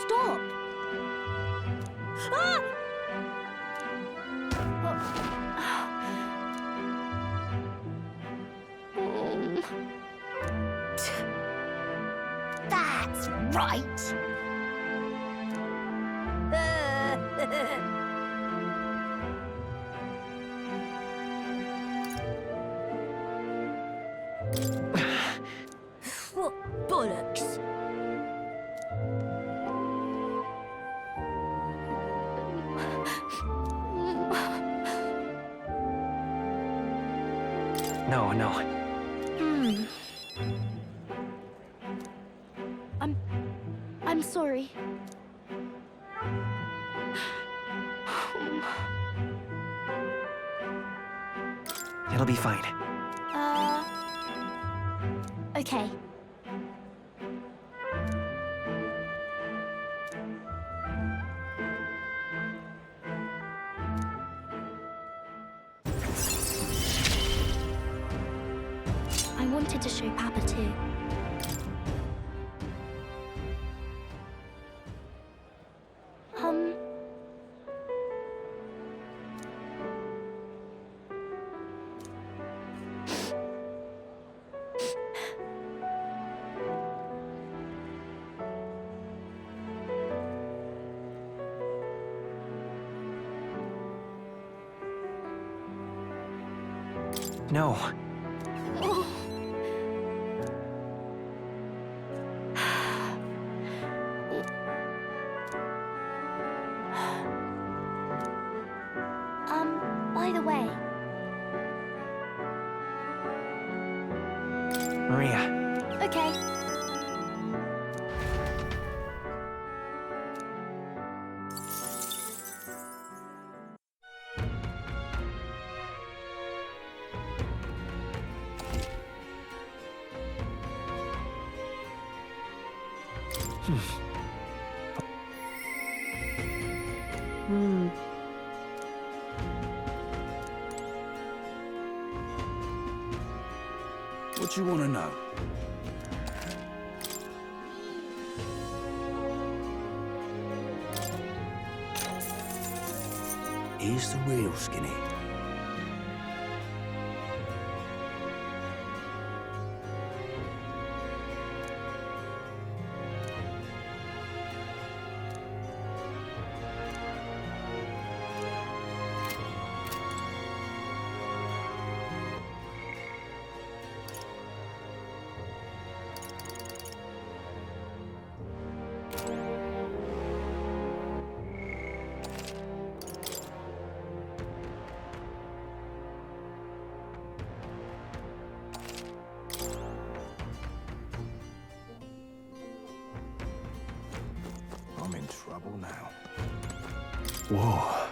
Stop. Ah! That's right. What bollocks? No, no. I'm sorry. It'll be fine. Okay. I wanted to show Papa too. No. By the way. Maria. Okay. What you want to know? Here's the real skinny. I'm in trouble now. Whoa.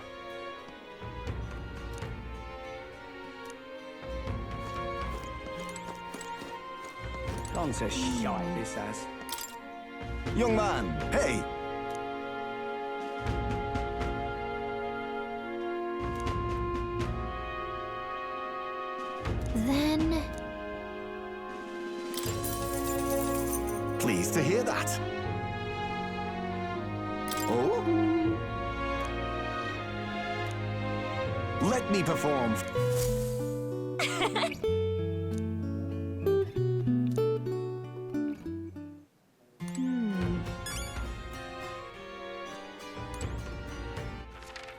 Gone to shite, this has. Young man, hey! Then... Pleased to hear that. Oh? Let me perform.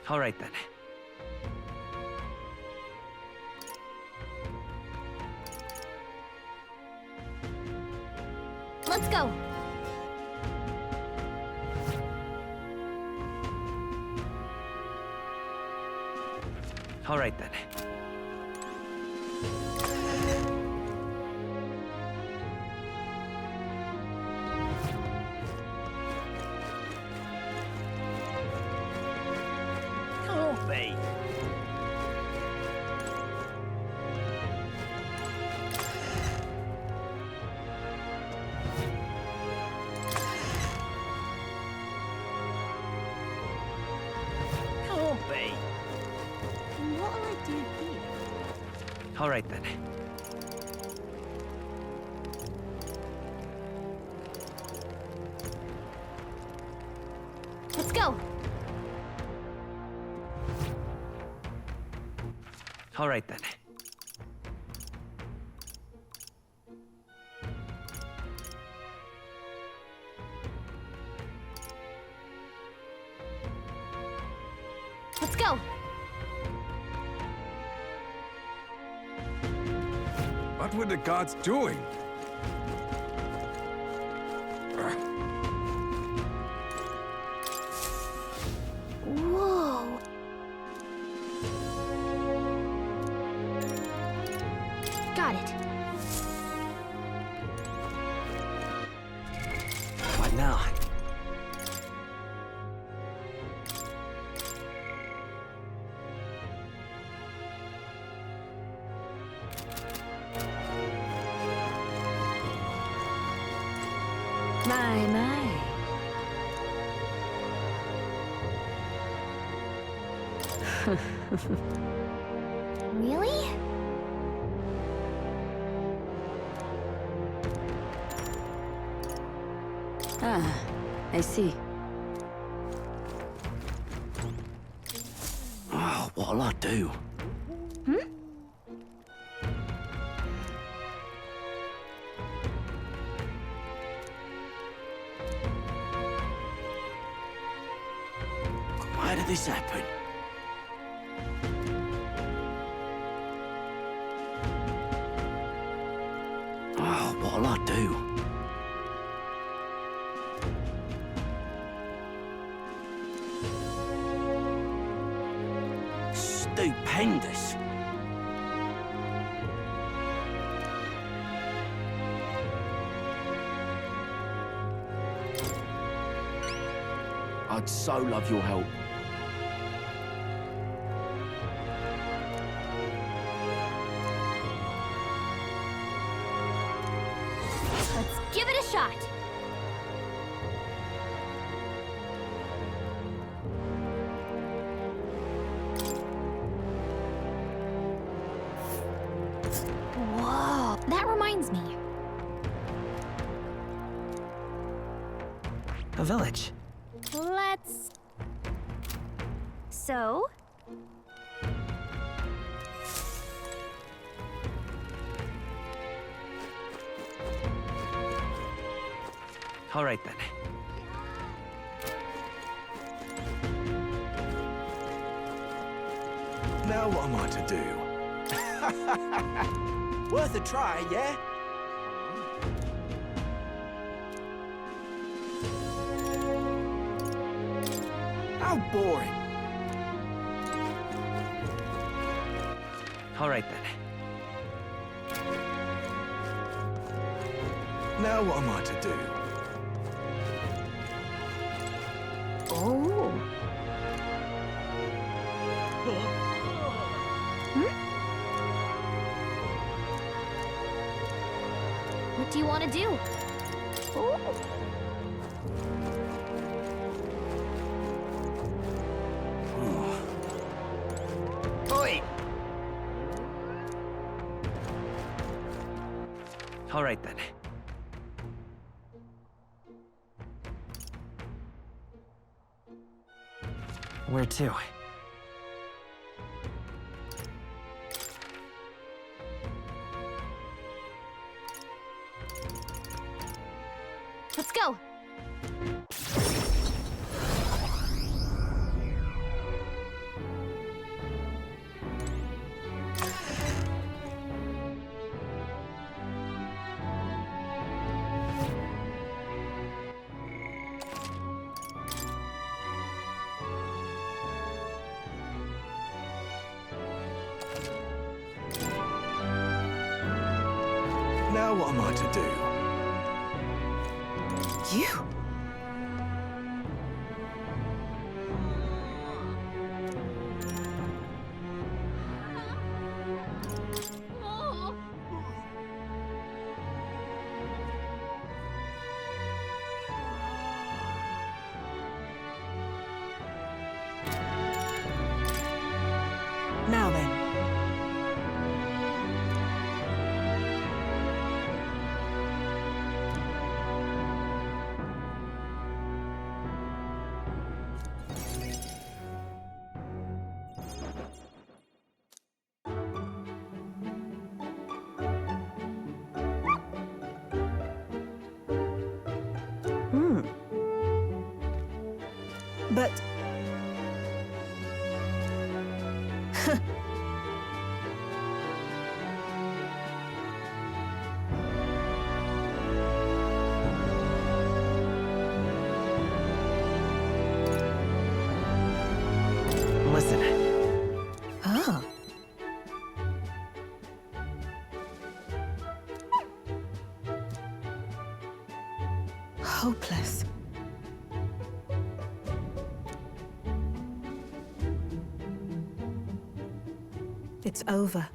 All right then. Let's go. All right then. Can't be. Can't be. What'll I do here? All right then. Let's go. All right then. Let's go. What were the gods doing? Whoa. Got it. What now? My. Really? Ah, I see. Oh, what'll I do? Why did this happen? Oh, what'll I do? Stupendous. I'd so love your help. Let's give it a shot. Whoa, that reminds me. A village. Let's... So? All right then. Now what am I to do? Worth a try, yeah? How boring. All right then. Now what am I to do? Oh. What do you want to do? Oi! All right then. Where to? Let's go. Now what am I to do? You? Now then. But... Listen. Ah. Hopeless. It's over.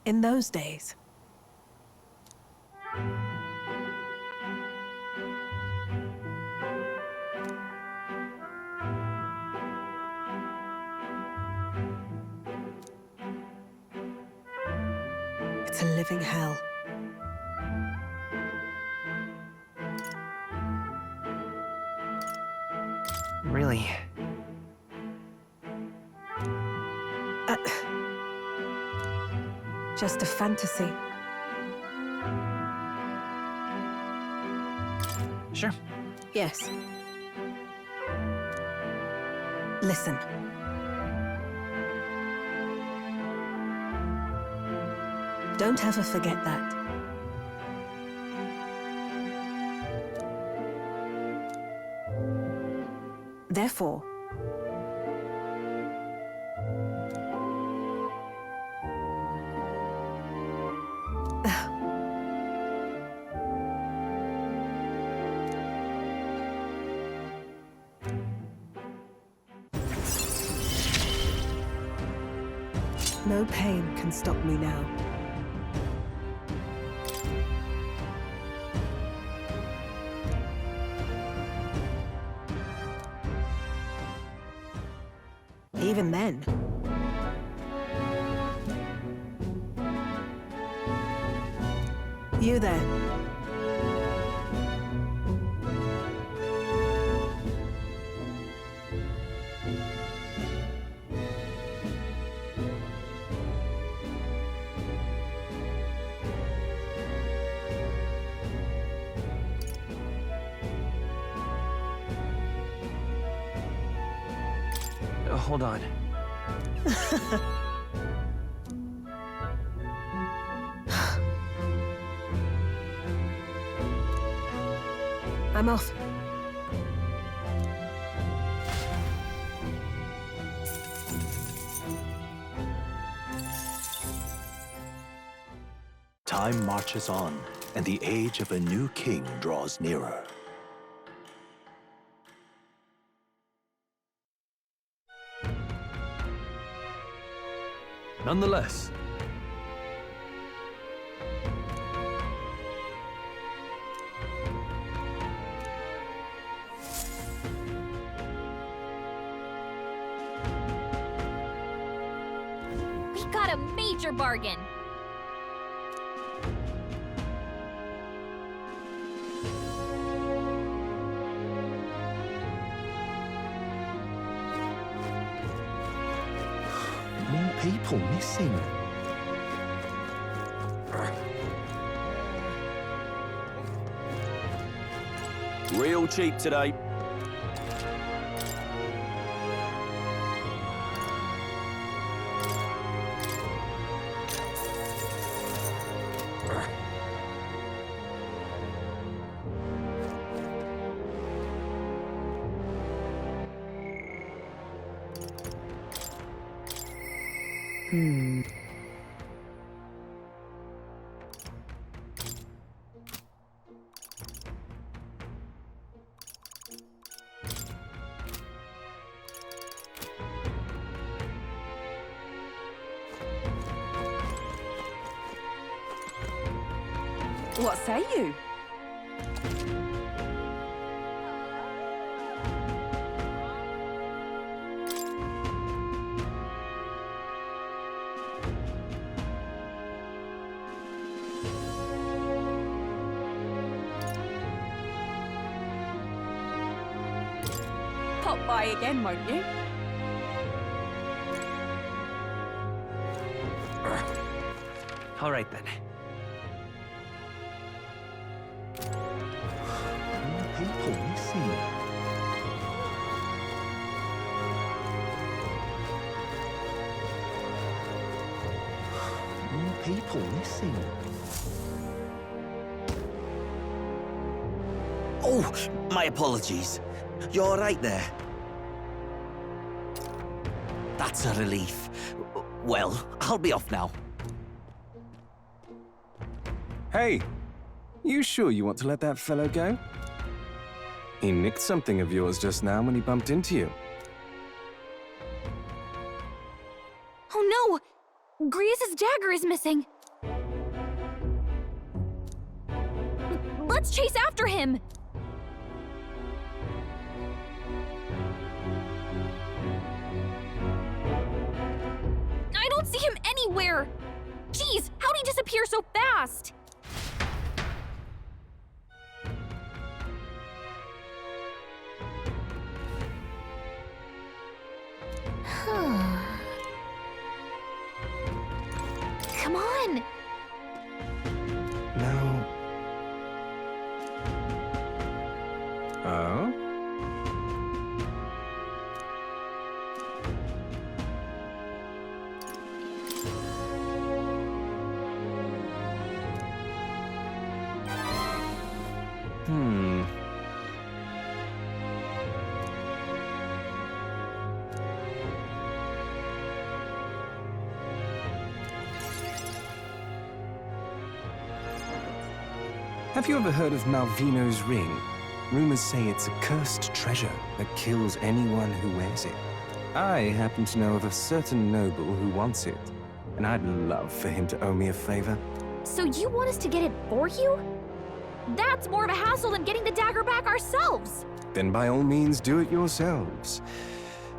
In those days. It's a living hell. Really? Just a fantasy. Sure. Yes. Listen. Don't ever forget that. Therefore, no pain can stop me now. Even then. You there. Hold on. I'm off. Time marches on, and the age of a new king draws nearer. Nonetheless, We got a major bargain. More people missing. Real cheap today. What say you? Pop by again, won't you? All right then. People missing. More people missing. Oh, my apologies. You all right there? That's a relief. Well, I'll be off now. Hey, you sure you want to let that fellow go? He nicked something of yours just now when he bumped into you. Oh no! Griez's dagger is missing! Let's chase after him! I don't see him anywhere! Jeez, how'd he disappear so fast? Come on! No. Oh? Have you ever heard of Malvino's ring? Rumors say it's a cursed treasure that kills anyone who wears it. I happen to know of a certain noble who wants it, and I'd love for him to owe me a favor. So you want us to get it for you? That's more of a hassle than getting the dagger back ourselves! Then by all means do it yourselves.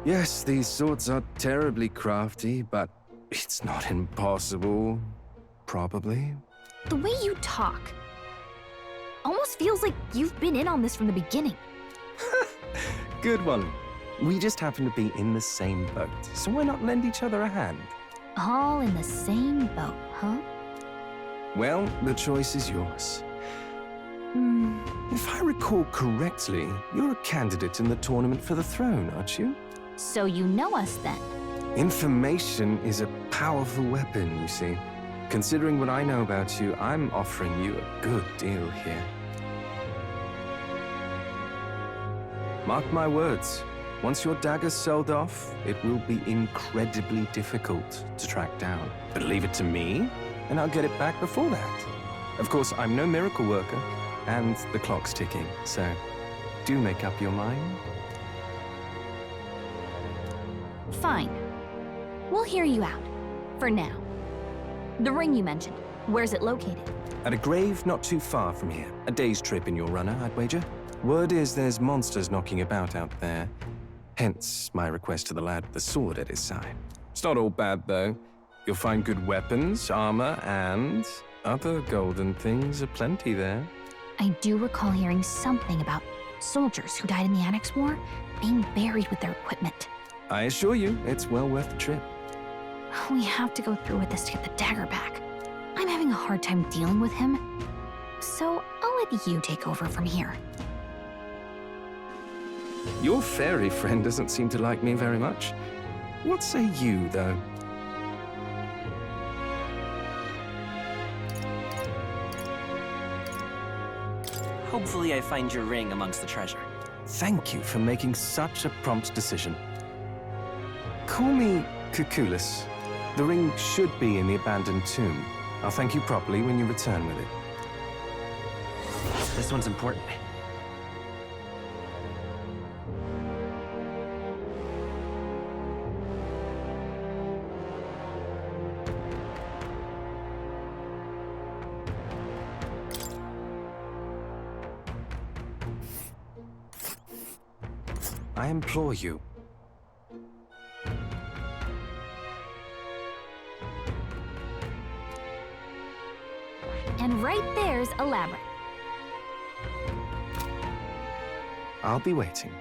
Yes, these swords are terribly crafty, but it's not impossible. Probably. The way you talk almost feels like you've been in on this from the beginning. Good one. We just happen to be in the same boat, so why not lend each other a hand? All in the same boat, huh? Well, the choice is yours. If I recall correctly, you're a candidate in the tournament for the throne, aren't you? So you know us then? Information is a powerful weapon, you see. Considering what I know about you, I'm offering you a good deal here. Mark my words, once your dagger's sold off, it will be incredibly difficult to track down. But leave it to me, and I'll get it back before that. Of course, I'm no miracle worker, and the clock's ticking, so do make up your mind. Fine. We'll hear you out. For now. The ring you mentioned, where's it located? At a grave not too far from here. A day's trip in your runner, I'd wager. Word is there's monsters knocking about out there. Hence my request to the lad with the sword at his side. It's not all bad, though. You'll find good weapons, armor, and other golden things aplenty there. I do recall hearing something about soldiers who died in the Annex War being buried with their equipment. I assure you, it's well worth the trip. We have to go through with this to get the dagger back. I'm having a hard time dealing with him, so I'll let you take over from here. Your fairy friend doesn't seem to like me very much. What say you, though? Hopefully I find your ring amongst the treasure. Thank you for making such a prompt decision. Call me Cuculus. The ring should be in the abandoned tomb. I'll thank you properly when you return with it. This one's important. I implore you. And right there's a labyrinth. I'll be waiting.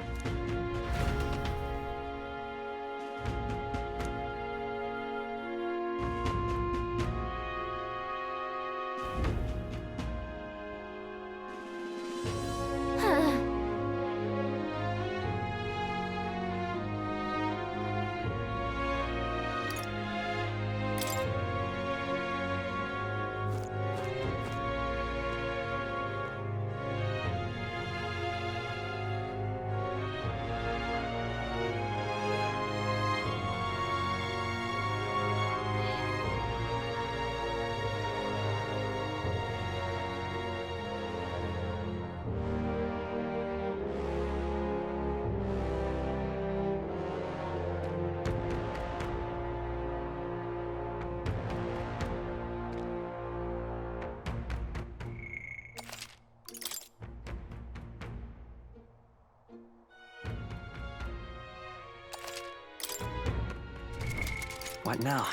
What now?